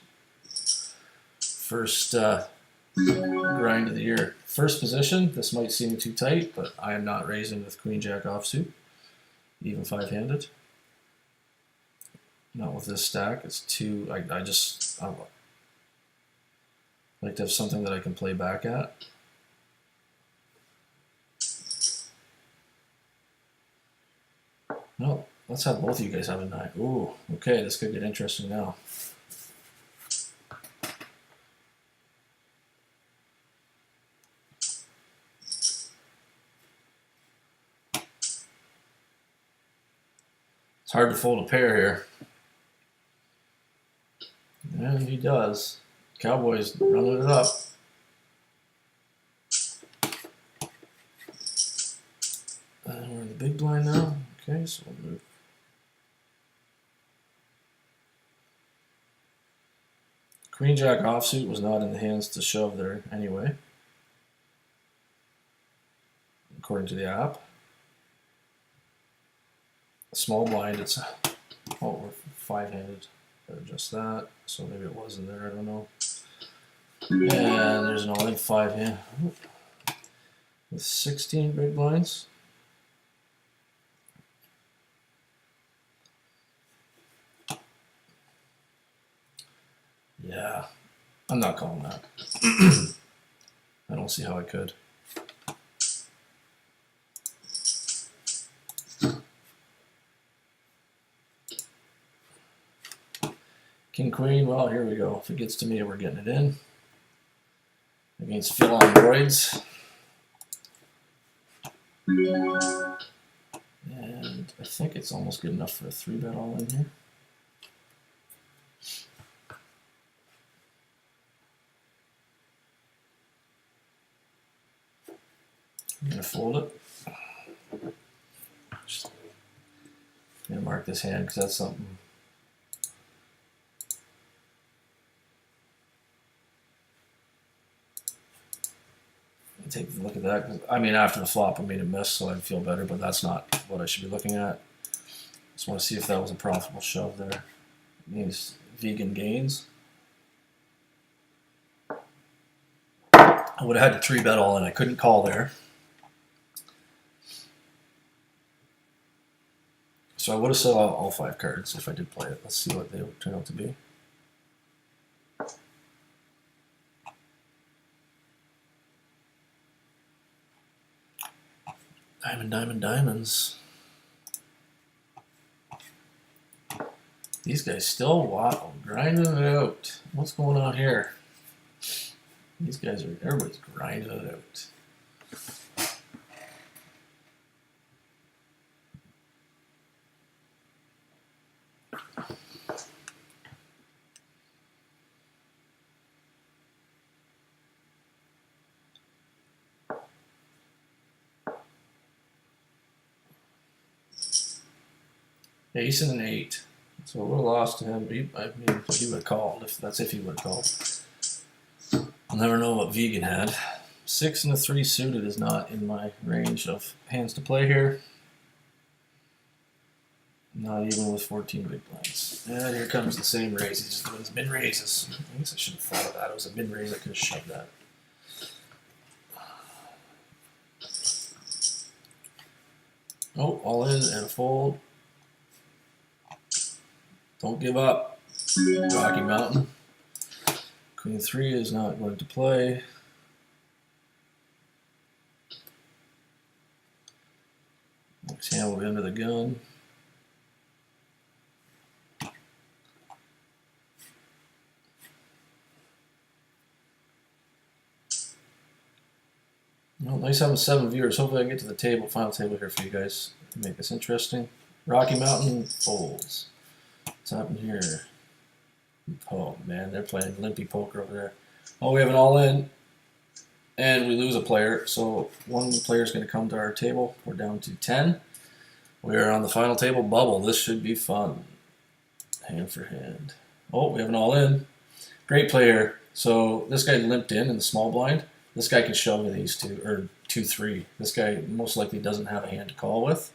grind of the year. First position. This might seem too tight, but I am not raising with Queen Jack offsuit, even 5-handed. Not with this stack. It's too. I like to have something that I can play back at. No, let's have both of you guys have a 9. Ooh, okay, this could get interesting now. It's hard to fold a pair here. And he does. Cowboys running it up. And we're in the big blind now. Okay, so we'll move. Queen Jack offsuit was not in the hands to shove there anyway, according to the app. Small blind, it's, oh, we're 5-handed. Adjust that, so maybe it was in there, I don't know. And there's an all-in 5-hand with 16 big blinds. Yeah, I'm not calling that. I don't see how I could. King Queen, well, here we go. If it gets to me, we're getting it in. Against Phil on roids. And I think it's almost good enough for a 3-bet all in here. I'm going to fold it. Just going to mark this hand because that's something. Take a look at that. I mean, after the flop, I made a miss, so I'd feel better, but that's not what I should be looking at. Just want to see if that was a profitable shove there. It means vegan gains. I would have had to 3-bet all in. I couldn't call there. So I would have set all 5 cards if I did play it. Let's see what they would turn out to be. Diamond, diamond, diamonds. These guys still grinding it out. What's going on here? These guys are, everybody's grinding it out. Ace and an 8. So we're lost to him. I mean, he would have called if he would have called. I'll never know what Vegan had. 6 and a 3 suited is not in my range of hands to play here. Not even with 14 big blinds. And here comes the same raise. He just wins min raises. I guess I should have thought of that. It was a min raise. I could have shoved that. Oh, all in and a fold. Don't give up. Rocky Mountain. Queen 3 is not going to play. Next hand will be under the gun. Well, nice having 7 viewers. Hopefully I can get to the table, final table here for you guys to make this interesting. Rocky Mountain folds. What's happening here? Oh man, they're playing limpy poker over there. Oh, we have an all-in, and we lose a player. So one player is going to come to our table. We're down to 10. We are on the final table bubble. This should be fun. Hand for hand. Oh, we have an all-in. Great player. So this guy limped in the small blind. This guy can shove with these two, or 2-3. This guy most likely doesn't have a hand to call with.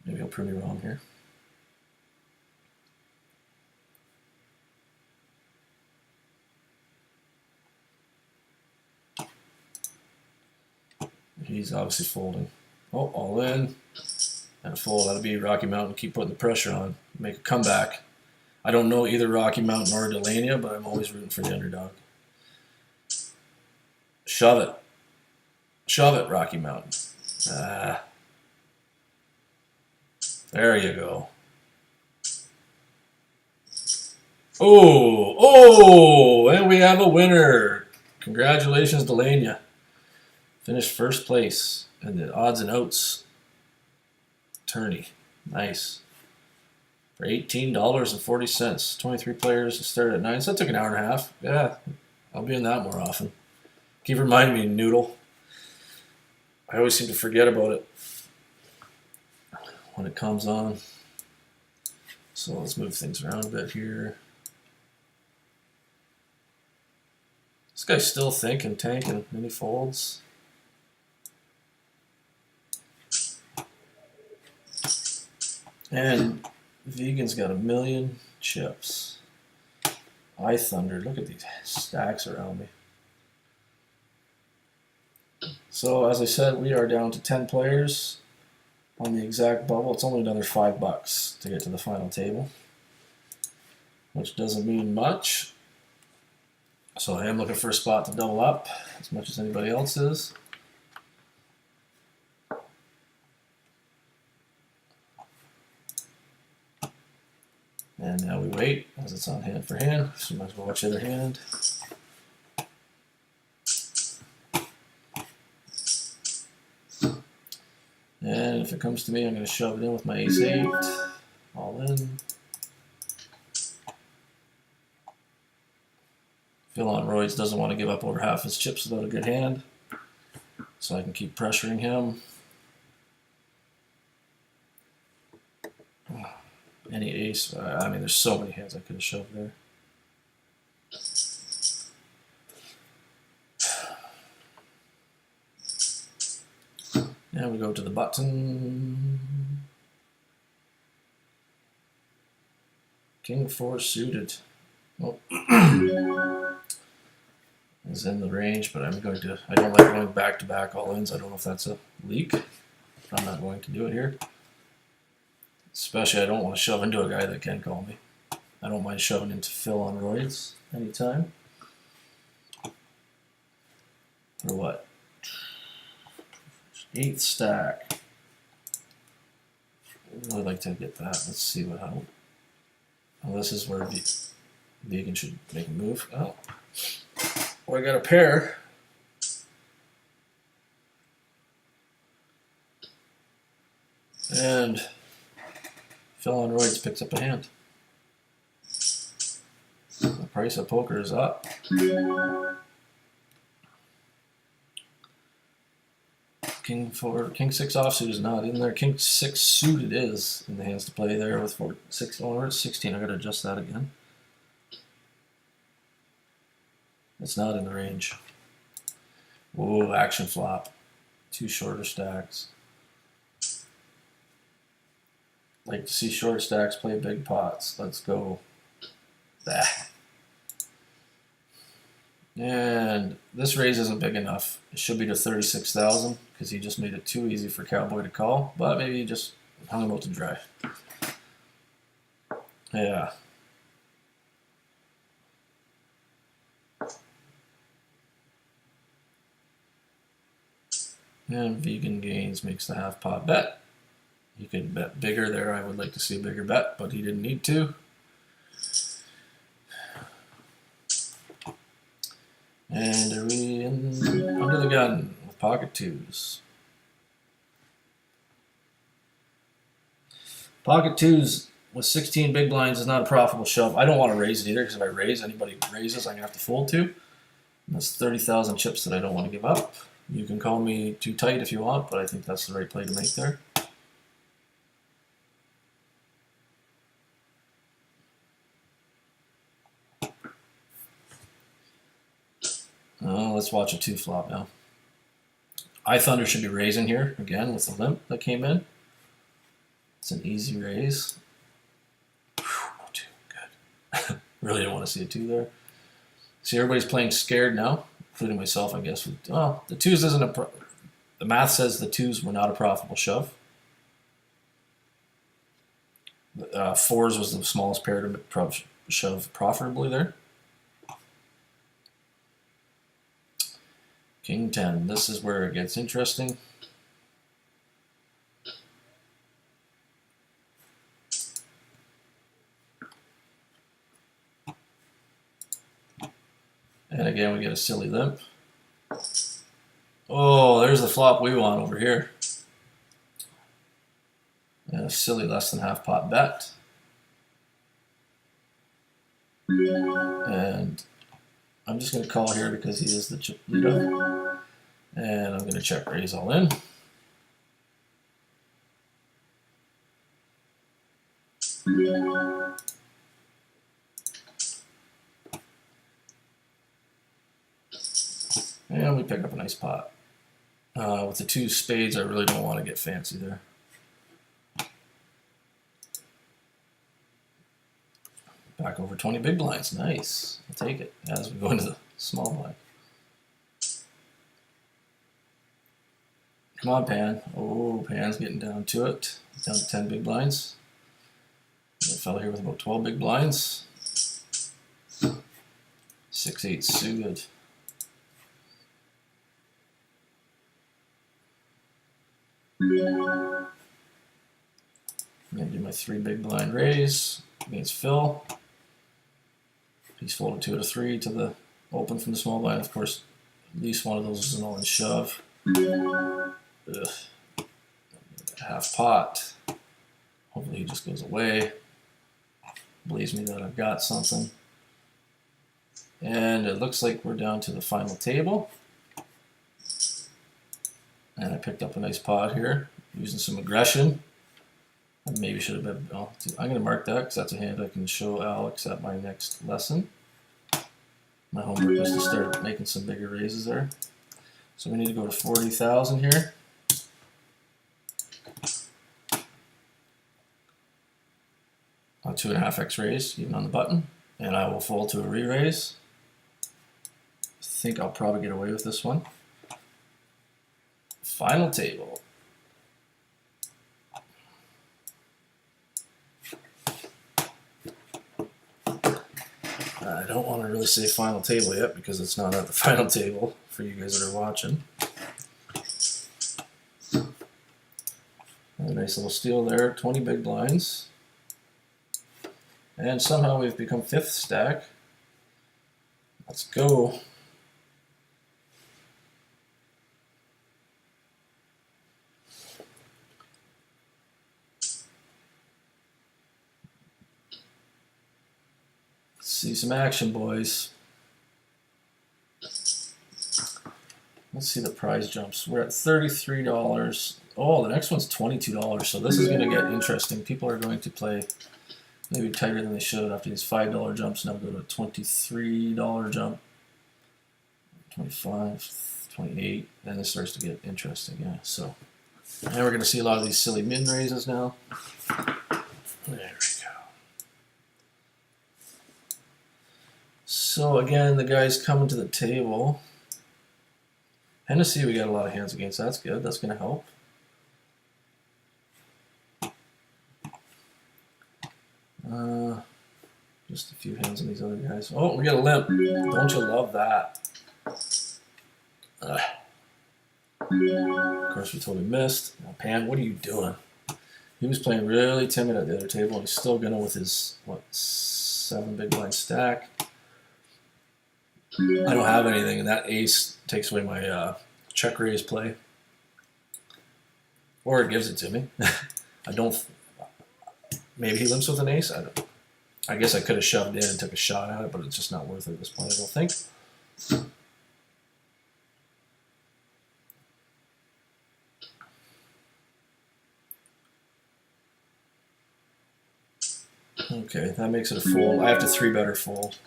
Maybe I'll prove me wrong here. He's obviously folding. Oh, all in. And a fold. That'll be Rocky Mountain. Keep putting the pressure on. Make a comeback. I don't know either Rocky Mountain or Delania, but I'm always rooting for the underdog. Shove it. Shove it, Rocky Mountain. Ah. There you go. Oh, oh, and we have a winner. Congratulations, Delania. Finished first place in the odds and outs tourney. Nice. For $18.40. 23 players started at 9. So that took an hour and a half. Yeah, I'll be in that more often. Keep reminding me, Noodle. I always seem to forget about it when it comes on. So let's move things around a bit here. This guy's still thinking, tanking, and he folds. And Vegan's got 1,000,000 chips. I thundered. Look at these stacks around me. So as I said, we are down to 10 players on the exact bubble. It's only another $5 to get to the final table, which doesn't mean much. So I am looking for a spot to double up as much as anybody else is. And now we wait as it's on hand for hand. So you might as well watch the other hand. And if it comes to me, I'm going to shove it in with my ace-8. All in. Phil on roids doesn't want to give up over half his chips without a good hand. So I can keep pressuring him. Any ace. I mean, there's so many hands I could have shoved there. And we go to the button. King 4 suited. Oh. Is in the range, but I don't like going back-to-back all-ins. I don't know if that's a leak. I'm not going to do it here. Especially I don't want to shove into a guy that can call me. I don't mind shoving into Phil on roids anytime. Or what? 8th stack. I'd really like to get that. Let's see what happens. Oh, this is where Vegan should make a move. Oh. I got a pair. And Phil on Roids picks up a hand. The price of poker is up. King 6 offsuit is not in there. King 6 suited is in the hands to play there with 6. Oh, it's 16. I gotta adjust that again. It's not in the range. Whoa, action flop. 2 shorter stacks. Like to see short stacks play big pots. Let's go. Bah. And this raise isn't big enough. It should be to 36,000 because he just made it too easy for Cowboy to call. But maybe he just hung him out to dry. Yeah. And Vegan Gains makes the half pot bet. He could bet bigger there. I would like to see a bigger bet, but he didn't need to. And are we under the gun with pocket 2s? Pocket 2s with 16 big blinds is not a profitable shove. I don't want to raise it either because if I raise, anybody raises, I'm going to have to fold to. And that's 30,000 chips that I don't want to give up. You can call me too tight if you want, but I think that's the right play to make there. Let's watch a 2 flop now. Thunder should be raising here again with the limp that came in. It's an easy raise. Whew, 2, good. Really don't want to see a 2 there. See, everybody's playing scared now, including myself, I guess. Oh, the 2s isn't the math says the 2s were not a profitable shove. 4s was the smallest pair to shove profitably there. King 10. This is where it gets interesting. And again, we get a silly limp. Oh, there's the flop we want over here. And a silly less than half pot bet. And I'm just going to call here because he is the chip leader. And I'm going to check raise all in. And we pick up a nice pot. With the 2 spades, I really don't want to get fancy there. Back over 20 big blinds. Nice. I'll take it as we go into the small blind. Come on, Pan. Oh, Pan's getting down to it. Down to 10 big blinds. Got a fellow here with about 12 big blinds. 6-8 suited. I'm going to do my 3 big blind raise against Phil. He's folded 2 out of 3 to the open from the small blind. Of course, at least one of those is an all-in shove. Ugh. Half pot. Hopefully he just goes away. Believes me that I've got something. And it looks like we're down to the final table. And I picked up a nice pot here, using some aggression. I maybe should have been. Oh, I'm going to mark that because that's a hand I can show Alex at my next lesson. My homework was to start making some bigger raises there. So we need to go to 40,000 here. A 2.5x raise, even on the button. And I will fold to a re-raise. I think I'll probably get away with this one. Final table. I don't want to really say final table yet because it's not at the final table for you guys that are watching. A nice little steal there, 20 big blinds. And somehow we've become 5th stack. Let's go. see some action, boys. Let's see the prize jumps. We're at $33. Oh, the next one's $22. So this is going to get interesting. People are going to play maybe tighter than they should after these $5 jumps. Now go to a $23 jump. 25, 28, and this starts to get interesting, yeah. So now we're going to see a lot of these silly min raises now. There we go. So again, the guys coming to the table. Hennessy, we got a lot of hands against. That's good. That's going to help. Just a few hands on these other guys. Oh, we got a limp. Don't you love that? Of course, we totally missed. Now, Pan, what are you doing? He was playing really timid at the other table, and he's still going with his, what, 7 big blind stack. I don't have anything, and that ace takes away my check raise play. Or it gives it to me. I don't. Maybe he limps with an ace. I don't. I guess I could have shoved in and took a shot at it, but it's just not worth it at this point, I don't think. Okay, that makes it a fold. I have to 3-better fold.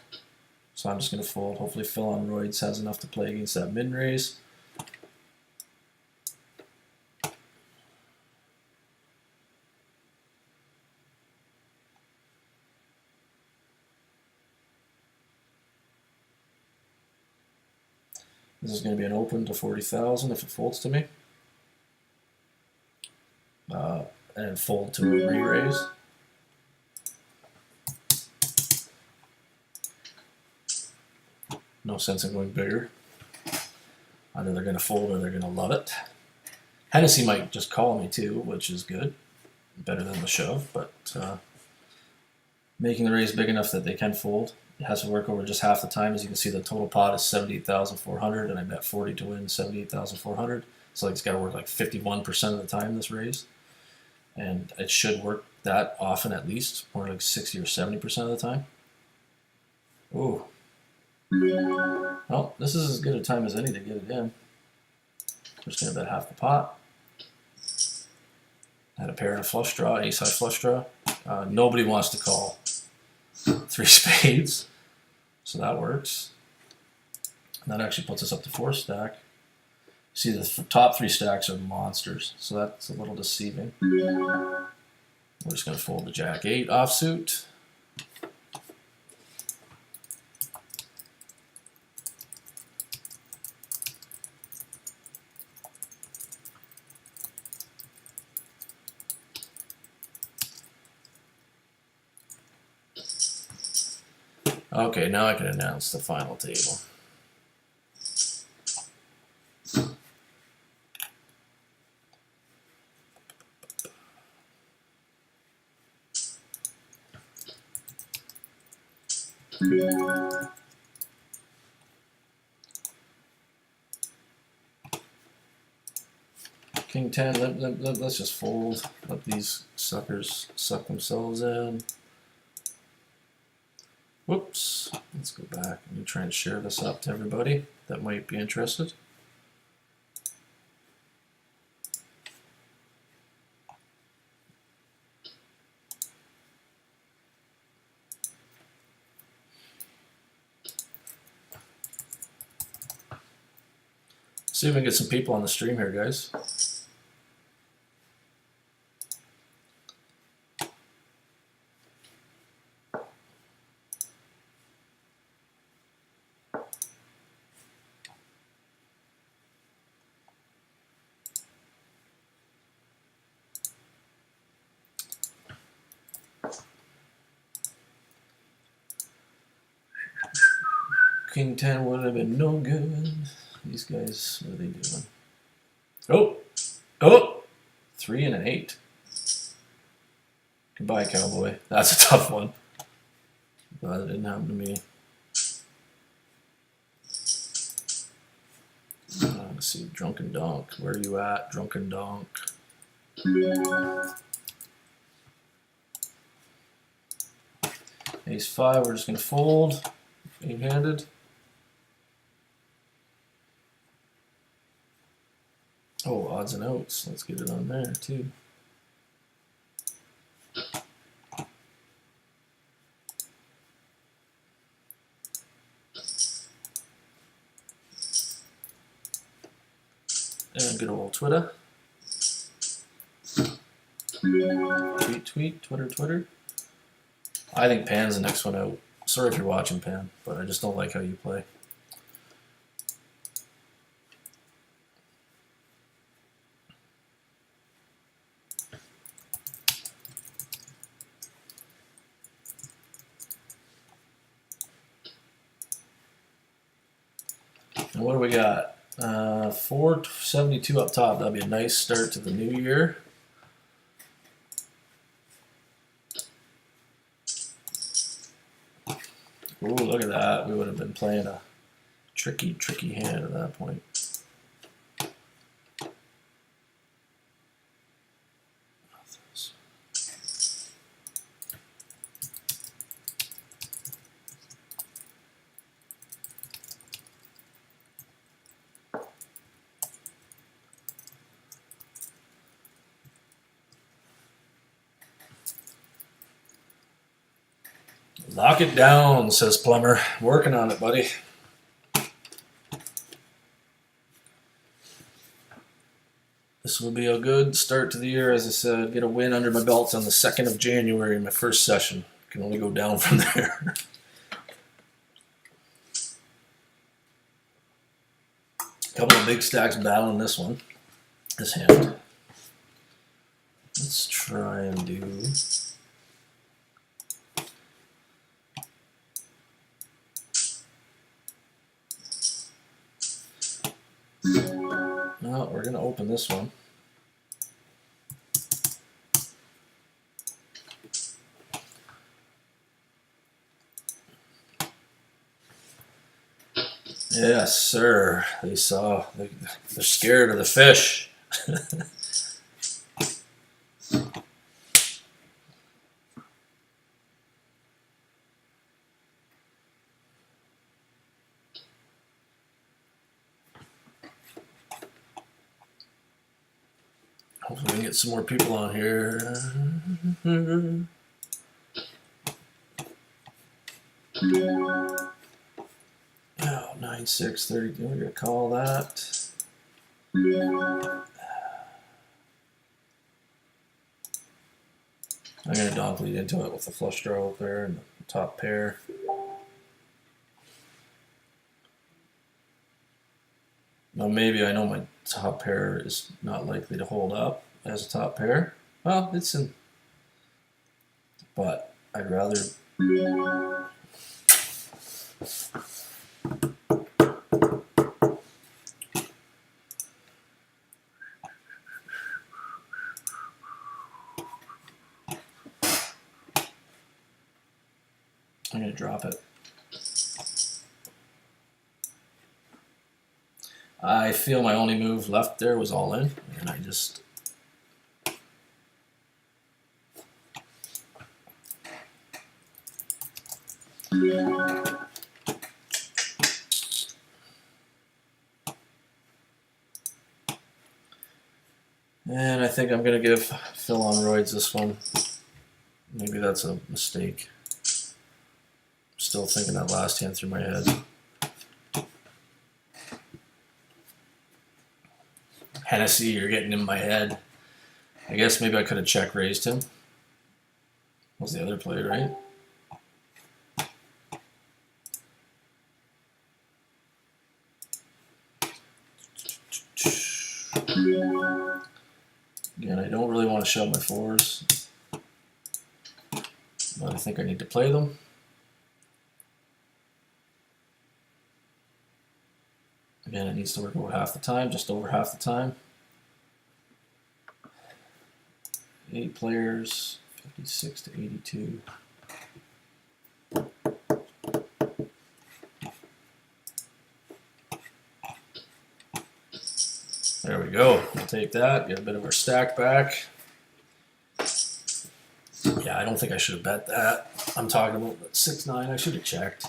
So I'm just going to fold. Hopefully Phil on roids has enough to play against that min-raise. This is going to be an open to 40,000 if it folds to me. And fold to a re-raise. No sense in going bigger. Either they're going to fold or they're going to love it. Hennessy might just call me too, which is good. Better than the shove, but making the raise big enough that they can fold. It has to work over just half the time. As you can see, the total pot is 78,400, and I bet 40 to win 78,400. So like, it's got to work like 51% of the time, this raise. And it should work that often at least, more like 60 or 70% of the time. Ooh. Well, this is as good a time as any to get it in. We're just going to bet half the pot. Had a pair and a flush draw, ace-high flush draw. Nobody wants to call 3 spades, so that works. And that actually puts us up to 4 stack. See, the top 3 stacks are monsters, so that's a little deceiving. We're just going to fold the Jack-8 offsuit. Okay, now I can announce the final table. King 10, let's just fold. Let these suckers suck themselves in. Whoops, let's go back and try and share this up to everybody that might be interested. See if we can get some people on the stream here, guys. King 10 would have been no good. These guys, what are they doing? Oh! Oh! 3 and an 8. Goodbye, cowboy. That's a tough one. Glad it didn't happen to me. Let's see, Drunken Donk. Where are you at, Drunken Donk? Ace 5, we're just going to fold. 8-handed. Oh, odds and outs. Let's get it on there too. And good old Twitter. Tweet, Twitter. I think Pan's the next one out. Sorry if you're watching, Pan, but I just don't like how you play. And what do we got? 472 up top. That'll be a nice start to the new year. Ooh, look at that. We would have been playing a tricky hand at that point. Lock it down, says Plumber. Working on it, buddy. This will be a good start to the year, as I said. Get a win under my belts on the 2nd of January in my first session. Can only go down from there. A couple of big stacks battling this one. This hand. Let's try and do... No, we're going to open this one. Yes, sir. They saw. They're scared of the fish. Hopefully we can get some more people on here. Oh, 9-6, 32. We're going to call that. I'm going to donk lead into it with the flush draw up there and the top pair. Now maybe I know my top pair is not likely to hold up as a top pair. Well, it's in, but I'd rather. I'm going to drop it. I feel my only move left there was all in, and I just... And I think I'm going to give Phil on roids this one. Maybe that's a mistake. Still thinking that last hand through my head. Hennessy, you're getting in my head. I guess maybe I could have check raised him. Was the other play, right? Again, I don't really want to shove my fours, but I think I need to play them. Again, it needs to work over half the time, just over half the time. 8 players, 56 to 82. There we go. We'll take that, get a bit of our stack back. Yeah, I don't think I should have bet that. I'm talking about 6-9. I should have checked.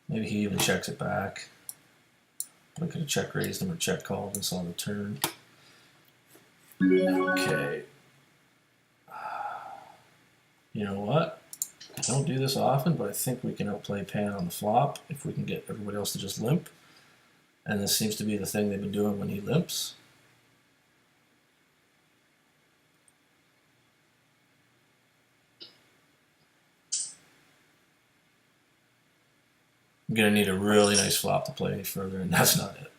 Maybe he even checks it back. But I could have check raised him or check called and saw the turn. Okay. You know what? I don't do this often, but I think we can outplay pan on the flop if we can get everybody else to just limp. And this seems to be the thing they've been doing when he limps. I'm going to need a really nice flop to play any further, and that's not it.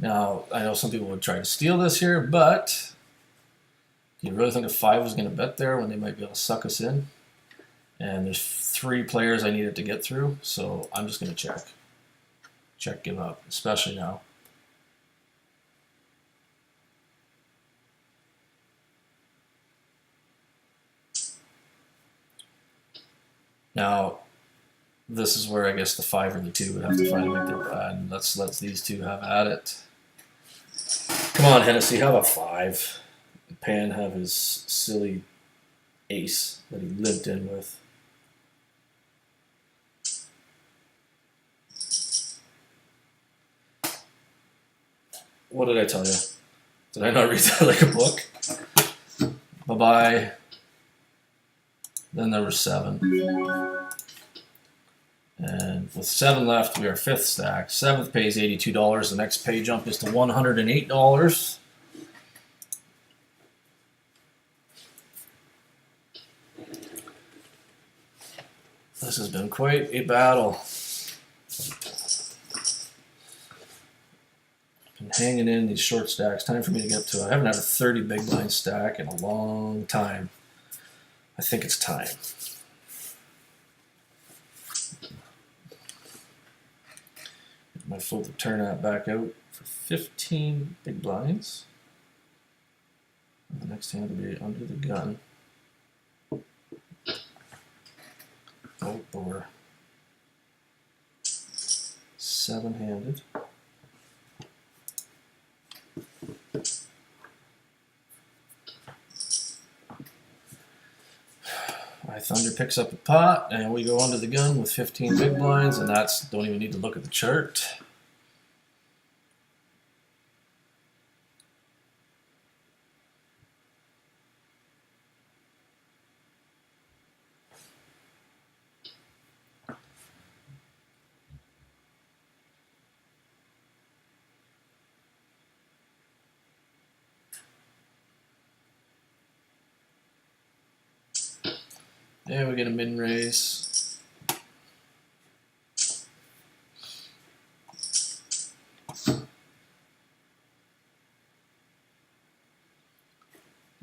Now, I know some people would try to steal this here, but do you really think a 5 was going to bet there when they might be able to suck us in? And there's 3 players I needed to get through, so I'm just going to check. Check, give up, especially now. Now, this is where I guess the 5 or the 2 would have to finally make their bad, and let's let these two have at it. Come on, Hennessy, have a 5. Pan have his silly ace that he limped in with. What did I tell you? Did I not read that like a book? Bye-bye. Then there was 7. And with 7 left, we are 5th stack. 7th pays $82. The next pay jump is to $108. This has been quite a battle. Been hanging in these short stacks. Time for me to get up to. I haven't had a 30 big blind stack in a long time. I think it's time. I flip the turnout back out for 15 big blinds. And the next hand will be under the gun. Oh, boy. 7-handed. My Thunder picks up a pot, and we go under the gun with 15 big blinds, and that's, don't even need to look at the chart. And we get a min raise.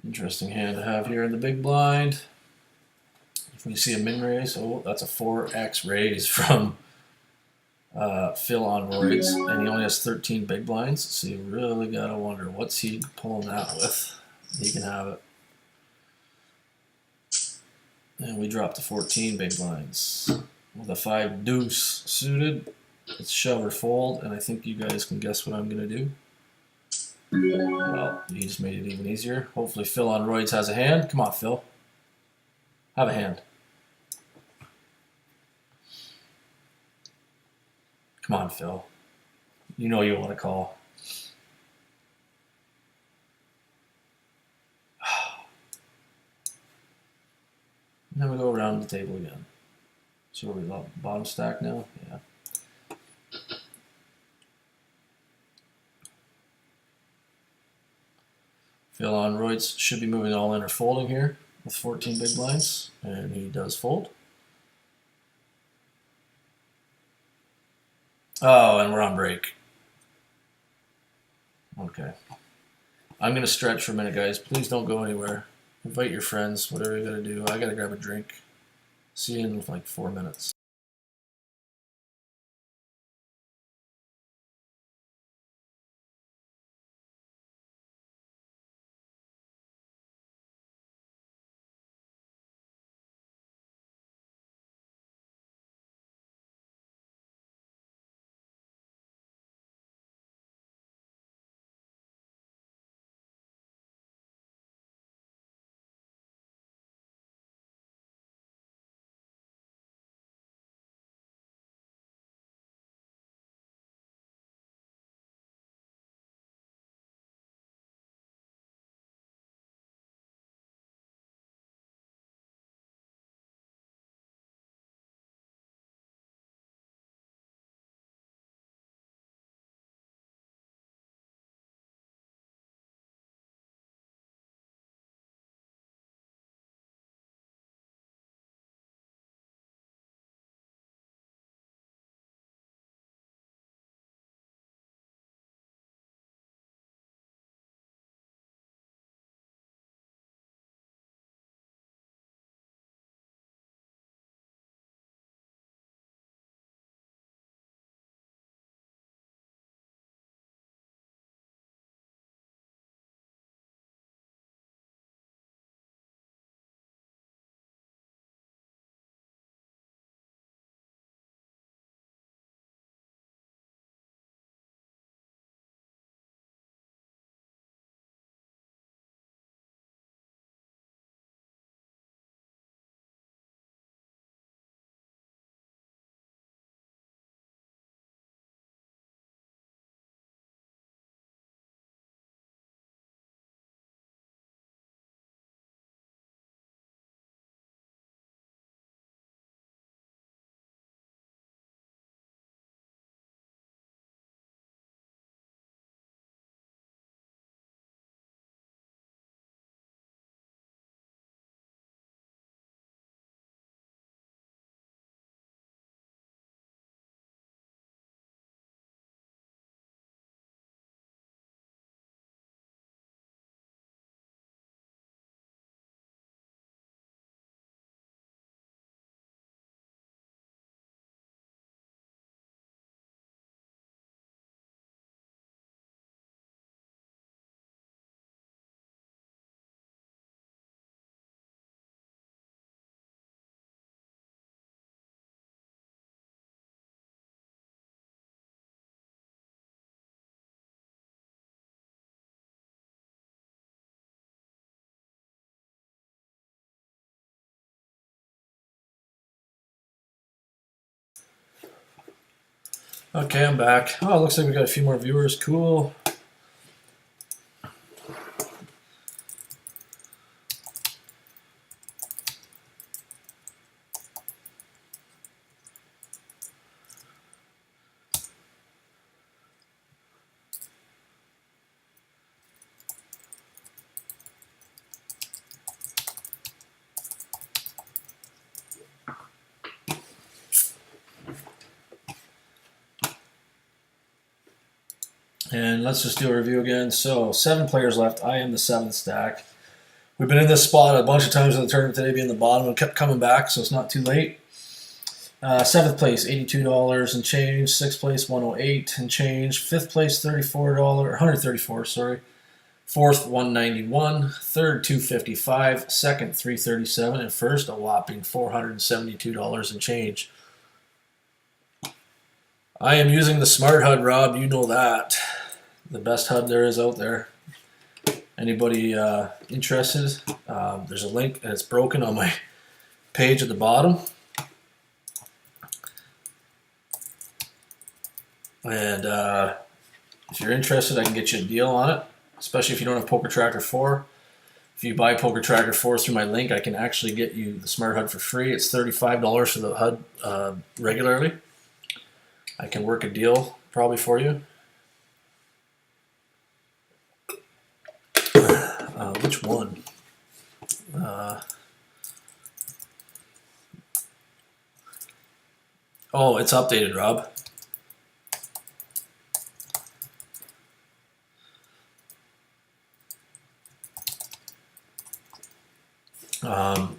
Interesting hand to have here in the big blind. If we see a min raise, oh, that's a 4x raise from Phil on roids, and he only has 13 big blinds, so you really gotta wonder what's he pulling that with. He can have it. And we drop to 14 big blinds. With a 5 deuce suited, it's shove or fold, and I think you guys can guess what I'm going to do. Well, he just made it even easier. Hopefully Phil on roids has a hand. Come on, Phil. Have a hand. Come on, Phil. You know you want to call. And then we go around the table again. So we're bottom stack now? Yeah. Phil on roids should be moving all in or folding here with 14 big blinds, and he does fold. Oh, and we're on break. Okay. I'm going to stretch for a minute, guys. Please don't go anywhere. Invite your friends, whatever you got to do. I got to grab a drink. See you in like 4 minutes. Okay, I'm back. Oh, it looks like we got a few more viewers. Cool. And let's just do a review again. So 7 players left. I am the 7th stack. We've been in this spot a bunch of times in the tournament today, being the bottom, and kept coming back, so it's not too late. 7th place, $82 and change. 6th place, $108 and change. 5th place, $134. Sorry. 4th, $191. 3rd, $255. 2nd, $337, and 1st, a whopping $472 and change. I am using the Smart HUD, Rob. You know that. The best HUD there is out there. Anybody interested? There's a link, and it's broken on my page at the bottom. And if you're interested, I can get you a deal on it, especially if you don't have Poker Tracker 4. If you buy Poker Tracker 4 through my link, I can actually get you the Smart HUD for free. It's $35 for the HUD regularly. I can work a deal probably for you. Which one? Oh, it's updated, Rob.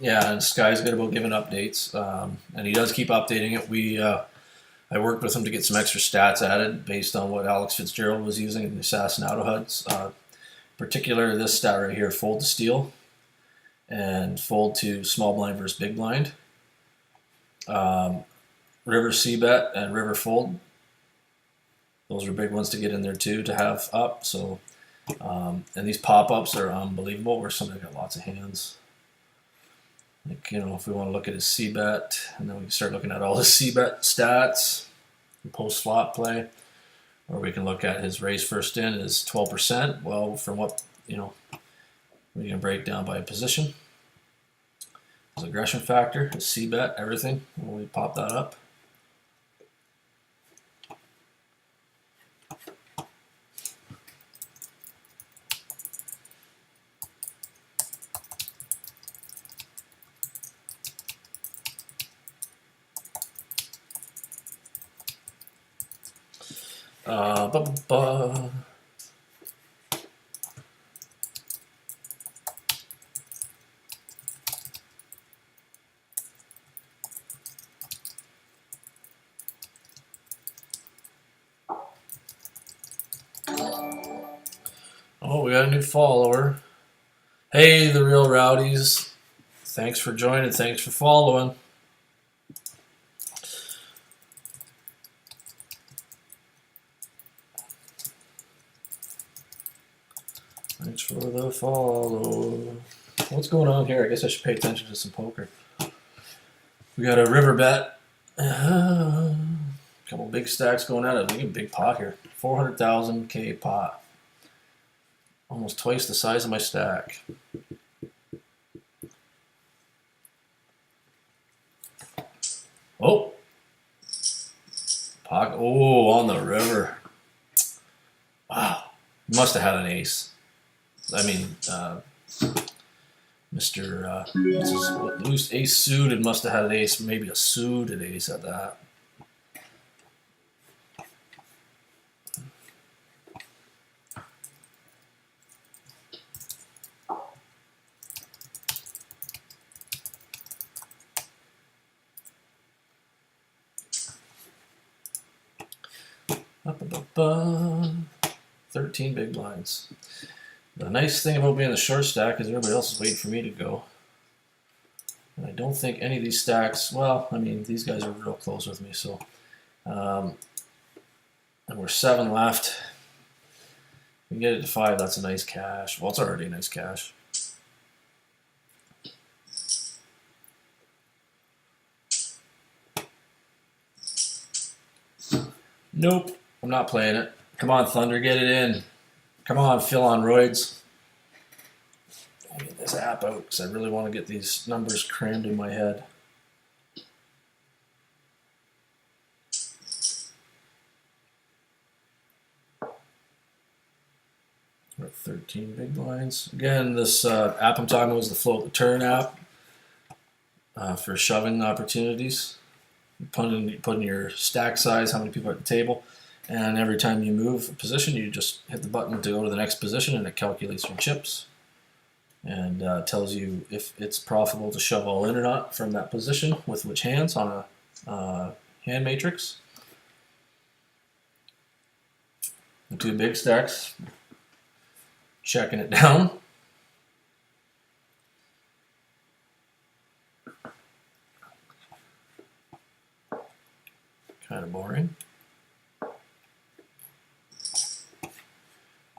Yeah, and Sky's good about giving updates, and he does keep updating it. I worked with him to get some extra stats added based on what Alex Fitzgerald was using in the Assassinado HUDs. Particular this stat right here, fold to steal and fold to small blind versus big blind. River C-bet and river fold. Those are big ones to get in there too, to have up. So, and these pop-ups are unbelievable where somebody got lots of hands. Like, if we want to look at his C-bet, and then we can start looking at all his C-bet stats and post-flop play. Or we can look at his raise first in is 12%. Well, from what, we can break down by position. His aggression factor, his C-bet, everything. When we pop that up. Oh, we got a new follower. Hey, the real rowdies. Thanks for joining. Thanks for following. Thanks for the follow. What's going on here? I guess I should pay attention to some poker. We got a river bet. Couple big stacks going at it. Look at a big pot here. 400,000 K pot. Almost twice the size of my stack. Oh. Pocket. Oh, on the river. Wow. Must have had an ace. I mean, Mr. This is loose ace suited. Must have had an ace. Maybe a suited ace at that. Up, up, up, 13 big blinds. The nice thing about being the short stack is everybody else is waiting for me to go. And I don't think any of these stacks, well, I mean, these guys are real close with me, so. And we're 7 left. We get it to 5, that's a nice cash. Well, it's already a nice cash. Nope, I'm not playing it. Come on, Thunder, get it in. Come on, Phil on roids. I'll get this app out because I really want to get these numbers crammed in my head. We're at 13 big blinds. Again, this app I'm talking about is the Float the Turn app for shoving opportunities. You put in your stack size, how many people are at the table, and every time you move a position, you just hit the button to go to the next position, and it calculates your chips and tells you if it's profitable to shove all in or not from that position with which hands on a hand matrix. The two big stacks, checking it down. Kind of boring.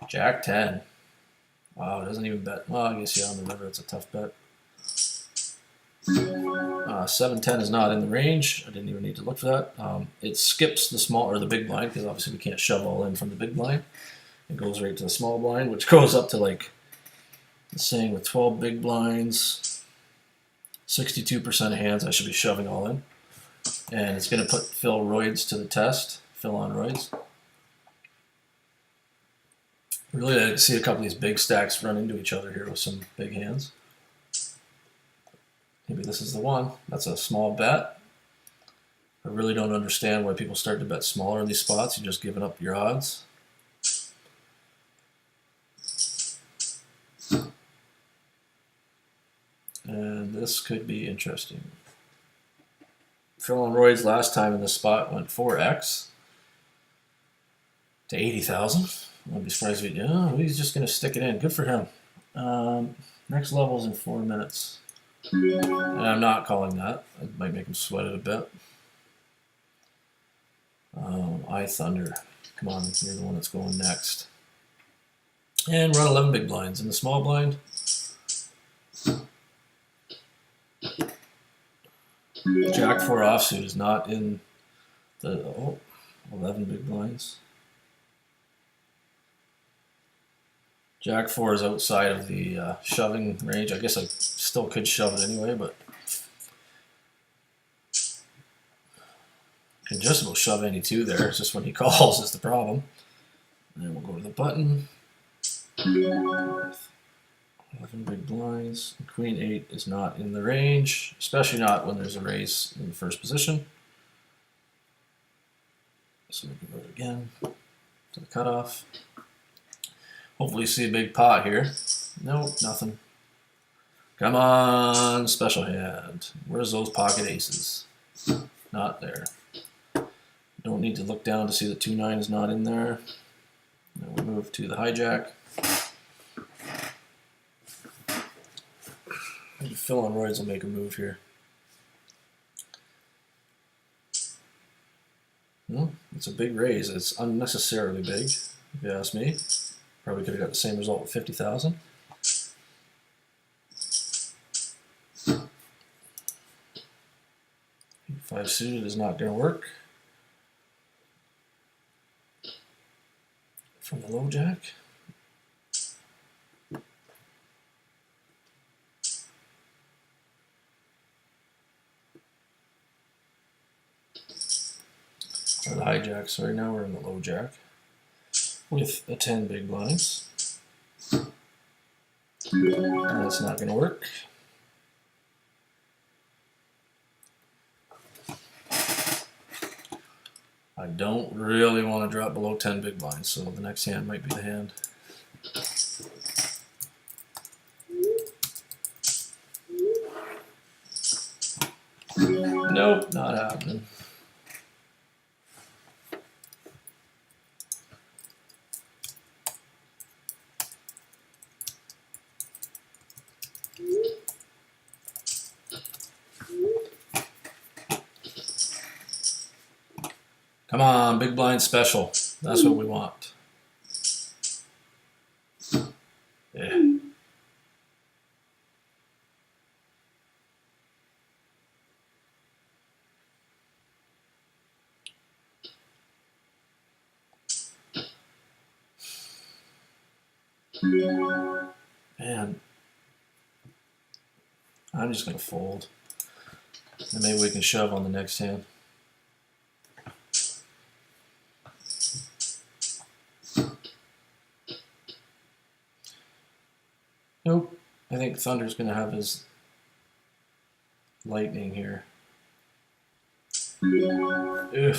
Jack 10. Wow, it doesn't even bet. Well, I guess, yeah, on the river it's a tough bet. 7-10 is not in the range. I didn't even need to look for that. It skips the small or the big blind because obviously we can't shove all in from the big blind. It goes right to the small blind, which goes up to, like, saying with 12 big blinds, 62% of hands I should be shoving all in. And it's going to put Phil roids to the test. Phil on roids. Really, I see a couple of these big stacks run into each other here with some big hands. Maybe this is the one. That's a small bet. I really don't understand why people start to bet smaller in these spots. You're just giving up your odds. And this could be interesting. Phil on roids last time in this spot went 4x to 80,000. I wouldn't be surprised if he's just going to stick it in. Good for him. Next level is in 4 minutes. And I'm not calling that. It might make him sweat it a bit. I Thunder. Come on, you're the one that's going next. And run 11 big blinds. In the small blind, Jack 4 offsuit is not in the 11 big blinds. Jack 4 is outside of the shoving range. I guess I still could shove it anyway, but I can just about shove any two there. It's just when he calls is the problem. And then we'll go to the button. 11 big blinds. Queen 8 is not in the range, especially not when there's a raise in the first position. So we can go again to the cutoff. Hopefully you see a big pot here. Nope, nothing. Come on, special hand. Where's those pocket aces? Not there. Don't need to look down to see the 2-9 is not in there. Then we move to the hijack. Phil on roids will make a move here. No, it's a big raise. It's unnecessarily big, if you ask me. Probably could have got the same result with 50,000. Five suited is not going to work. From the low jack. Or the hijack, sorry, now we're in the low jack. With a 10 big blinds. And that's not going to work. I don't really want to drop below 10 big blinds, so the next hand might be the hand. Nope, not happening. Come on, big blind special. That's what we want. Yeah. Man, I'm just going to fold. And maybe we can shove on the next hand. Nope. I think Thunder's going to have his lightning here. Ugh.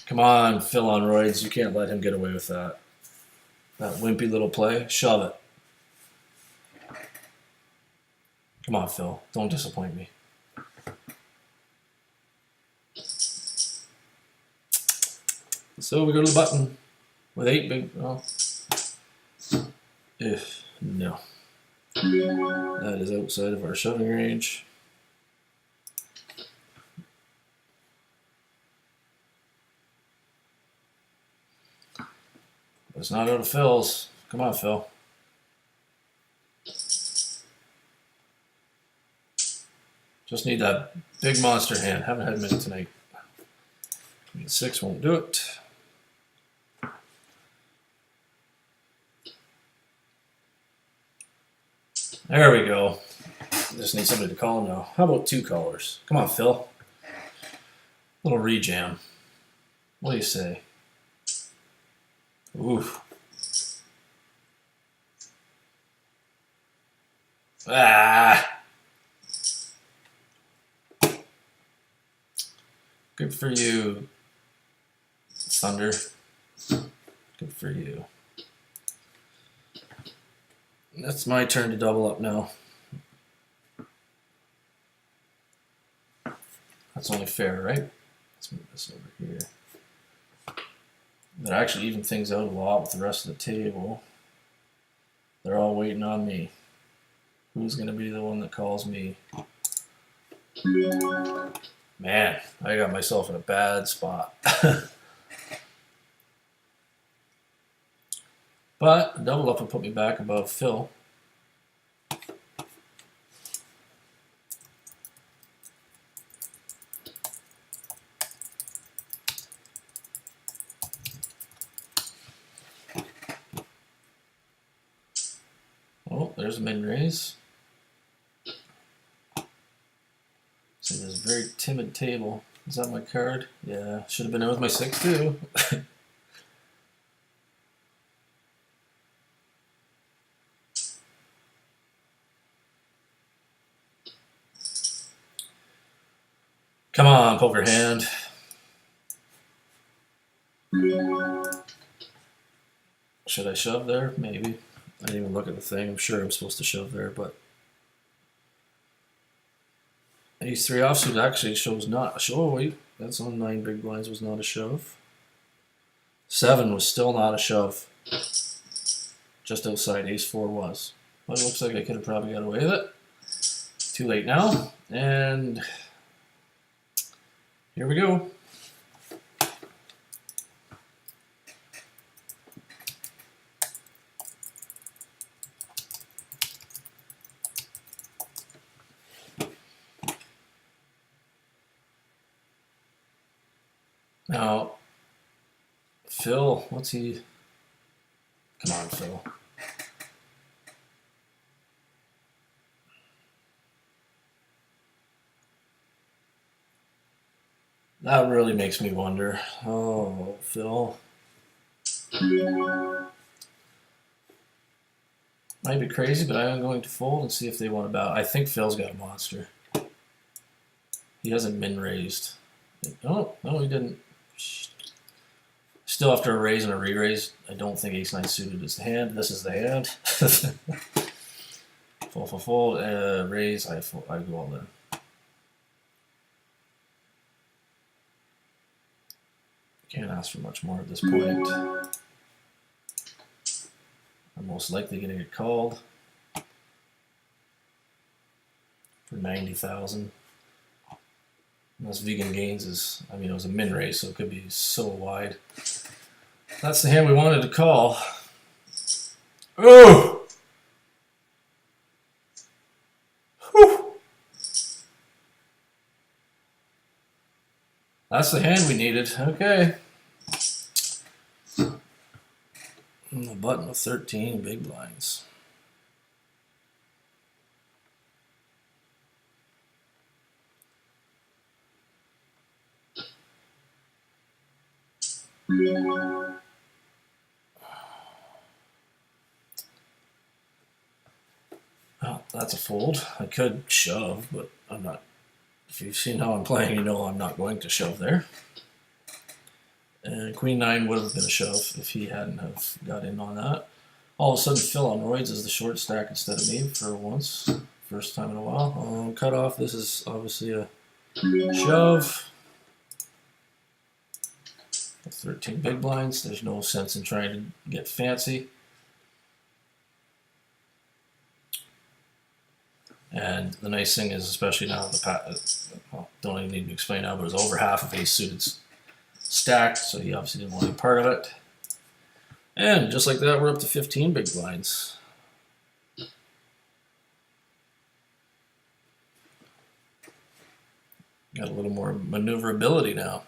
Come on, Phil on roids. You can't let him get away with that. That wimpy little play. Shove it. Come on, Phil. Don't disappoint me. So we go to the button with 8 big. Oh. If no. That is outside of our shoving range. But it's not out of Phil's. Come on, Phil. Just need that big monster hand. Haven't had many tonight. 6 won't do it. There we go. Just need somebody to call him now. How about 2 callers? Come on, Phil. Little rejam. What do you say? Oof. Ah. Good for you, Thunder. Good for you. That's my turn to double up now. That's only fair, right? Let's move this over here. That actually even things out a lot with the rest of the table. They're all waiting on me. Who's going to be the one that calls me? Man, I got myself in a bad spot. But a double up will put me back above Phil. Oh, there's a min-raise. See this very timid table. Is that my card? Yeah, should have been out with my 6 too. Come on, poker hand. Should I shove there? Maybe. I didn't even look at the thing. I'm sure I'm supposed to shove there, but Ace 3 offsuit actually shows not a shove. Oh wait, that's on 9 big blinds was not a shove. 7 was still not a shove. Just outside Ace 4 was. But it looks like I could have probably got away with it. Too late now, and here we go. Now, Phil, what's he? Come on, Phil. That really makes me wonder. Oh, Phil. Might be crazy, but I am going to fold and see if they want to bow. I think Phil's got a monster. He hasn't min raised. Oh, no, he didn't. Still after a raise and a re-raise. I don't think Ace 9 suited is the hand. This is the hand. Fold, raise, I go all in. Can't ask for much more at this point. I'm most likely going to get called for 90,000. Unless Vegan Gains is, I mean, it was a min raise, so it could be so wide. That's the hand we wanted to call. Oh! Whew. That's the hand we needed. Okay. And the button with 13 big blinds. Oh, that's a fold. I could shove, but I'm not. If you've seen how I'm playing, you know I'm not going to shove there. And Queen 9 would have been a shove if he hadn't have got in on that. All of a sudden, Phil on roids is the short stack instead of me for once. First time in a while. Cut off. This is obviously a shove. 13 big blinds. There's no sense in trying to get fancy. And the nice thing is, especially now, well, don't even need to explain now, but it was over half of ace suited stacked, so he obviously didn't want any part of it. And just like that, we're up to 15 big blinds. Got a little more maneuverability now.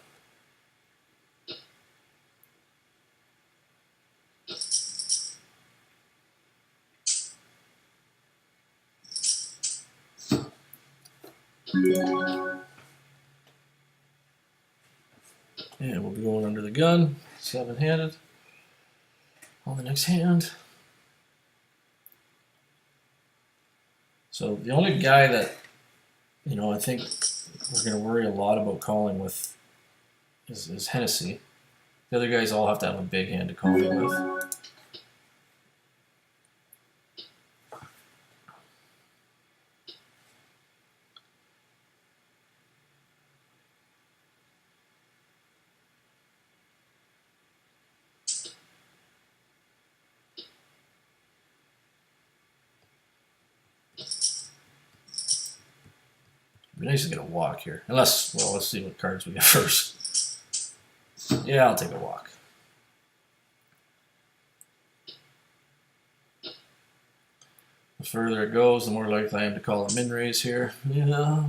And we'll be going under the gun, 7-handed on the next hand. So the only guy that, you know, I think we're going to worry a lot about calling with is Hennessy. The other guys all have to have a big hand to call me with. It'd be nice to get a walk here. Unless, well, let's see what cards we get first. Yeah, I'll take a walk. The further it goes, the more likely I am to call a min raise here. Yeah.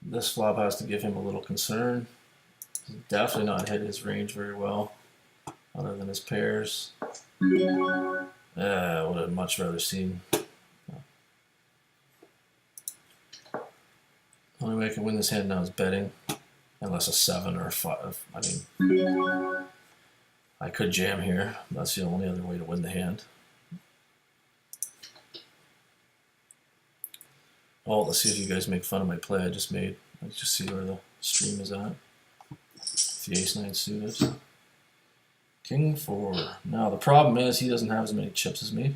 This flop has to give him a little concern. He's definitely not hit his range very well, other than his pairs. I would have much rather seen. Only way I can win this hand now is betting, unless a 7 or a 5. I mean, I could jam here. That's the only other way to win the hand. Oh, let's see if you guys make fun of my play I just made. Let's just see where the stream is at. The ace-9 suited. King 4. Now the problem is he doesn't have as many chips as me.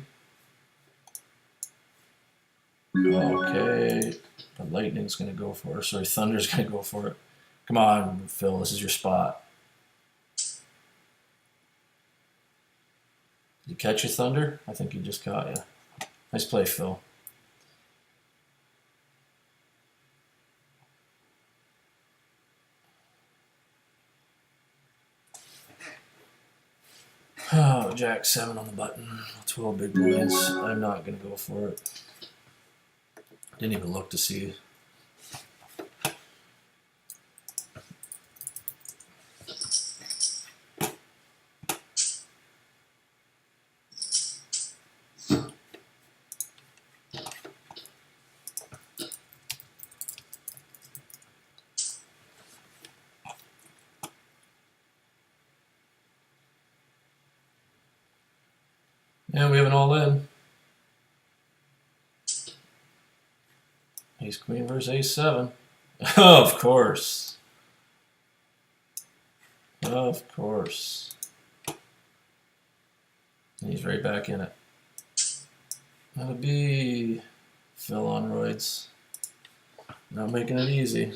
Okay, but lightning's going to go for it. Sorry, thunder's going to go for it. Come on, Phil, this is your spot. Did you catch your thunder? I think you just caught you. Nice play, Phil. Oh, Jack 7 on the button. 12 big blinds. I'm not going to go for it. Didn't even look to see. And we have an all-in. Ace Queen versus Ace 7. Of course. Of course. And he's right back in it. That'll be Phil on roids. Not making it easy.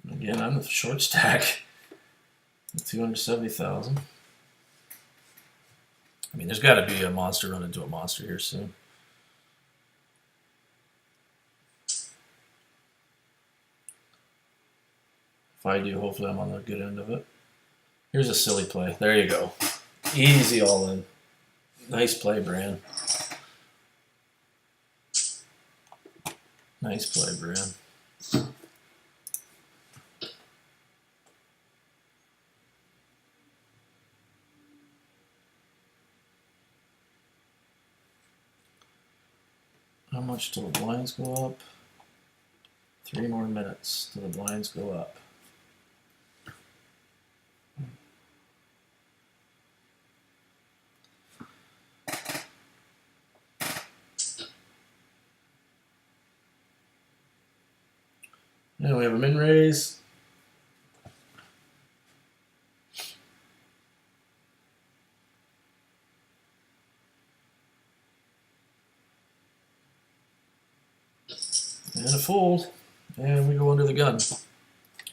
Again, I'm the short stack with 270,000. I mean, there's got to be a monster run into a monster here soon. If I do, hopefully I'm on the good end of it. Here's a silly play. There you go. Easy all in. Nice play, Bran. Nice play, Bran. How much till the blinds go up? 3 more minutes till the blinds go up. And we have a min raise. And a fold. And we go under the gun.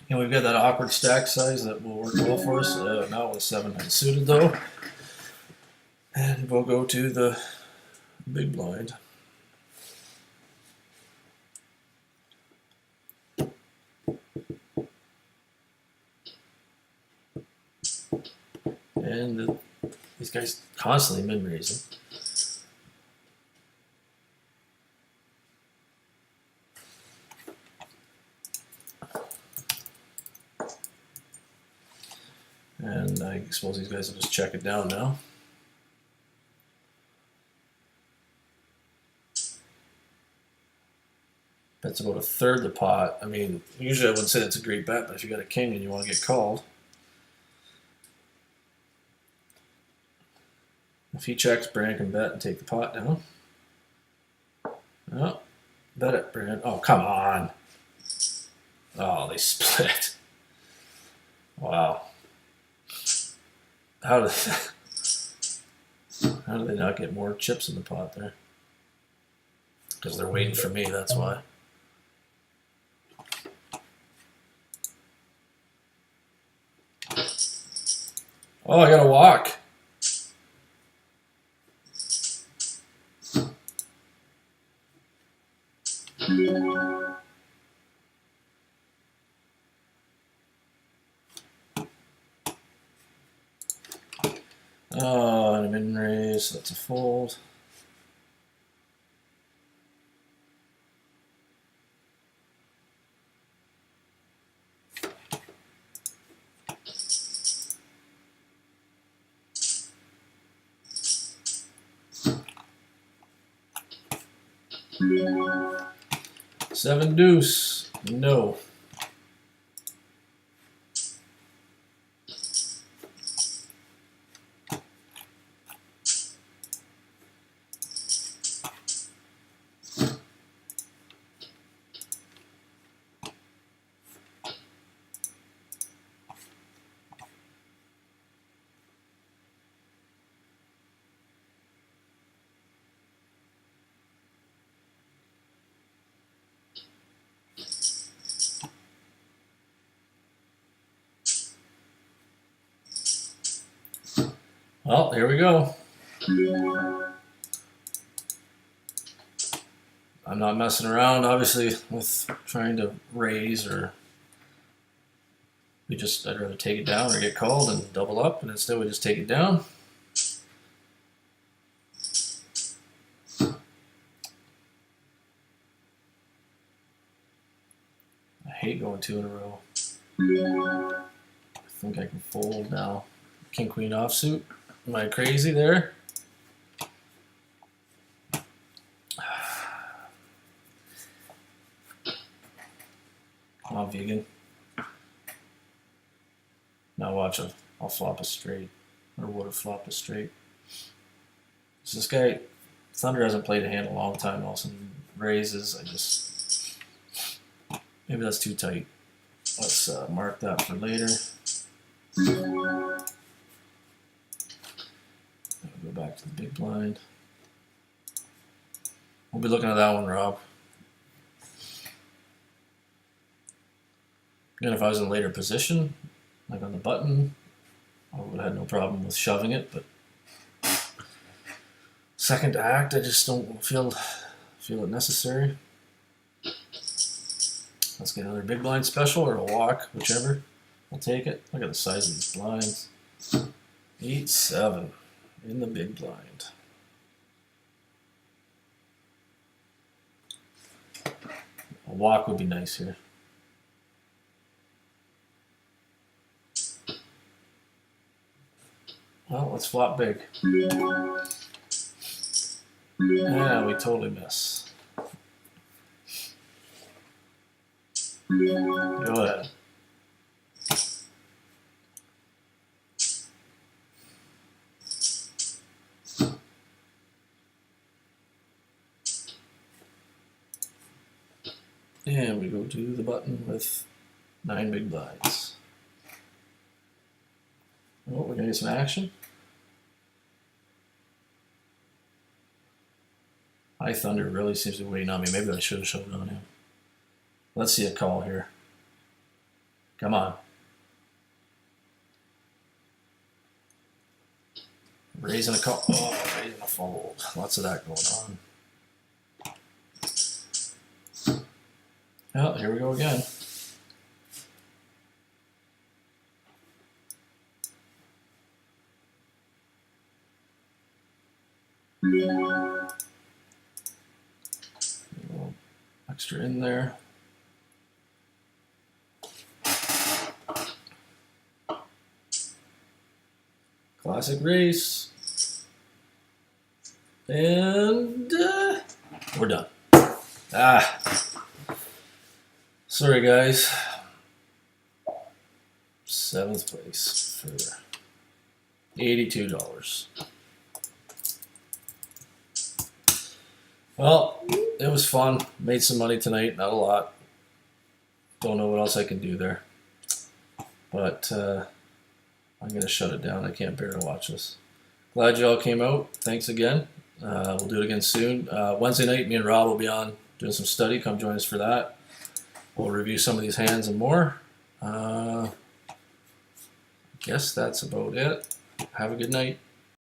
And we've got that awkward stack size that will work well for us. Not with 7-9 suited though. And we'll go to the big blind. And these guys constantly min raising. And I suppose these guys will just check it down now. That's about a third the pot. I mean, usually I wouldn't say that's a great bet, but if you got a king and you want to get called. If he checks, Bran can bet and take the pot down. Oh, bet it, Bran. Oh, come on. Oh, they split. Wow. How do they not get more chips in the pot there? Because they're waiting for me, that's why. Oh, I gotta walk. Oh, and a min raise, that's a fold. Seven deuce, no. Well, here we go. I'm not messing around, obviously, with trying to raise or I'd rather take it down or get called and double up, and instead we just take it down. I hate going 2 in a row. I think I can fold now. King Queen offsuit. Am I crazy there? Come on, vegan. Now watch it. I'll flop a straight. Or would have flopped a straight. So this guy, Thunder hasn't played a hand in a long time. All of a sudden raises. Maybe that's too tight. Let's mark that for later. Go back to the big blind. We'll be looking at that one, Rob. Again, if I was in a later position, like on the button, I would have had no problem with shoving it, but second act, I just don't feel it necessary. Let's get another big blind special or a walk, whichever. We'll take it. Look at the size of these blinds. 8-7 in the big blind. A walk would be nice here. Well, let's flop big. Yeah, we totally miss. Go ahead. And we go to the button with 9 big blinds. Oh, we're gonna get some action. High Thunder really seems to be waiting on me. Maybe I should have shoved on him. Let's see a call here. Come on. Raising a call. Oh, raising a fold. Lots of that going on. Well, here we go again. A little extra in there. Classic race. And we're done. Sorry guys. 7th place for $82. Well, it was fun. Made some money tonight, not a lot. Don't know what else I can do there. But I'm going to shut it down. I can't bear to watch this. Glad you all came out. Thanks again. We'll do it again soon. Wednesday night, me and Rob will be on doing some study. Come join us for that. We'll review some of these hands and more. I guess that's about it. Have a good night.